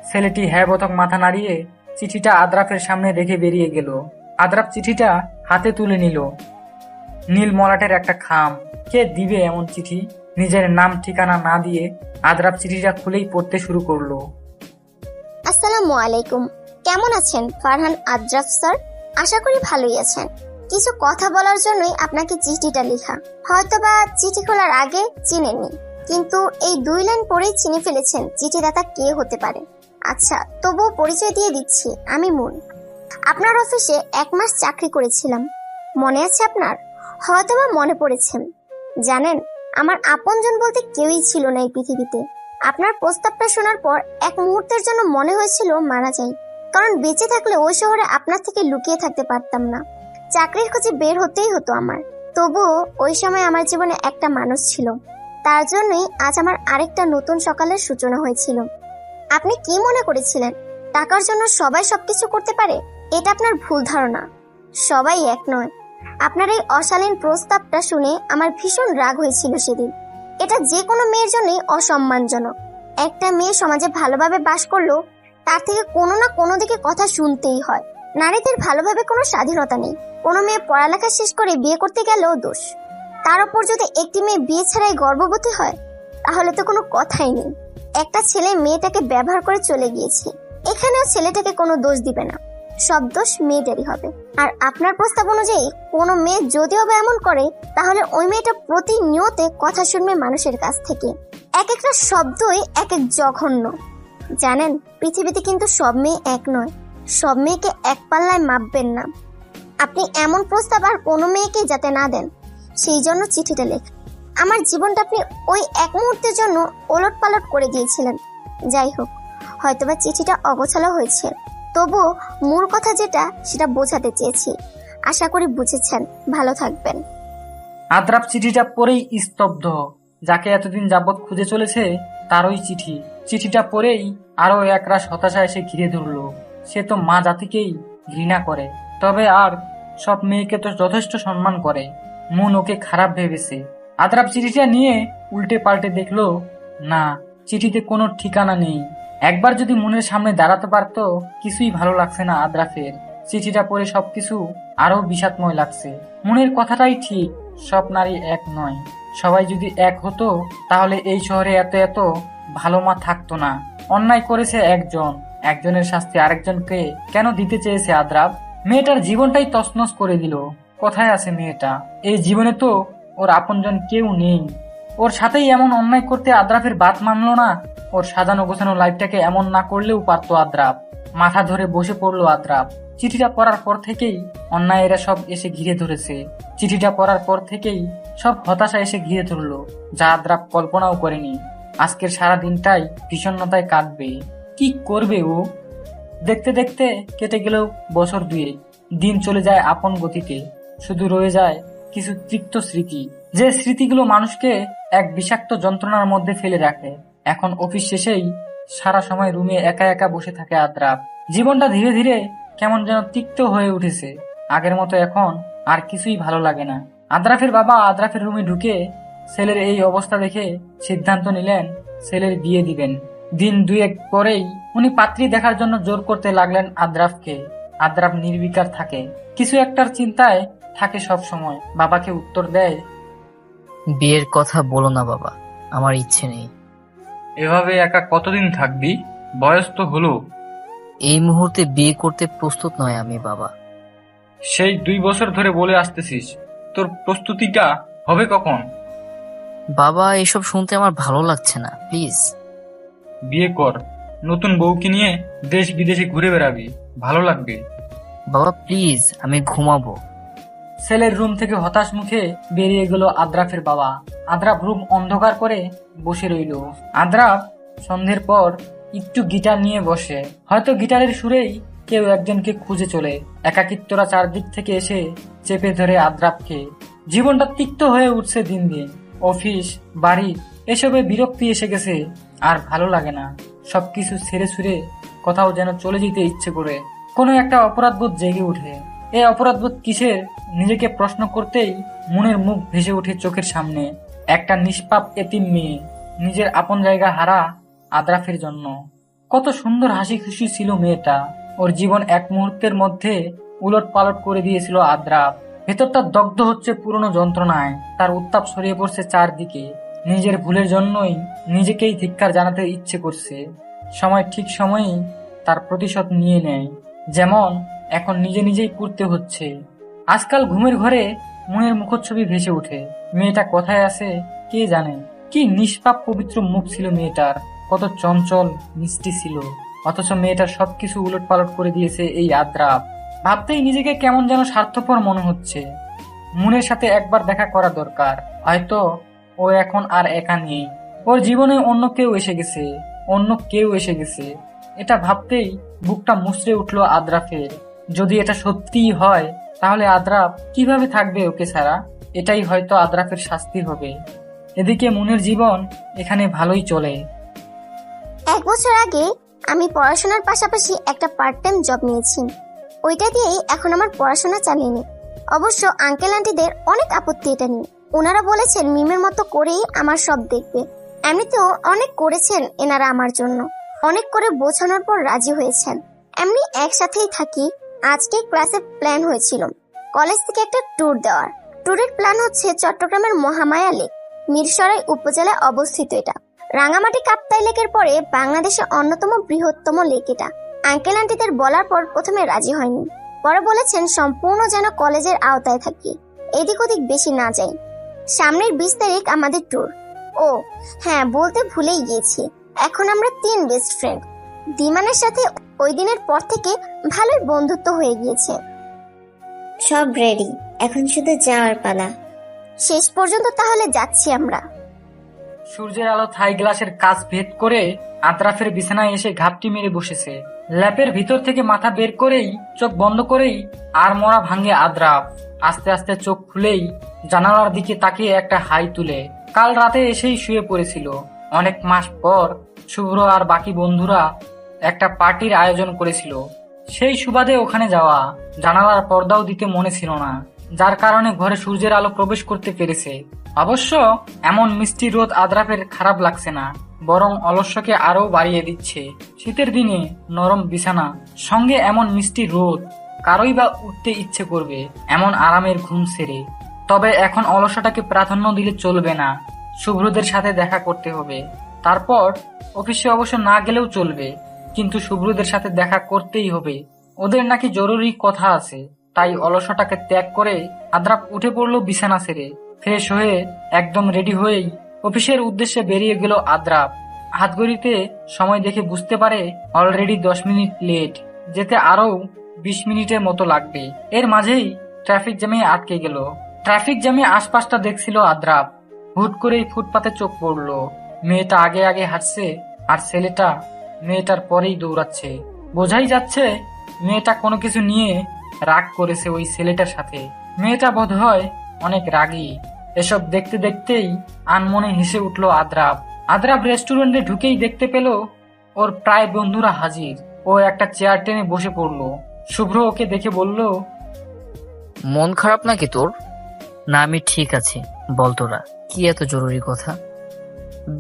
ছেলেটি হ্যাঁ বোধক মাথা নাড়িয়ে চিঠিটা আদ্রাফের সামনে রেখে বেরিয়ে গেল। আদ্রাফ চিঠিটা হাতে তুলে নিল। নীল মলাটের একটা খাম। কে দিবে এমন চিঠি? নিজের নাম ঠিকানা না দিয়ে আদ্রাফ চিঠিটা খুলেই পড়তে শুরু করলো। আসসালামু আলাইকুম, কেমন আছেন ফারহান আদ্রাফ স্যার? আশা করি ভালোই আছেন। কিছু কথা বলার জন্যই আপনাকে চিঠিটা লেখা। হয়তোবা চিঠি খোলার আগে চিনেননি, কিন্তু এই 2 লাইন পরেই চিনে ফেলেছেন চিঠিদাতা কে হতে পারে। আচ্ছা, তবুও পরিচয় দিয়ে দিচ্ছি, আমি মুন। আপনার অফিসে 1 মাস চাকরি করেছিলাম, মনে আছে আপনার? হয়তোবা মনে পড়েছে। জানেন, আমার আপনজন বলতে কেউই ছিল না এই পৃথিবীতে। আপনার প্রস্তাবটা শোনার পর এক মুহূর্তের জন্য মনে হয়েছিল মারা যাই, কারণ বেঁচে থাকলে ওই শহরে আপনার থেকে লুকিয়ে থাকতে পারতাম না। চাকরির খোঁজে বের হতেই হতো আমার। তবুও ওই সময় আমার জীবনে একটা মানুষ ছিল, তার জন্যই আজ আমার আরেকটা নতুন সকালের সূচনা হয়েছিল। আপনি কি মনে করেছিলেন টাকার জন্য সবাই সবকিছু করতে পারে? এটা আপনার ভুল ধারণা। সবাই এক নয়। আপনার এই অশালীন প্রস্তাবটা শুনে আমার ভীষণ রাগ হয়েছিল সেদিন। এটা যে কোনো মেয়ের জন্যই অসম্মানজনক। একটা মেয়ে সমাজে ভালোভাবে বাস করলেও তার থেকে কোনো না কোনো দিকে কথা শুনতেই হয়। নারীদের ভালোভাবে কোনো স্বাধীনতা নেই। কোনো মেয়ে পড়ালেখা শেষ করে বিয়ে করতে গেলেও দোষ। তার উপর যদি একটি মেয়ে বিয়ে ছাড়াই গর্ভবতী হয়, তাহলে তো কোনো কথাই নেই। একটা ছেলে মেয়েটাকে ব্যবহার করে চলে গিয়েছে, এখানেও ছেলেটাকে কোনো দোষ দিবে না, সব দোষ মেয়েটারই হবে। আর আপনার প্রস্তাব অনুযায়ী কোনো মেয়ে যদিও বা এমন করে, তাহলে ওই মেয়েটা প্রতিনিয়ত কথা শুনবে মানুষের কাছ থেকে। এক একটা শব্দই এক এক জঘন্য। জানেন, পৃথিবীতে কিন্তু সব মেয়ে এক নয়। সব মেয়েকে এক পাল্লায় মাপবেন না। আপনি এমন প্রস্তাব আর কোনো মেয়েকে যাতে না দেন, সেই জন্য চিঠিটা লেখ। আমার জীবনটা আপনি ওই 1 মুহূর্তের জন্য ওলট পালট করে দিয়েছিলেন। যাই হোক, হয়তোবা চিঠিটা অগোছালো হয়েছে, তবুও মূল কথা যেটা সেটা বোঝাতে চেয়েছি। আশা করি বুঝেছেন। ভালো থাকবেন। আদ্রাব চিঠিটা পড়েই স্তব্ধ। যাকে এতদিন যাবৎ খুঁজে চলেছে তারই চিঠি। চিঠিটা পড়েই আরো একরাশ হতাশা এসে ঘিরে ধরল। সে তো মা জাতিকেই ঘৃণা করে, তবে আর সব মেয়েকে তো যথেষ্ট সম্মান করে। মন ওকে খারাপ ভেবেছে। আদ্রাব চিঠিটা নিয়ে উল্টে পাল্টে দেখলো, না, চিঠিতে কোনো ঠিকানা নেই। একবার যদি মনের সামনে দাঁড়াতে পারতো। কিছুই ভালো লাগছে না আদ্রাফের। চিঠিটা পড়ে সবকিছু আরো বিষাদময় লাগছে। মনের কথাটাই ঠিক, সব নারী এক নয়। সবাই যদি এক হতো, তাহলে এই শহরে এত এত ভালো মা থাকতো না। অন্যায় করেছে একজন, একজনের শাস্তি আরেকজনকে কেন দিতে চেয়েছে আদ্রাব? মেয়েটার জীবনটাই তছনছ করে দিল। কোথায় আছে মেয়েটা? এই জীবনে তো ওর আপনজন কেউ নেই। ওর সাথেই এমন অন্যায় করতে আদ্রাফের বাত মানলো না। ওর সাজানো গোছানো লাইফটাকে এমন না করলেও পারতো আদ্রাব। মাথা ধরে বসে পড়লো আদ্রাব। চিঠিটা পড়ার পর থেকেই অন্যায়েরা সব এসে ঘিরে ধরেছে। চিঠিটা পড়ার পর থেকেই সব হতাশা এসে ঘিরে ধরলো, যা আদ্রাব কল্পনাও করেনি। আজকের সারা দিনটাই বিষণ্ণতায় কাটবে। কি করবে ও? দেখতে দেখতে কেটে গেল বছর 2। দিন চলে যায় আপন গতিতে। শুধু রয়ে যায় কিছু তিক্ত স্মৃতি, যে স্মৃতিগুলো মানুষকে এক বিষাক্ত যন্ত্রণার মধ্যে ফেলে রাখে। এখন অফিস শেষেই সারা সময় রুমে একা একা বসে থাকে আদ্রাব। জীবনটা ধীরে ধীরে কেমন যেন তিক্ত হয়ে উঠেছে। আগের মতো এখন আর কিছুই ভালো লাগে না। আদ্রাফের বাবা আদ্রাফের রুমে ঢুকে ছেলের এই অবস্থা দেখে সিদ্ধান্ত নিলেন ছেলের বিয়ে দিবেন। দিন 2 পরেই উনি পাত্রী দেখার জন্য জোর করতে লাগলেন আদ্রাফকে। আদ্রাফ নির্বিকার থাকে, কিছু একটার চিন্তায় থাকে সব সময়। বাবাকে উত্তর দেয়, বিয়ের কথা বলো না বাবা, আমার ইচ্ছে নেই। এভাবে একা কতদিন থাকবি? বয়স তো হলো। এই মুহূর্তে বিয়ে করতে প্রস্তুত নয় আমি বাবা। সেই 2 বছর ধরে বলে আসতেছিস, তোর প্রস্তুতিটা হবে কখন? বাবা, এসব শুনতে আমার ভালো লাগছে না, প্লিজ। বিয়ে কর, নতুন বউকে নিয়ে দেশ বিদেশে ঘুরে বেড়াবি, ভালো লাগবে। বাবা প্লিজ, আমি ঘুমাবো। ছেলের রুম থেকে হতাশ মুখে বেরিয়ে গেল আদ্রাফের বাবা। আদ্রাফ রুম অন্ধকার করে বসে রইল। আদ্রাফ সন্ধ্যের পর একটু গিটার নিয়ে বসে। হয়তো গিটারের সুরেই কেউ একজনকে খুঁজে চলে। একাকিত্বরা চারদিক থেকে এসে চেপে ধরে আদ্রাফকে। জীবনটা তিক্ত হয়ে উঠছে দিন দিন। অফিস, বাড়ি, এসবে বিরক্তি এসে গেছে। আর ভালো লাগে না। সবকিছু ছেড়ে ছুড়ে কোথাও যেন চলে যেতে ইচ্ছে করে। কোনো একটা অপরাধবোধ জেগে উঠে। এই অপরাধবোধ কিসের? নিজেকে প্রশ্ন করতেই মনের মুখ ভেসে ওঠে চোখের সামনে। একটা নিষ্পাপ এতিম মেয়ে, নিজের আপন জায়গা হারা আদ্রাফের জন্য। কত সুন্দর হাসি খুশি ছিল মেয়েটা। ওর জীবন এক মুহূর্তের মধ্যে উলট পালট করে দিয়েছিল আদ্রাফ। ভেতরটা দগ্ধ হচ্ছে পুরনো যন্ত্রণায়। তার উত্তাপ ছড়িয়ে পড়ছে চারদিকে। নিজের ভুলের জন্যই নিজেকেই ধিক্কার জানাতে ইচ্ছে করছে। সময় ঠিক সময়েই তার প্রতিশোধ নিয়ে নেয়। যেমন এখন নিজে নিজেই পুড়তে হচ্ছে। আজকাল ঘুমের ঘরে মনের মুখচ্ছবি ভেসে ওঠে। মেয়েটা কোথায় আছে কে জানে। কি নিষ্পাপ পবিত্র মুখ ছিল মেয়েটার, কত চঞ্চল মিষ্টি ছিল, অথচ মেয়েটার সবকিছু উলট পালট করে দিয়েছে এই আদ্রাপ। ভাবতেই নিজেকে কেমন যেন স্বার্থপর মনে হচ্ছে। মুনের সাথে একবার দেখা করা দরকার, হয়তো ও এখন আর একা নেই, ওর জীবনে অন্য কেউ এসে গেছে। এটা ভাবতেই বুকটা মুচড়ে উঠলো আদ্রাফের। যদি এটা সত্যিই হয় তাহলে আদ্রাফ কিভাবে থাকবে ওকে ছাড়া? এটাই হয়তো আদ্রাফের শাস্তি হবে। এদিকে মুনের জীবন এখানে ভালোই চলে। 1 বছর আগে আমি পড়াশোনার পাশাপাশি একটা পার্ট টাইম জব নিয়েছি। ওইটা দিয়েই এখন আমার পড়াশোনা চালিয়ে নিই। অবশ্য আঙ্কেল আন্টিদের অনেক আপত্তি এটা নিয়ে। ওনারা বলেছেন মিমের মতো করেই আমার সব দেখবে। এমনিতেও অনেক করেছেন এনারা আমার জন্য, অনেক করে বোঝানোর পর রাজি হয়েছেন। এমনি একসাথেই থাকি। আজকে ক্লাসে প্ল্যান হয়েছিল কলেজ থেকে একটা ট্যুর দেওয়ার। ট্যুরের প্ল্যান হচ্ছে চট্টগ্রামের মহামায়া লেক, মিরসরাই উপজেলায় অবস্থিত। এটা রাঙামাটি কাপ্তাই লেকের পরে বাংলাদেশের অন্যতম বৃহত্তম লেক। এটা আঙ্কেল আন্টিদের বলার পর প্রথমে রাজি হয়নি, পরে বলেছেন সম্পূর্ণ যেন কলেজের আওতায় থাকি, এদিক ওদিক বেশি না যাই। সামনের 20 তারিখ আমাদের ট্যুর। ও হ্যাঁ, বলতে ভুলেই গিয়েছি, এখন আমরা 3 বেস্ট ফ্রেন্ড। দিমানের সাথে ওই দিনের পর থেকে ভালোই বন্ধুত্ব হয়ে গিয়েছে। সব রেডি, এখন শুধু যাওয়ার পালা। শেষ পর্যন্ত তাহলে যাচ্ছি আমরা। সূর্যের আলো থাই গ্লাসের কাচ ভেদ করে আদ্রাফের বিছানায় এসে ঘাপটি মেরে বসেছে। ল্যাপের ভিতর থেকে মাথা বের করেই, চোখ বন্ধ করেই আর মরা ভাঙে আদ্রাফ। আস্তে আস্তে চোখ খুলেই জানালার দিকে তাকিয়ে একটা হাই তুলে কাল রাতে এসেই শুয়ে পড়েছিল। অনেক মাস পর শুভ্র আর বাকি বন্ধুরা একটা পার্টির আয়োজন করেছিল, সেই সুবাদে ওখানে যাওয়া। জানালার পর্দাও দিতে মনে ছিল না, যার কারণে ঘরে সূর্যের আলো প্রবেশ করতে পেরেছে। অবশ্য এমন মিষ্টি রোদ আদ্রাফের খারাপ লাগছে না, বরং অলস্যকে আরো বাড়িয়ে দিচ্ছে। শীতের দিনে নরম বিছানা সঙ্গে এমন মিষ্টি রোদ, কারোই বা উঠতে ইচ্ছে করবে এমন আরামের ঘুম সেরে। তবে এখন অলসটাকে প্রাধান্য দিলে চলবে না, শুভ্রদের সাথে দেখা করতে হবে। তারপর অফিসে অবশ্য না গেলেও চলবে, কিন্তু শুভ্রদের সাথে দেখা করতেই হবে। ওদের নাকি জরুরি কথা আছে। তাই অলসটাকে ত্যাগ করে আদ্রাফ উঠে পড়লো বিছানা ছেড়ে। ফ্রেশ হয়ে একদম রেডি হয়েই অফিসের উদ্দেশ্যে বেরিয়ে গেল আদ্রাফ। হাতঘড়িতে সময় দেখে বুঝতে পারে অলরেডি 10 মিনিট লেট, যেতে আরো 20 মিনিটের মতো লাগবে। এর মাঝেই ট্রাফিক জ্যামে আটকে গেল। ট্রাফিক জ্যামে আশপাশটা দেখছিল আদ্রাফ। হুট করেই ফুটপাতে চোখ পড়লো। মেয়েটা আগে আগে হাঁটছে আর ছেলেটা মেয়েটার পরেই দৌড়াচ্ছে। বোঝাই যাচ্ছে মেয়েটা কোনো কিছু নিয়ে রাগ করেছে ওই ছেলেটার সাথে। মেয়েটা বোধহয় অনেক রাগী। এসব দেখতে দেখতেই আনমনে হেসে উঠল আদ্রাফ। আদ্রাফ রেস্টুরেন্টে ঢুকেই দেখতে পেল ওর প্রায় বন্ধুরা হাজির। ও একটা চেয়ার টেনে বসে পড়লো। শুভ্র ওকে দেখে বলল, মন খারাপ নাকি তোর? না, আমি ঠিক আছি। বল তোরা, কি এত জরুরি কথা?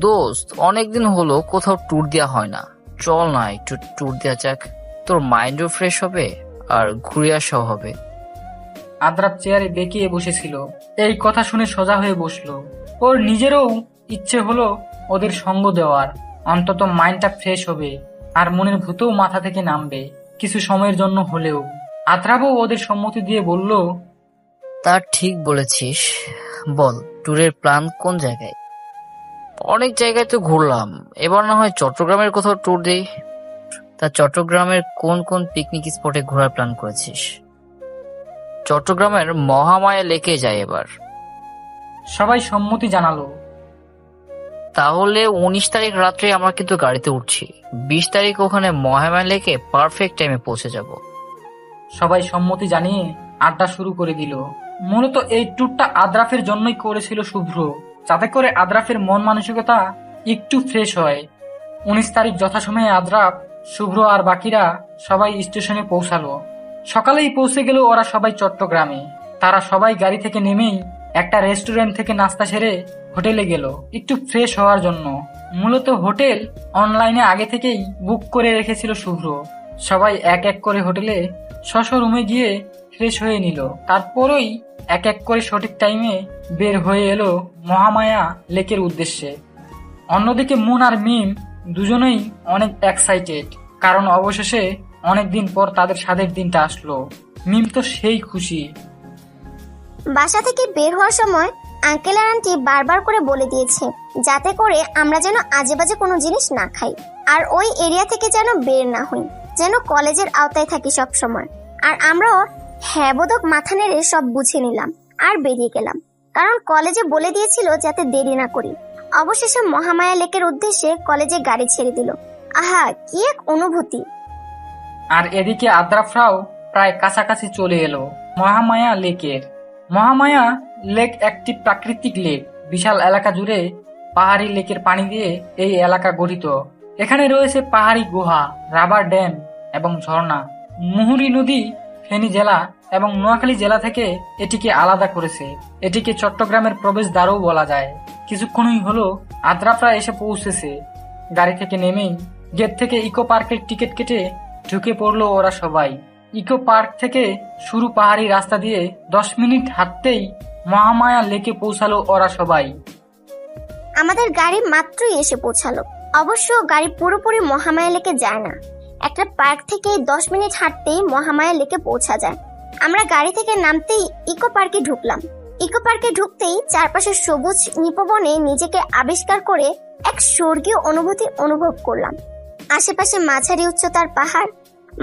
দোস্ত, অনেকদিন হলো কোথাও ট্যুর দেওয়া হয় না, চল না একটু ট্যুর দেওয়া যাক। তোর মাইন্ডও ফ্রেশ হবে আর ঘুরে আসাও হবে। আদ্রাফ চেয়ারে বেঁকিয়ে বসেছিল। এই কথা শুনে সোজা হয়ে বসলো। ওর নিজেরও ইচ্ছে হলো ওদের সঙ্গ দেওয়ার, অন্তত মাইন্ডটা ফ্রেশ হবে আর মনের ভূতও মাথা থেকে নামবে কিছু সময়ের জন্য হলেও। আদ্রাফও ওদের সম্মতি দিয়ে বলল, তা ঠিক বলেছিস। বল, ট্যুরের প্ল্যান কোন জায়গায়? অনেক জায়গায় তো ঘুরলাম, এবার না হয় চট্টগ্রামের কোথাও ট্যুর দেই। তা চট্টগ্রামের কোন কোন পিকনিক স্পটে ঘোরার প্ল্যান করেছিস? চট্টগ্রামের মহামায়া লেকে যাই এবার। সবাই সম্মতি জানালো। তাহলে 19 তারিখ রাত্রে আমরা কিন্তু গাড়িতে উঠছি। 20 তারিখ ওখানে মহামায়া লেকে পারফেক্ট টাইমে পৌঁছে যাব। সবাই সম্মতি জানিয়ে আড্ডা শুরু করে দিল। মূলত এই ট্যুরটা আদ্রাফের জন্যই করেছিল শুভ্র, যাতে করে আদ্রাফের মন মানসিকতা একটু ফ্রেশ হয়। 19 তারিখ যথাসময়ে আদ্রাফ, শুভ্র আর বাকিরা সবাই স্টেশনে পৌঁছালো। সকালেই পৌঁছে গেল ওরা সবাই চট্টগ্রামে। তারা সবাই গাড়ি থেকে নেমেই একটা রেস্টুরেন্ট থেকে নাস্তা সেরে হোটেলে গেল একটু ফ্রেশ হওয়ার জন্য। মূলত হোটেল অনলাইনে আগে থেকেই বুক করে রেখেছিল শুভ্র। সবাই এক এক করে হোটেলে স্ব রুমে গিয়ে ফ্রেশ হয়ে নিল। তারপরই এক এক করে সঠিক টাইমে বের হয়ে এলো মহামায়া লেকের উদ্দেশ্যে। অন্যদিকে মুন আর মিম দুজনেই অনেক এক্সাইটেড, কারণ অবশেষে অনেকদিন পর তাদের স্বাদের দিনটা আসলো। মিম তো সেই খুশি। বাসা থেকে বের হওয়ার সময় আঙ্কেল আর আন্টি বারবার করে বলে দিয়েছে যাতে করে আমরা যেন আজেবাজে কোনো জিনিস না খাই, আর ওই এরিয়া থেকে যেন বের না হই, যেন কলেজের আওতায় থাকি সব সময়। আর আমরাও হ্যাঁ বোধক মাথা নেড়ে সব বুঝে নিলাম আর বেরিয়ে গেলাম, কারণ কলেজে বলে দিয়েছিল যাতে দেরি না করি। অবশেষে মহামায়া লেকের উদ্দেশ্যে কলেজে গাড়ি ছেড়ে দিল। আহা, কি এক অনুভূতি! আর এদিকে আদ্রাফরাও প্রায় কাছাকাছি চলে এলো মহামায়া লেকের। মহামায়া লেক একটি প্রাকৃতিক লেক। বিশাল এলাকা জুড়ে পাহাড়ি লেকের পানি দিয়ে এই এলাকা গঠিত। এখানে রয়েছে পাহাড়ি গুহা, রাবার ড্যাম এবং ঝর্ণা। মুহুরী নদী ফেনী জেলা এবং নোয়াখালী জেলা থেকে এটিকে আলাদা করেছে। এটিকে চট্টগ্রামের প্রবেশদ্বারও বলা যায়। কিছুক্ষণই হলো আদ্রাফরা এসে পৌঁছেছে। গাড়ি থেকে নেমেই গেট থেকে ইকো পার্কের টিকিট কেটে ঢুকে পড়লো ওরা সবাই। ইকো পার্ক থেকে শুরু পাহাড়ি রাস্তা দিয়ে 10 মিনিট হাঁটতেই মহামায়া লেকে পৌঁছালো ওরা সবাই। আমাদের গাড়ি মাত্রই এসে পৌঁছালো। অবশ্য গাড়ি পুরোপুরি মহামায়া লেকে যায় না, একটা পার্ক থেকে 10 মিনিট হাঁটতেই মহামায়া লেকে পৌঁছা যায়। আমরা গাড়ি থেকে নামতেই ইকো পার্কে ঢুকলাম। ইকো পার্কে ঢুকতেই চারপাশে সবুজ নিপবনে নিজেকে আবিষ্কার করে এক স্বর্গীয় অনুভূতি অনুভব করলাম। আশেপাশে মাঝারি উচ্চতার পাহাড়,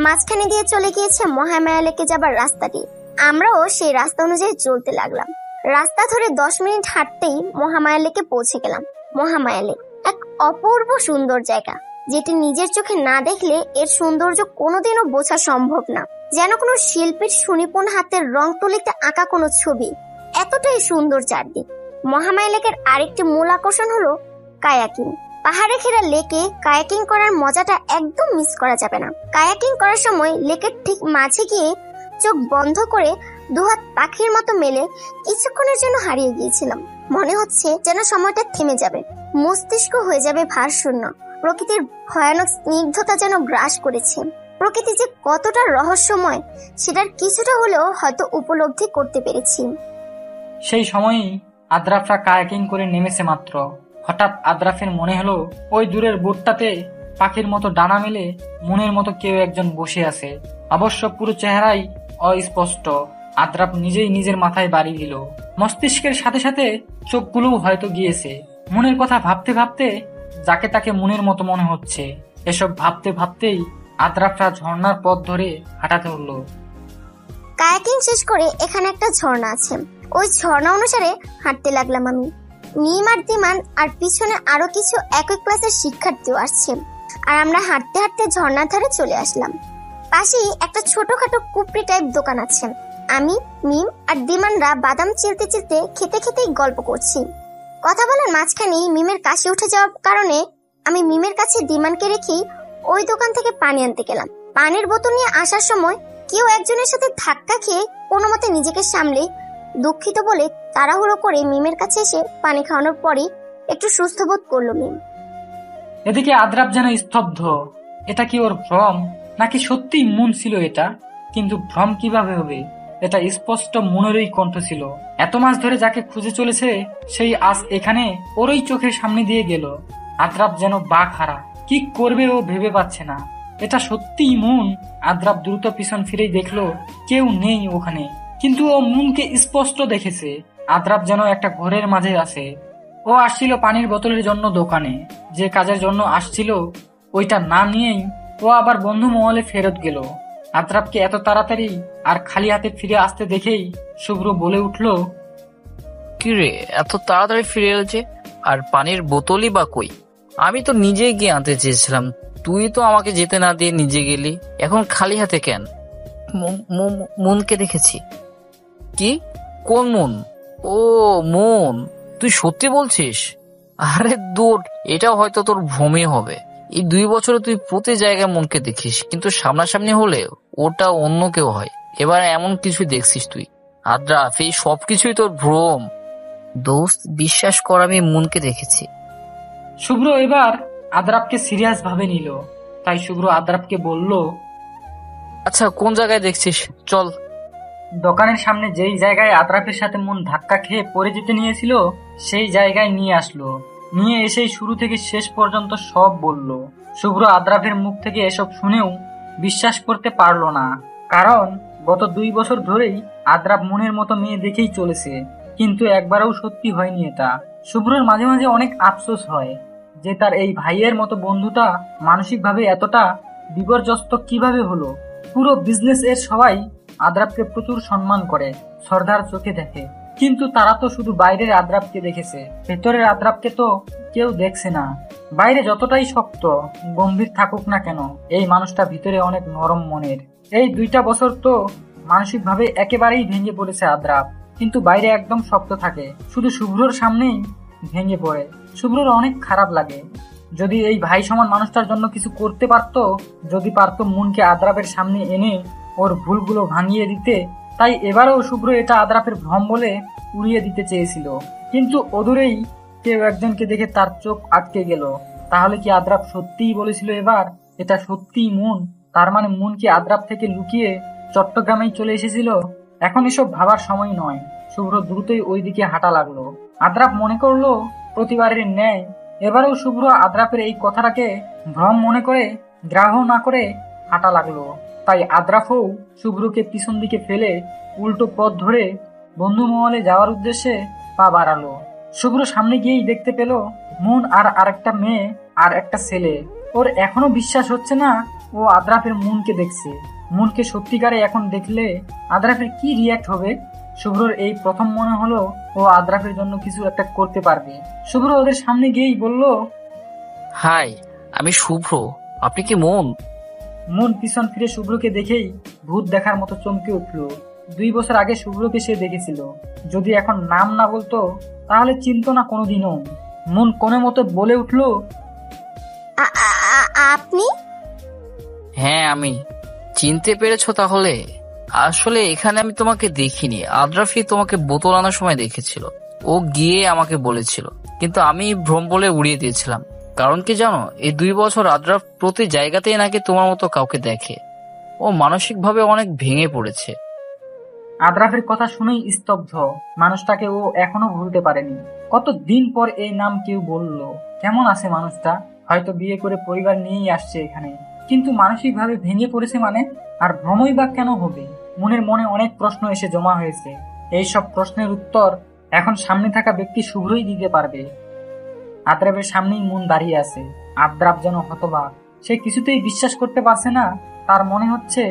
মাঝখানে দিয়ে চলে গিয়েছে মহামায়া লেকে যাবার রাস্তাটি। আমরাও সেই রাস্তা অনুযায়ী চলতে লাগলাম। রাস্তা ধরে 10 মিনিট হাঁটতেই মহামায়া লেকে পৌঁছে গেলাম। মহামায়া লেক এক অপূর্ব সুন্দর জায়গা, যেটি নিজের চোখে না দেখলে এর সৌন্দর্য কোনোদিনও বোঝা সম্ভব না। যেন কোনো শিল্পীর সুনিপুণ হাতের রং তুলিতে আঁকা কোনো ছবি, এতটাই সুন্দর চারদিক। মহামায়া লেকের আরেকটি মূল আকর্ষণ হলো কায়াকিং। পাহাড়ে ঘেরা লেকে কায়াকিং করার মজাটা একদম মিস করা যাবে না। কায়াকিং করার সময় লেকের ঠিক মাঝে গিয়ে চোখ বন্ধ করে দুহাত পাখির মতো মেলে কিছুক্ষণের জন্য হারিয়ে গিয়েছিলাম। মনে হচ্ছে যেন সময়টা থেমে যাবে, মস্তিষ্ক হয়ে যাবে ভারশূন্য। প্রকৃতির ভয়ানক স্নিগ্ধতা যেন গ্রাস করেছে। প্রকৃতি যে কতটা রহস্যময় সেটার কিছুটা হলেও হয়তো উপলব্ধি করতে পেরেছি। সেই সময়ই আদ্রাফরা কায়াকিং করে নেমেছে মাত্র হঠাৎ আদ্রাফের মনে হলো ওই দূরের বোটটাতে পাখির মতো ডানা মেলে মনের মতো কেউ একজন বসে আছে। অবশ্য পুরো চেহারাই অস্পষ্ট। আদ্রাফ নিজেই নিজের মাথায় বাড়ি দিল। মস্তিষ্কের সাথে সাথে চোখগুলোও হয়তো গিয়েছে। মনের কথা ভাবতে ভাবতে যাকে তাকে মনের মতো মনে হচ্ছে। এসব ভাবতে ভাবতেই আদ্রাফরা ঝর্ণার পথ ধরে হাঁটা ধরলো। কায়াকিং শেষ করে এখানে একটা ঝর্ণা আছে, ওই ঝর্ণা অনুসারে হাঁটতে লাগলাম আমি। মিম আর দিমান আর পিছনে আরো কিছু একই ক্লাসের শিক্ষার্থীও আসছে। আর আমরা হাঁটতে হাঁটতে ঝর্ণার ধারে চলে আসলাম। পাশেই একটা ছোটখাটো কুপড়ি টাইপ দোকান আছে। আমি, মিম আর দিমানরা বাদাম চিলতে চিলতে খেতে খেতেই গল্প করছি। কথা বলার মাঝখানেই মিমের কাশি উঠে যাওয়ার কারণে আমি মিমের কাছে দিমানকে রেখেই ওই দোকান থেকে পানি আনতে গেলাম। পানির বোতল নিয়ে আসার সময় কেউ একজনের সাথে ধাক্কা খেয়ে কোনো মতে নিজেকে সামলে দুঃখিত বলে তাড়াহুড়ো করে মিমের কাছে এসে পানি খাওয়ানোর পরই একটু সুস্থ বোধ করলো মিম। এদিকে আদ্রাফ যেন স্তব্ধ। এটা কি ওর ভ্রম নাকি সত্যিই মন ছিল এটা? কিন্তু ভ্রম কিভাবে হবে? এটা স্পষ্ট মনেরই কণ্ঠ ছিল। এত মাস ধরে যাকে খুঁজে চলেছে সেই আজ এখানে ওরই চোখের সামনে দিয়ে গেল। আদ্রাফ যেন বাক হারা, কি করবে ও ভেবে পাচ্ছে না। এটা সত্যিই মন। আদ্রাফ দ্রুত পিছন ফিরেই দেখলো কেউ নেই ওখানে, কিন্তু ও মনকে স্পষ্ট দেখেছে। আদ্রাফ যেন একটা ঘরের মাঝে আছে। ও আসছিল পানির বোতলের জন্য দোকানে। যে কাজের জন্য আসছিল ওইটা না নিয়েই ও আবার বন্ধু মহলে ফেরত গেল। আদ্রাফকে এত তাড়াতাড়ি আর খালি হাতে ফিরে আসতে দেখেই শুভ্র বলে উঠলো, কিরে এত তাড়াতাড়ি ফিরে এলো যে? আর পানির বোতলই বা কই? আমি তো নিজে গিয়ে আনতে চেয়েছিলাম, তুই তো আমাকে যেতে না দিয়ে নিজে গেলি। এখন খালি হাতে কেন? মনকে দেখেছি। কি? কোন মন? ও মন, তুই সত্যি বলছিস? আরে দূর, এটা হয়তো তোর ভ্রমই হবে। এই 2 বছরে তুই প্রতি জায়গায় মনকে দেখিস, কিন্তু সামনাসামনি হলে ওটা অন্য কেউ হয়। এবার এমন কিছু দেখছিস তুই। আদ্রাফ, এই সবকিছুই তোর ভ্রম। দোস্ত, বিশ্বাস কর, আমি মনকে দেখেছি। শুভ্র এবার আদ্রাফকে সিরিয়াস ভাবে নিল। তাই শুভ্র আদ্রাফকে বলল, আচ্ছা কোন জায়গায় দেখছিস? চল। দোকানের সামনে যেই জায়গায় আদ্রাফের সাথে মন ধাক্কা খেয়ে পড়ে যেতে নিয়েছিল সেই জায়গায় নিয়ে আসলো। নিয়ে এসেই শুরু থেকে শেষ পর্যন্ত সব বলল। শুভ্র আদ্রাফের মুখ থেকে এসব শুনেও বিশ্বাস করতে পারলো না, কারণ গত 2 বছর ধরেই আদ্রাপ মনের মতো মেয়ে দেখেই চলেছে, কিন্তু একবারও সত্যি হয়নি এটা। শুভ্রর মাঝে মাঝে অনেক আফসোস হয় যে তার এই ভাইয়ের মতো বন্ধুটা মানসিকভাবে এতটা বিপর্যস্ত কিভাবে হলো। পুরো বিজনেস এর সবাই আদ্রাপকে প্রচুর সম্মান করে, সর্দার চোখে দেখে, কিন্তু তারা তো শুধু বাইরের আদ্রাপকে দেখেছে, ভেতরের আদ্রাপকে তো কেউ দেখছে না। বাইরে যতটাই শক্ত গম্ভীর থাকুক না কেন, এই মানুষটা ভিতরে অনেক নরম মনের। এই 2টা বছর তো মানসিকভাবে একেবারেই ভেঙে পড়েছে আদ্রাপ, কিন্তু বাইরে একদম শক্ত থাকে, শুধু শুভ্রর সামনেই ভেঙে পড়ে। শুভ্রর অনেক খারাপ লাগে। যদি এই ভাই সমান মানুষটার জন্য কিছু করতে পারতো, যদি পারতো মনকে আদ্রাপের সামনে এনে ওর ভুলগুলো ভাঙিয়ে দিতে, তাই এবারেও শুভ্র এটা আদ্রাপের ভ্রম বলে উড়িয়ে দিতে চেয়েছিল। কিন্তু অদূরেই কেউ একজনকে দেখে তার চোখ আটকে গেল। তাহলে কি আদ্রাপ সত্যিই বলেছিল এবার এটা সত্যিই মুন? তার মানে মুন কি আদ্রাপ থেকে লুকিয়ে চট্টগ্রামেই চলে এসেছিল? এখন এসব ভাবার সময় নয়। শুভ্র দ্রুতই ওইদিকে হাঁটা লাগলো। আদ্রাপ মনে করলো প্রতিবারের ন্যায় এবারেও শুভ্র আদ্রাপের এই কথাটাকে ভ্রম মনে করে গ্রাহ্য না করে হাঁটা লাগলো। তাই আদ্রাপও শুভ্রকে পিছন দিকে ফেলে উল্টো পথ ধরে বন্ধু মহলে যাওয়ার উদ্দেশ্যে পা বাড়ালো। শুভ্র সামনে গিয়েই দেখতে পেল মুন আর আরেকটা মেয়ে আর একটা ছেলে। ওর এখনো বিশ্বাস হচ্ছে না ও আদ্রাপের মুনকে দেখছে। মুনকে সত্যিকারে এখন দেখলে আদ্রাপের কি রিয়াক্ট হবে? শুভ্রর এই প্রথম মনে হলো ও আদ্রাপের জন্য কিছু একটা করতে পারবে। শুভ্র ওদের সামনে গিয়েই বলল, হাই, আমি শুভ্র, আপনি কি মন? মুন পিছন ফিরে শুভ্রকে দেখেই ভূত দেখার মতো চমকে উঠল। 2 বছর আগে শুভ্রকে সে দেখেছিল। যদি এখন নাম না বলতো তাহলে চিনতো না কোনোদিনও। মুন কোনো মতো বলে উঠল, আপনি? হ্যাঁ আমি। চিনতে পেরেছো তাহলে? আসলে এখানে আমি তোমাকে দেখিনি, আদ্রাফি তোমাকে বোতল আনার সময় দেখেছিল। ও গিয়ে আমাকে বলেছিল, কিন্তু আমি ভ্রম বলে উড়িয়ে দিয়েছিলাম। কারণ কি জানো, এই 2 বছর আদ্রাফ প্রতি জায়গাতেই নাকি তোমার মতো কাউকে দেখে। ও মানসিকভাবে অনেক ভেঙে পড়েছে। আদ্রাফের কথা শুনেই স্তব্ধ। মানুষটাকে ও এখনো ভুলতে পারেনি। কত দিন পর এই নাম কেউ বলল। কেমন আছে মানুষটা? হয়তো বিয়ে করে পরিবার নিয়েই আসছে এখানে, কিন্তু মানসিকভাবে ভেঙে পড়েছে মানে? আর ভ্রমই বা কেন হবে? মনের মনে অনেক প্রশ্ন এসে জমা হয়েছে। এই সব প্রশ্নের উত্তর এখন সামনে থাকা ব্যক্তি শুভ্রই দিতে পারবে। আদ্রাপের সামনেই মুন দাঁড়িয়ে আছে। আদ্রাপ যেন হতবাক। সে কিছুতেই বিশ্বাস করতে পারছে না। তার মনে হচ্ছে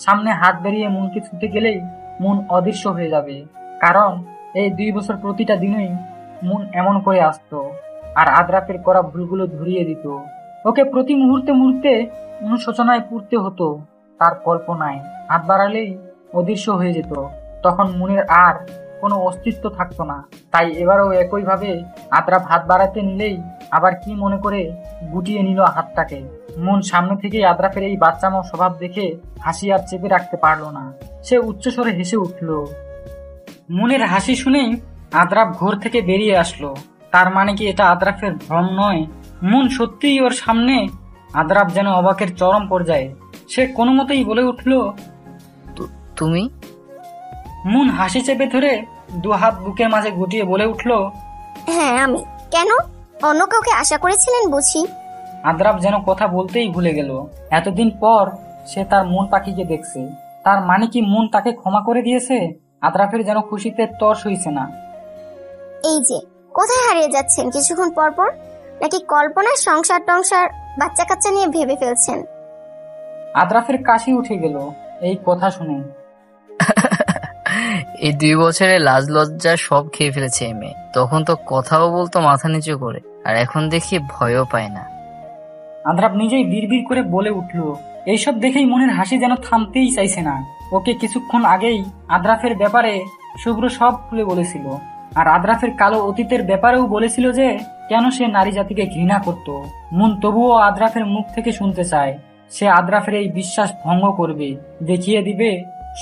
সামনে হাত বেরিয়ে মুনকে ছুটে গেলেই মুন অদৃশ্য হয়ে যাবে। কারণ এই 2 বছর প্রতিটা দিনই মুন এমন করে আসতো আর আদ্রাপের করা ভুলগুলো ধরিয়ে দিত। ওকে প্রতি মুহূর্তে মুহূর্তে অনুশোচনায় পুড়তে হতো। তার কল্পনায় হাত বাড়ালেই অদৃশ্য হয়ে যেত। তখন মুনের আর কোনো অস্তিত্ব থাকতো না। তাই এবারও একইভাবে আদ্রাপ হাত বাড়াতে নিলেই আবার কি মনে করে গুটিয়ে নিল হাতটাকে। মুন সামনে থেকেই আদ্রাপের এই বাচ্চামো স্বভাব দেখে হাসি আর চেপে রাখতে পারলো না। সে উচ্চস্বরে হেসে উঠল। মুনের হাসি শুনেই আদ্রাপ ঘর থেকে বেরিয়ে আসলো। তার মানে কি এটা আদ্রাপের ভ্রম নয়? মুন সত্যিই ওর সামনে? আদ্রাপ যেন অবাকের চরম পর্যায়ে। সে কোনো মতেই বলে উঠল, তুমি? মুন হাসি চেপে ধরে 2 হাত বুকের মাঝে গুটিয়ে বলে উঠল, হ্যাঁ আমি। কেন? অন্য কাউকে আশা করেছিলেন বুঝি? আদ্রাপ যেন কথা বলতেই ভুলে গেল। এতদিন পর সে তার মন পাখিকে দেখছে। তার মানে কি মুন তাকে ক্ষমা করে দিয়েছে? আদ্রাপের যেন খুশিতে তর সইছে না। এই যে কোথায় হারিয়ে যাচ্ছেন কিছুক্ষণ পর পর? নাকি কল্পনার সংসার টংসার বাচ্চা কাচ্চা নিয়ে ভেবে ফেলছেন? আদ্রাপের কাশি উঠে গেল এই কথা শুনে। এই 2 বছরে লাজ লজ্জা সব খেয়ে ফেলেছে এই মেয়ে। তখন তো কথাও বলতো মাথা নিচু করে, আর এখন দেখি ভয়ও পায় না। আদ্রাপ নিজেই বিড়বিড় করে বলে উঠল। এইসব দেখেই মনের হাসি যেন থামতেই চাইছে না। ওকে কিছুক্ষণ আগেই আদ্রাপের ব্যাপারে শুভ্র সব খুলে বলেছিল। আর আদ্রাপের কালো অতীতের ব্যাপারেও বলেছিল যে কেন সে নারী জাতিকে ঘৃণা করত। মুন তবুও আদ্রাপের মুখ থেকে শুনতে চায়। সে আদ্রাপের এই বিশ্বাস ভঙ্গ করবে, দেখিয়ে দিবে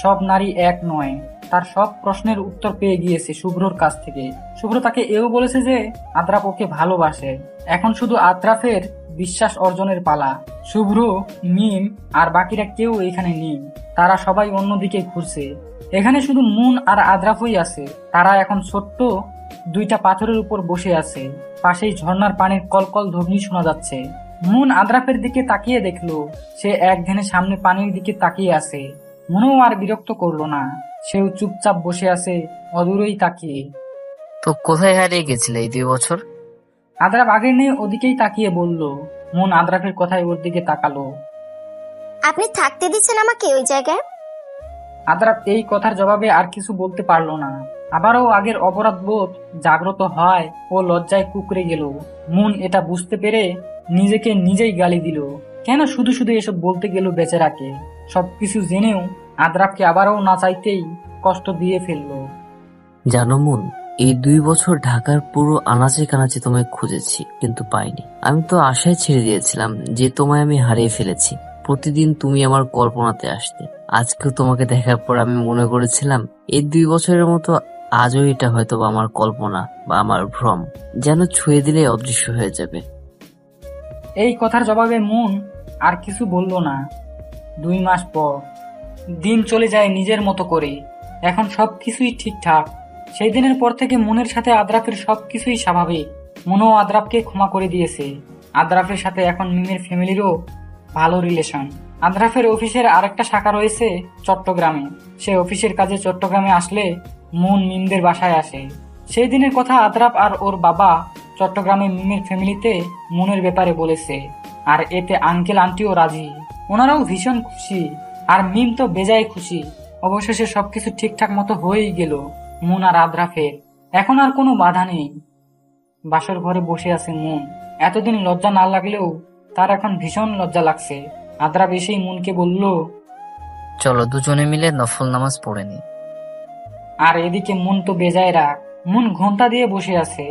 সব নারী এক নয়। তার সব প্রশ্নের উত্তর পেয়ে গিয়েছে শুভ্রর কাছ থেকে। শুভ্র তাকে এও বলেছে যে আদ্রাপ ওকে ভালোবাসে। এখন শুধু আদ্রাপের বিশ্বাস অর্জনের পালা। শুভ্র, মিম আর বাকিরা কেউ এখানে নেই। তারা সবাই অন্যদিকে ঘুরছে। এখানে শুধু মুন আর আদ্রাপই আছে। তারা এখন ছোট্ট 2টা পাথরের উপর বসে আছে। পাশেই ঝর্ণার পানির কলকল ধ্বনি শোনা যাচ্ছে। মুন আদ্রাপের দিকে তাকিয়ে দেখলো সে এক ধ্যানে সামনে পানির দিকে তাকিয়ে আছে। মনও আর বিরক্ত করলো না। সেও চুপচাপ বসে আছে অদূরেই তাকিয়ে। তো কোথায় হারিয়ে গেছিলে এই 2 বছর? আদ্রাফ আগের নিয়ে ওদিকেই তাকিয়ে বলল। মন আদ্রাফের কথায় ওর দিকে তাকালো। আপনি থাকতে দিচ্ছেন আমাকে ওই জায়গায়? আদ্রাফ এই কথার জবাবে আর কিছু বলতে পারলো না। আবারও আগের অপরাধ বোধ জাগ্রত হয় ও লজ্জায় কুকড়ে গেল। মন এটা বুঝতে পেরে নিজেকে নিজেই গালি দিল। কেন শুধু শুধু এসব বলতে গেল বেচারাকে? সবকিছু জেনেও আদ্রাফকে আবারও না চাইতেই কষ্ট দিয়ে ফেললো। জানো মন, এই 2 বছর ঢাকার পুরো আনাচে কানাচে তোমায় খুঁজেছি, কিন্তু পাইনি। আমি তো আশায় ছেড়ে দিয়েছিলাম যে তোমায় আমি হারিয়ে ফেলেছি। প্রতিদিন তুমি আমার কল্পনাতে আসতে। আজকেও তোমাকে দেখার পর আমি মনে করেছিলাম এই 2 বছরের মতো আজও এটা হয়তো আমার কল্পনা বা আমার ভ্রম, যেন ছুঁয়ে দিলে অদৃশ্য হয়ে যাবে। এই কথার জবাবে মন আর কিছু বলল না। 2 মাস পর দিন চলে যায় নিজের মতো করে। এখন সবকিছুই ঠিকঠাক। সেই দিনের পর থেকে মনের সাথে আদ্রাফের সবকিছুই স্বাভাবিক। মনও আদ্রাফকে ক্ষমা করে দিয়েছে। আদ্রাফের সাথে এখন মিমের ফ্যামিলিরও ভালো রিলেশন। আদ্রাফের অফিসের আরেকটা শাখা রয়েছে চট্টগ্রামে। সে অফিসের কাজে চট্টগ্রামে আসলে মন মিমদের বাসায় আসে। সেই দিনের কথা আদ্রাফ আর ওর বাবা চট্টগ্রামে মিমের ফ্যামিলিতে মনের ব্যাপারে বলেছে। আর এতে আঙ্কেল আন্টিও রাজি। ওনারাও ভীষণ খুশি। আর মিম তো বেজায় খুশি। অবশেষে সবকিছু ঠিকঠাক মতো হয়েই গেল মন আর আদ্রাফের। এখন আর কোনো বাধা নেই। বাসর ঘরে বসে আছে মন। এতদিন লজ্জা না লাগলেও তার এখন ভীষণ লজ্জা লাগছে। আদ্রাফ এসেই মনকে বলল, চলো দুজনে মিলে নফল নামাজ পড়ে নি। আর এদিকে মন তো বেজায় রাগ। মন ঘোমটা দিয়ে বসে আছে।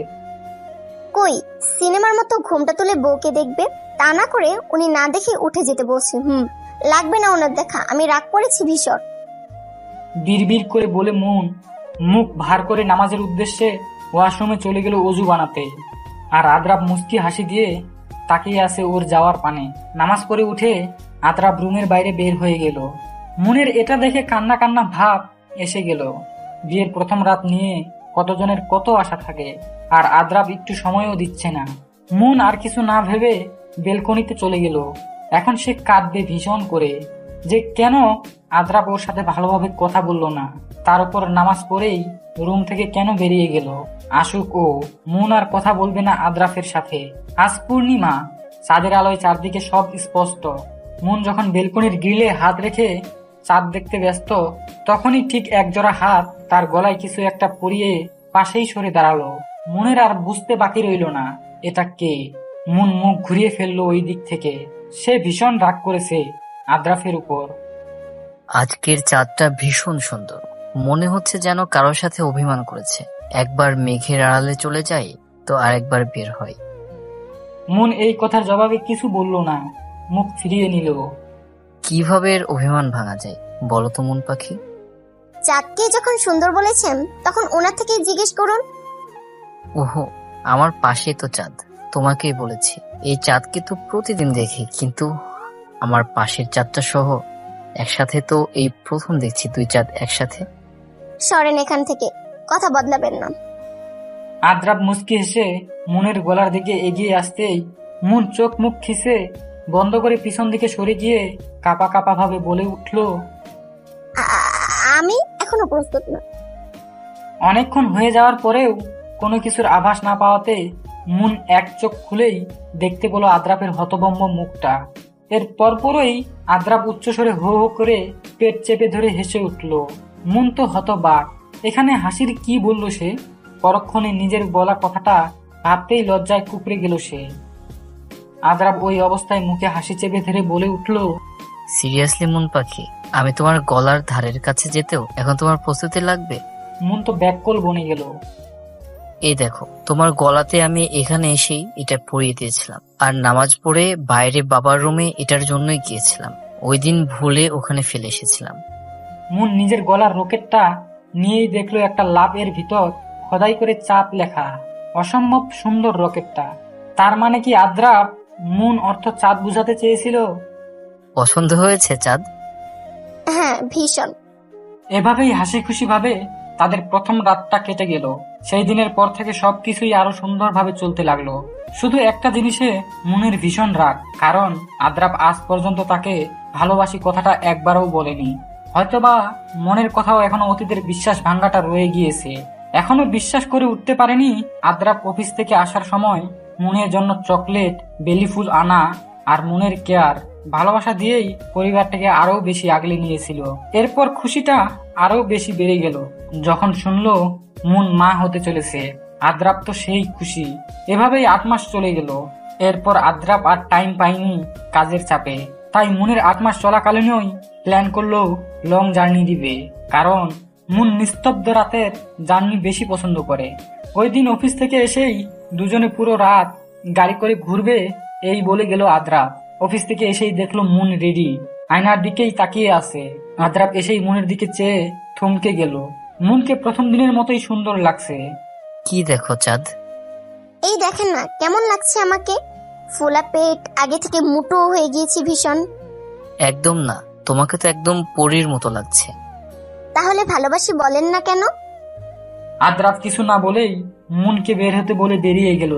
কই সিনেমার মতো ঘুমটা তুলে বউকে দেখবে, তা না করে উনি না দেখে উঠে যেতে বলছে। লাগবে না ওনার দেখা, আমি রাগ করেছি ভীষণ। বিড়বিড় করে বলে মন মুখ ভার করে নামাজের উদ্দেশ্যে ওয়াশরুমে চলে গেল অজু বানাতে। আর আদ্রাফ মুস্কি হাসি দিয়ে তাকিয়ে আছে ওর যাওয়ার পানে। নামাজ পড়ে উঠে আদ্রাফ রুমের বাইরে বের হয়ে গেল। মনের এটা দেখে কান্না কান্না ভাব এসে গেল। বিয়ের প্রথম রাত নিয়ে কতজনের কত আশা থাকে, আর আদ্রাফ একটু সময়ও দিচ্ছে না। মন আর কিছু না ভেবে বেলকনিতে চলে গেল। এখন সে কাঁদবে ভীষণ করে যে কেন আদ্রাফ ওর সাথে ভালোভাবে কথা বলল না। তার উপর নামাজ পড়েই রুম থেকে কেন বেরিয়ে গেল। আশুক ও মন আর কথা বলবে না আদ্রাফের সাথে। আজ পূর্ণিমা, চাঁদের আলোয় চারদিকে সব স্পষ্ট। মন যখন বেলকনির গ্রিলে হাত রেখে চাঁদ দেখতে ব্যস্ত, তখনই ঠিক একজোড়া হাত তার গলায় কিছু একটা পরিয়ে পাশেই সরে দাঁড়ালো। মনের আর বুঝতে বাকি রইল না এটা কে। মন মুখ ঘুরিয়ে ফেললো ওই দিক থেকে। সে ভীষণ রাগ করেছে আদ্রাফের উপর। আজকের চাঁদটা ভীষণ সুন্দর। মনে হচ্ছে যেন কারোর সাথে অভিমান করেছে। একবার মেঘের আড়ালে চলে যায় তো আরেকবার বের হয়। মন এই কথার জবাবে কিছু বলল না, মুখ ফিরিয়ে নিল। কিভাবে এর অভিমান ভাঙা যায় বলো তো মন পাখি? চাঁদকে যখন সুন্দর বলেছেন তখন ওনার থেকে জিজ্ঞেস করুন। ওহো, আমার পাশে তো চাঁদ। তোমাকেই বলেছি, এই চাঁদকে তো প্রতিদিন দেখি, কিন্তু আমার পাশের চাঁদটা সহ একসাথে তো এই প্রথম দেখছি 2 চাঁদ একসাথে। সরেন এখান থেকে, কথা বদলাবেন না। আদ্রাফ মুচকি হেসে মনের গলার দিকে এগিয়ে আসতেই মন চোখ মুখ খিসে বন্ধ করে পিছন দিকে সরে গিয়ে কাপা কাপা ভাবে বলে উঠল, আমি এখনো প্রস্তুত না। অনেকক্ষণ হয়ে যাওয়ার পরেও কোনো কিছুর আভাস না পাওয়াতে মন এক চোখ খুলেই দেখতে পেল আদ্রাফের হতভম্ব মুখটা। এর পরপরই আদ্রাফ উচ্চস্বরে হো হো করে পেট চেপে ধরে হেসে উঠল। মন তো হতবাক, এখানে হাসির কি বলল সে? পরক্ষণে নিজের বলা কথাটা ভাবতেই লজ্জায় কুকড়ে গেল সে। আদ্রাফ ওই অবস্থায় মুখে হাসি চেপে ধরে বলে উঠল, সিরিয়াসলি মন পাখি, আমি তোমার গলার ধারের কাছে যেতেও এখন তোমার প্রস্তুতি লাগবে? মন তো ব্যাককল বনে গেল। এই দেখো, তোমার গলাতে আমি এখানে এসেই এটা পরিয়ে দিয়েছিলাম, আর নামাজ পড়ে বাইরে বাবার রুমে এটার জন্যই গিয়েছিলাম। ওই দিন ভুলে ওখানে ফেলে এসেছিলাম। মন নিজের গলার রকেটটা নিয়েই দেখলো একটা লাভের ভিতর খোদাই করে চাঁদ লেখা। অসম্ভব সুন্দর রকেটটা। তার মানে কি আদ্রাফ মুন অর্থ চাঁদ বুঝাতে চেয়েছিল? পছন্দ হয়েছে চাঁদ? হ্যাঁ, ভীষণ। এভাবেই হাসি খুশি ভাবে তাদের প্রথম রাতটা কেটে গেল। সেই দিনের পর থেকে সবকিছুই আরো সুন্দরভাবে চলতে লাগলো। শুধু একটা জিনিসে মুনের ভীষণ রাগ, কারণ আদ্রাফ আজ পর্যন্ত তাকে ভালোবাসি কথাটা একবারও বলেনি। হয়তোবা মনের কথাও এখনো অতীতের বিশ্বাস ভাঙ্গাটা রয়ে গিয়েছে। এখনো বিশ্বাস করে উঠতে পারেনি আদ্রাপ অফিস থেকে আসার সময় মনের জন্য চকলেট, বেলি ফুল আনা আর মনের কেয়ার, ভালোবাসা দিয়েই পরিবারটাকে আরো বেশি আগলে নিয়েছিল। এরপর খুশিটা আরো বেশি বেড়ে গেল যখন শুনলো মুন মা হতে চলেছে। আদ্রাপ তো সেই খুশি। এভাবেই 8 মাস চলে গেল। এরপর আদ্রাপ আর টাইম পায়নি কাজের চাপে, তাই মুনের 8 মাস চলাকালীনই প্ল্যান করলো লং জার্নি দিবে, কারণ মুন নিস্তব্ধ রাতের জার্নি বেশি পছন্দ করে। ওই দিন অফিস থেকে এসেই দুজনে পুরো রাত গাড়ি করে ঘুরবে এই বলে গেল আদ্রাপ। অফিস থেকে এসেই দেখলো মুন রেডি, আয়নার দিকেই তাকিয়ে আছে। আদ্রাপ এসেই মুনের দিকে চেয়ে থমকে গেল। মুনকে প্রথম দিনের মতোই সুন্দর লাগছে। কি দেখো চাঁদ? এই দেখেন না কেমন লাগছে আমাকে, ফোলা পেট, আগে থেকে মোটো হয়ে গিয়েছি ভীষণ। একদম না, তোমাকে তো একদম পরীর মতো লাগছে। তাহলে ভালোবাসি বলেন না কেন? আদ্রাফ কিছু না বলেই মুনকে বের হতে বলে বেরিয়ে গেল।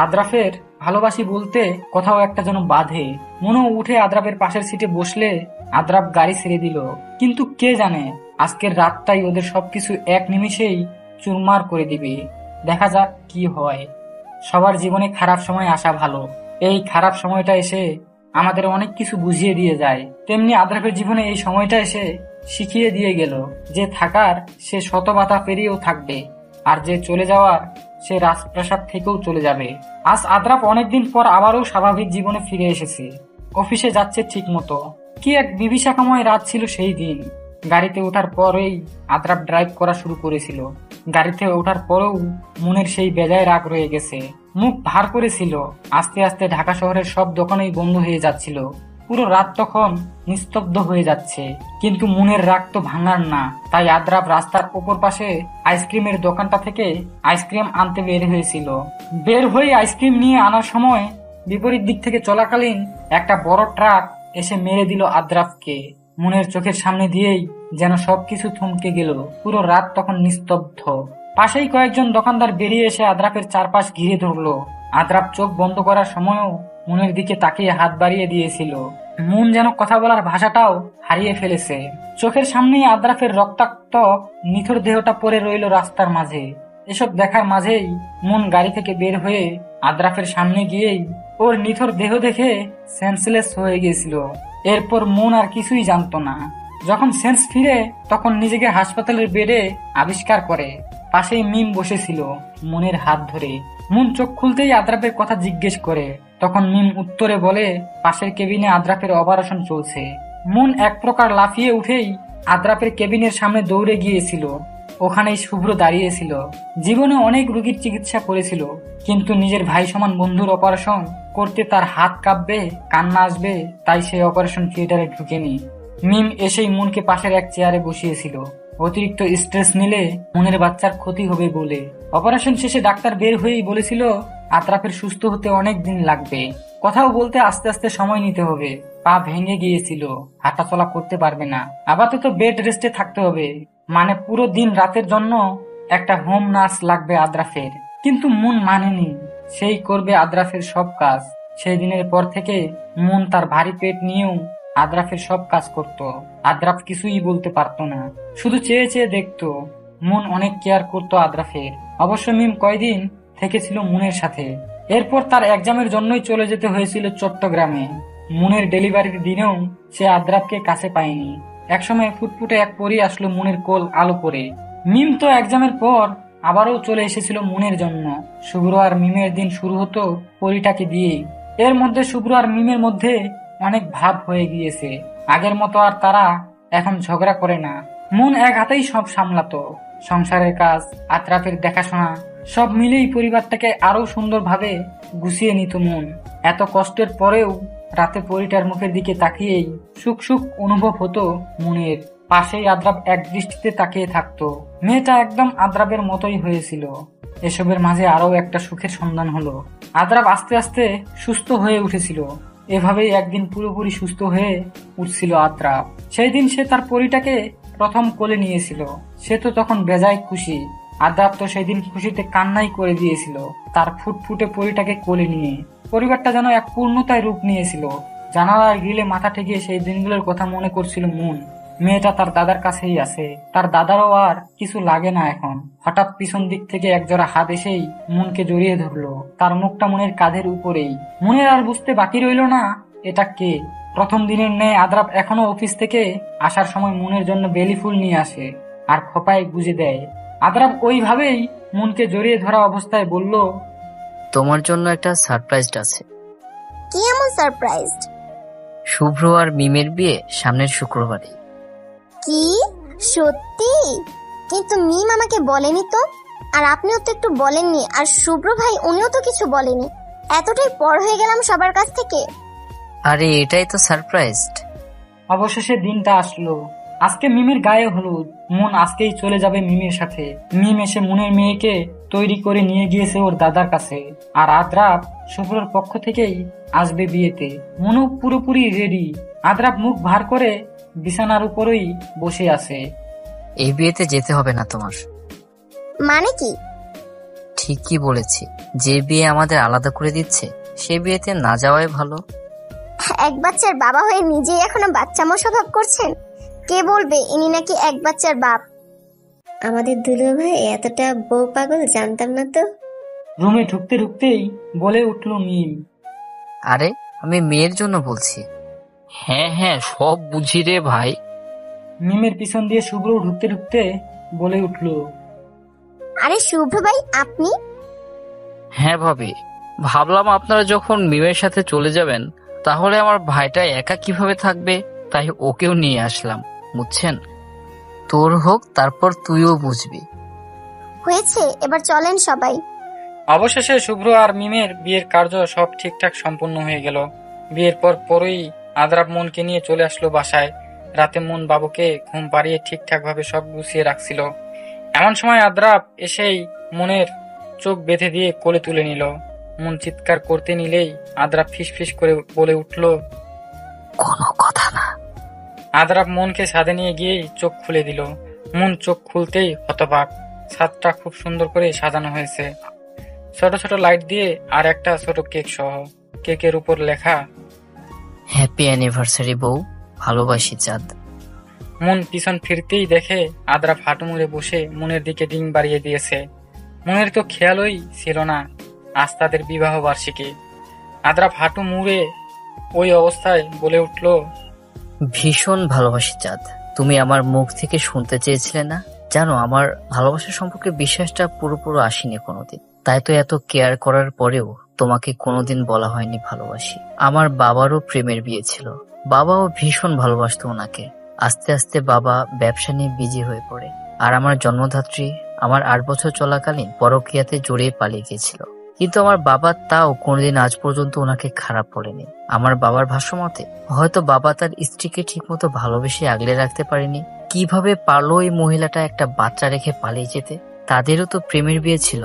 আদ্রাফের ভালোবাসি বলতে কোথাও একটা যেন বাধে। মনও উঠে আদ্রাফের পাশের সিটে বসলে আদ্রাফ গাড়ি ছেড়ে দিল। কিন্তু কে জানে আজকের রাতটাই ওদের সবকিছু এক নিমিষেই চুরমার করে দিবে। দেখা যাক কি হয়। সবার জীবনে খারাপ সময় আসা ভালো। এই খারাপ সময়টা এসে আমাদের অনেক কিছু বুঝিয়ে দিয়ে যায়, তেমনি আদ্রাফের জীবনে এই সময়টা এসে শিখিয়ে দিয়ে গেল যে থাকার সে শত বাধা পেরিয়েও থাকবে, আর যে চলে যাওয়ার সে রাজপ্রাসাদ থেকেও চলে যাবে। আজ আদ্রাফ অনেকদিন পর আবারও স্বাভাবিক জীবনে ফিরে এসেছে। অফিসে যাচ্ছে ঠিক মতো। কি এক বিভীষিকাময় রাত ছিল সেই দিন। গাড়িতে ওঠার পরেই আদ্রাফ ড্রাইভ করা শুরু করেছিল। গাড়িতে ওঠার পরেও মনের সেই বেজায় রাগ রয়ে গেছে। মুখ ভার করেছিল। আস্তে আস্তে ঢাকা শহরের সব দোকানেই বন্ধ হয়ে যাচ্ছিল। পুরো রাত তখন নিস্তব্ধ হয়ে যাচ্ছে, কিন্তু মনের রাগ তো ভাঙার না। তাই আদ্রাফ রাস্তার ওপর পাশে আইসক্রিমের দোকানটা থেকে আইসক্রিম আনতে বের হয়েছিল। বের হয়ে আইসক্রিম নিয়ে আনার সময় বিপরীত দিক থেকে চলাকালীন একটা বড় ট্রাক এসে মেরে দিল আদ্রাফকে। মনের চোখের সামনে দিয়েই যেন সবকিছু থমকে গেল। পুরো রাত তখন নিস্তব্ধ। পাশেই কয়েকজন দোকানদার বেরিয়ে এসে আদ্রাফের চারপাশ ঘিরে ধরলো। আদ্রাফ চোখ বন্ধ করার সময়ও মনের দিকে তাকিয়ে হাত বাড়িয়ে দিয়েছিল। মন যেন কথা বলার ভাষাটাও হারিয়ে ফেলেছে। চোখের সামনেই আদ্রাফের রক্তাক্ত নিথর দেহটা পড়ে রইল রাস্তার মাঝে। এসব দেখার মাঝেই মন গাড়ি থেকে বের হয়ে আদ্রাফের সামনে গিয়েই ওর নিথর দেহ দেখে সেন্সলেস হয়ে গিয়েছিল। এরপর মন আর কিছুই জানতো না। যখন সেন্স ফিরে তখন নিজেকে হাসপাতালের বেডে আবিষ্কার করে পাশেই মিম বসেছিল মনের হাত ধরে। মন চোখ খুলতেই আদ্রাফের কথা জিজ্ঞেস করে। তখন মিম উত্তরে বলে পাশের কেবিনে আদ্রাফের অপারেশন চলছে। মন এক প্রকার লাফিয়ে উঠেই আদ্রাফের কেবিনের সামনে দৌড়ে গিয়েছিল। ওখানেই শুভ্র দাঁড়িয়েছিল। জীবনে অনেক রোগীর চিকিৎসা করেছিল, কিন্তু নিজের ভাই সমান বন্ধুর অপারেশন করতে তার হাত কাঁপবে, কান্না আসবে, তাই সেই অপারেশন থিয়েটারে ঢুকেনি। মিম এসেই মনকে পাশের এক চেয়ারে বসিয়েছিল। অতিরিক্ত স্ট্রেস নিলে মনের বাচ্চার ক্ষতি হবে বলে। অপারেশন শেষে ডাক্তার বের হয়েই বলেছিল আদ্রাফের সুস্থ হতে অনেক দিন লাগবে। কথাও বলতে আস্তে আস্তে সময় নিতে হবে। পা ভেঙে গিয়েছিল, হাঁটাচলা করতে পারবে না। আপাতত বেড রেস্টে থাকতে হবে। মানে পুরো দিন রাতের জন্য একটা হোম নার্স লাগবে আদ্রাফের। কিন্তু মন মানেনি। সেই করবে আদ্রাফের সব কাজ। সেই দিনের পর থেকে মন তার ভারী পেট নিয়েও আদ্রাফের সব কাজ করত। আদ্রাফ কিছুই বলতে পারতো না, শুধু চেয়ে চেয়ে দেখতো। মন অনেক কেয়ার করতো আদ্রাফের। অবশ্য মিম কয়দিন থেকেছিল মনের সাথে। এরপর তার এক্সামের জন্যই চলে যেতে হয়েছিল চট্টগ্রামে। মনের ডেলিভারির দিনেও সে আদ্রাফকে কাছে পায়নি। একসময় ফুটফুটে এক পরী আসলো মনের কোল আলো করে। মিম তো এক্সামের পর আবারও চলে এসেছিল মনের জন্য। শুভ্র আর মিমের দিন শুরু হতো পরীটাকে দিয়েই। এর মধ্যে শুভ্র আর মিমের মধ্যে অনেক ভাব হয়ে গিয়েছে। আগের মতো আর তারা এখন ঝগড়া করে না। মন এক হাতেই সব সামলাতো। সংসারের কাজ, আদ্রাফের দেখাশোনা, সব মিলেই পরিবারটাকে আরো সুন্দরভাবে গুছিয়ে নিত মন। এত কষ্টের পরেও রাতে পরীটার মুখের দিকে তাকিয়েই সুখ সুখ অনুভব হতো মনের। পাশেই আদ্রাফ এক দৃষ্টিতে তাকিয়ে থাকতো। মেয়েটা একদম আদ্রাফের মতোই হয়েছিল। এসবের মাঝে আরো একটা সুখের সন্ধান হলো। আদ্রাফ আস্তে আস্তে সুস্থ হয়ে উঠেছিল। এভাবেই একদিন পুরোপুরি সুস্থ হয়ে উঠছিল আদ্রাফ। সেই দিন সে তার পরীটাকে প্রথম কোলে নিয়েছিল। সে তো তখন বেজায় খুশি। আদ্রাফ তো সেদিন খুশিতে কান্নাই করে দিয়েছিল তার ফুটফুটে পরীটাকে কোলে নিয়ে। পরিবারটা যেন এক পূর্ণতায় রূপ নিয়েছিল। জানালার গ্রিলে মাথা ঠেকিয়ে সেই দিনগুলোর কথা মনে করছিল মন। মেয়েটা তার দাদার কাছেই আছে। তার দাদারও আর কিছু লাগে না এখন। হঠাৎ পিছন দিক থেকে একজোড়া হাত এসেই মনকে জড়িয়ে ধরলো। তার মুখটা মনের কাঁধের উপরেই। মনের আর বুঝতে বাকি রইল না এটা কে। প্রথম দিনের ন্যায় আদ্রাপ এখনো অফিস থেকে আসার সময় মনের জন্য বেলি ফুল নিয়ে আসে আর খোপায় গুজে দেয়। আদ্রাপ ওইভাবেই মনকে জড়িয়ে ধরা অবস্থায় বলল, তোমার জন্য একটা সারপ্রাইজ আছে। কি এমন সারপ্রাইজ? শুভ্র আর মিমের বিয়ে সামনের শুক্রবারে। কি সত্যি? কিন্তু মিম আমাকে বলেনি তো, আর আপনিও তো একটু বলেননি, আর শুভ্র ভাই উনিও তো কিছু বলেনি। এতটাই পর হয়ে গেলাম সবার কাছ থেকে। আরে এটাই তো সারপ্রাইজ। অবশেষে দিনটা আসলো। আজকে মিমের গায়ে হলুদ। মন আজকেই চলে যাবে মিমের সাথে। মিম এসে মনের মেয়েকে তৈরি করে নিয়ে গিয়েছে ওর দাদার কাছে, আর আদ্রাপ শুভ্রর পক্ষ থেকেই আসবে বিয়েতে। মনও পুরোপুরি রেডি। আদ্রাপ মুখ ভার করে বিছানার উপরেই বসে আছে। এই বিয়েতে যেতে হবে না তোমার। মানে কি? ঠিকই বলেছি, যে বিয়ে আমাদের আলাদা করে দিচ্ছে সে বিয়েতে না যাওয়াই ভালো। এক বাচ্চার বাবা হয়ে নিজেই এখনো বাচ্চামো স্বভাব করছেন। কে বলবে ইনি নাকি এক বাচ্চার বাপ? আমাদের দুলো ভাই এতটা বউ পাগল জানতাম না তো। রুমে ঢুকতে ঢুকতেই বলে উঠল মিম, আরে আমি মেয়ের জন্য বলছি। হ্যাঁ হ্যাঁ সব বুঝি রে ভাই। মিমের পিছন দিয়ে শুভ্র ঢুকতে ঢুকতে বলে উঠল, আরে শুভ্র ভাই আপনি? হ্যাঁ ভাবি, ভাবলাম আপনারা যখন মিমের সাথে চলে যাবেন তাহলে আমার ভাইটা একা কিভাবে থাকবে, তাই ওকেও নিয়ে আসলাম, বুঝছেন। তোর হোক তারপর তুইও বুঝবি। হয়েছে, এবার চলেন সবাই। অবশেষে শুভ্র আর মিমের বিয়ের কার্য সব ঠিকঠাক সম্পন্ন হয়ে গেল। বিয়ের পরই আদ্রাপ মনকে নিয়ে চলে আসলো বাসায়। রাতে মন বাবুকে ঘুম পাড়িয়ে ঠিকঠাক ভাবে সব গুছিয়ে রাখছিল। এমন সময় আদ্রাপ এসেই মনের চোখ বেঁধে দিয়ে কোলে তুলে নিল। মন চিৎকার করতে নিলেই আদ্রাপ ফিসফিস করে বলে উঠল, কোনো কথা না। আদ্রাপ মনকে ছাদে নিয়ে গিয়েই চোখ খুলে দিল। মন চোখ খুলতেই হতবাক। ছাদটা খুব সুন্দর করে সাজানো হয়েছে, ছোট ছোট লাইট দিয়ে, আর একটা ছোট কেক সহ। কেকের উপর লেখা, হ্যাপি অ্যানিভার্সারি বউ, ভালোবাসি চাঁদ। মন পিছন ফিরতেই দেখে আদ্রাপ হাঁটু মুড়ে বসে মনের দিকে ডিং বাড়িয়ে দিয়েছে। মনের তো খেয়ালই ছিল না আজ তাদের বিবাহ বার্ষিকী। আদ্রাপ হাঁটু মুড়ে ওই অবস্থায় বলে উঠল, ভীষণ ভালোবাসি চাঁদ। তুমি আমার মুখ থেকে শুনতে চেয়েছিলে না? জানো আমার ভালোবাসা সম্পর্কে বিশ্বাসটা পুরোপুরি আসেনি কোনোদিন, তাই তো এত কেয়ার করার পরেও তোমাকে কোনোদিন বলা হয়নি ভালোবাসি। আমার বাবারও প্রেমের বিয়ে ছিল, বাবাও ভীষণ ভালোবাসতো ওনাকে। আস্তে আস্তে বাবা ব্যবসা নিয়ে বিজি হয়ে পড়ে, আর আমার জন্মধাত্রী আমার 8 বছর চলাকালীন পরকীয়াতে জড়িয়ে পালিয়ে গিয়েছিল। কিন্তু আমার বাবা তাও কোনোদিন আজ পর্যন্ত ওনাকে খারাপ বলেনি। আমার বাবার ভাষ্যমতে হয়তো বাবা তার স্ত্রীকে ঠিকমতো ভালোবেসে আগলে রাখতে পারেনি। কিভাবে পারলো ওই মহিলাটা একটা বাচ্চা রেখে পালিয়ে যেতে? তাদেরও তো প্রেমের বিয়ে ছিল,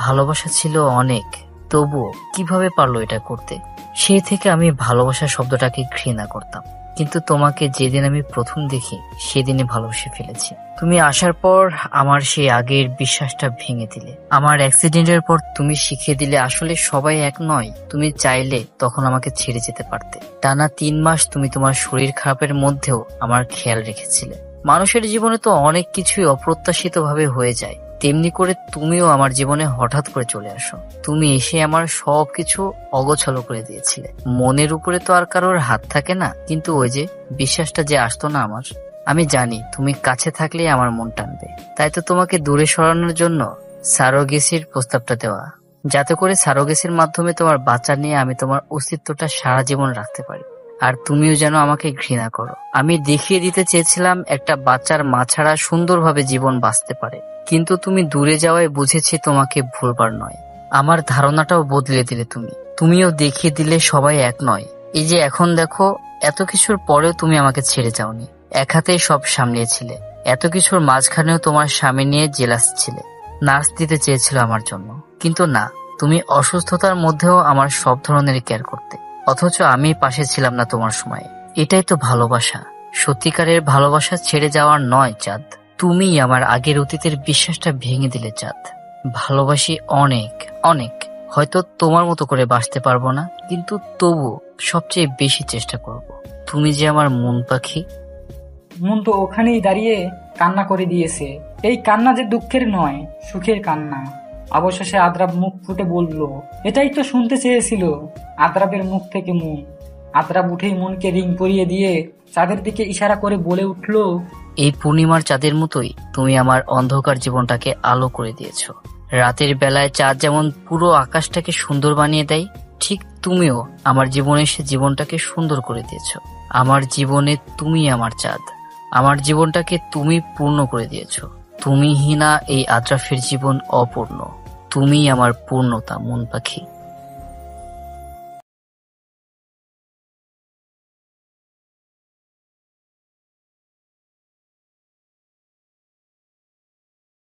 ভালোবাসা ছিল অনেক, তবুও কিভাবে পারলো এটা করতে? সেই থেকে আমি ভালোবাসা শব্দটাকে ঘৃণা করতাম, কিন্তু তোমাকে যেদিন আমি প্রথম দেখি সেদিনই ভালোবেসে ফেলেছি। তুমি আসার পর আমার সেই আগের বিশ্বাসটা ভেঙে দিলে। আমার অ্যাক্সিডেন্টের পর তুমি শিখিয়ে দিলে আসলে সবাই এক নয়। তুমি চাইলে তখন আমাকে ছেড়ে যেতে পারতে। টানা 3 মাস তুমি তোমার শরীর খারাপের মধ্যেও আমার খেয়াল রেখেছিলে। মানুষের জীবনে তো অনেক কিছুই অপ্রত্যাশিত ভাবে হয়ে যায়, তেমনি করে তুমিও আমার জীবনে হঠাৎ করে চলে আসো। তুমি এসে আমার সবকিছু অগোছালো করে দিয়েছিলে। মনের উপরে তো আর কারোর হাত থাকে না, কিন্তু ওই যে বিশ্বাসটা যে আসতো না আমার। আমি জানি তুমি কাছে থাকলে আমার মন টানবে, তাই তো তোমাকে দূরে সরানোর জন্য সারোগেসির প্রস্তাবটা দেওয়া, যাতে করে সারোগেসির মাধ্যমে তোমার বাচ্চা নিয়ে আমি তোমার অস্তিত্বটা সারা জীবন রাখতে পারি, আর তুমিও যেন আমাকে ঘৃণা করো। আমি দেখিয়ে দিতে চেয়েছিলাম একটা বাচ্চার মা ছাড়া সুন্দরভাবে জীবন বাঁচতে পারে, কিন্তু তুমি দূরে যাওয়ায় বুঝেছি তোমাকে ভুলবার নয়। আমার ধারণাটাও বদলে দিলে তুমিও দেখিয়ে দিলে সবাই এক নয়। এই যে এখন দেখো, এত কিছুর পরেও তুমি আমাকে ছেড়ে যাওনি, এক হাতেই সব সামলিয়েছিলে। এত কিছুর মাঝখানেও তোমার স্বামী নিয়ে জেলাস ছিলে, নার্স দিতে চেয়েছিল আমার জন্য, কিন্তু না, তুমি অসুস্থতার মধ্যেও আমার সব ধরনের কেয়ার করতে, অথচ আমি পাশে ছিলাম না তোমার সময়ে। এটাই তো ভালোবাসা। সত্যিকারের ভালোবাসা ছেড়ে যাওয়ার নয় চাঁদ। তুমি আমার আগের অতীতের বিশ্বাসটা ভেঙে দিলে চাঁদ। ভালোবাসি অনেক অনেক, হয়তো তোমার মতো করে বাঁচতে পারবো না, কিন্তু তবু সবচেয়ে বেশি চেষ্টা করব। তুমি যে আমার মন পাখি। মন তো ওখানেই দাঁড়িয়ে কান্না করে দিয়েছে। এই কান্না যে দুঃখের নয়, সুখের কান্না। অবশেষে আদ্রাব মুখ ফুটে বলল, এটাই তো শুনতে চেয়েছিল আদ্রাবের মুখ থেকে মুন। আদ্রাব উঠেই মনকে রিং পরিয়ে দিয়ে চাঁদের দিকে ইশারা করে বলে উঠল, এই পূর্ণিমার চাঁদের মতোই তুমি আমার অন্ধকার জীবনটাকে আলো করে দিয়েছো। রাতের বেলায় চাঁদ যেমন পুরো আকাশটাকে সুন্দর বানিয়ে দেয়, ঠিক তুমিও আমার জীবনে সে জীবনটাকে সুন্দর করে দিয়েছো। আমার জীবনে তুমি আমার চাঁদ, আমার জীবনটাকে তুমি পূর্ণ করে দিয়েছো। তুমি হিনা এই আদ্রাফের জীবন অপূর্ণ, তুমি আমার পূর্ণতা মন পাখি।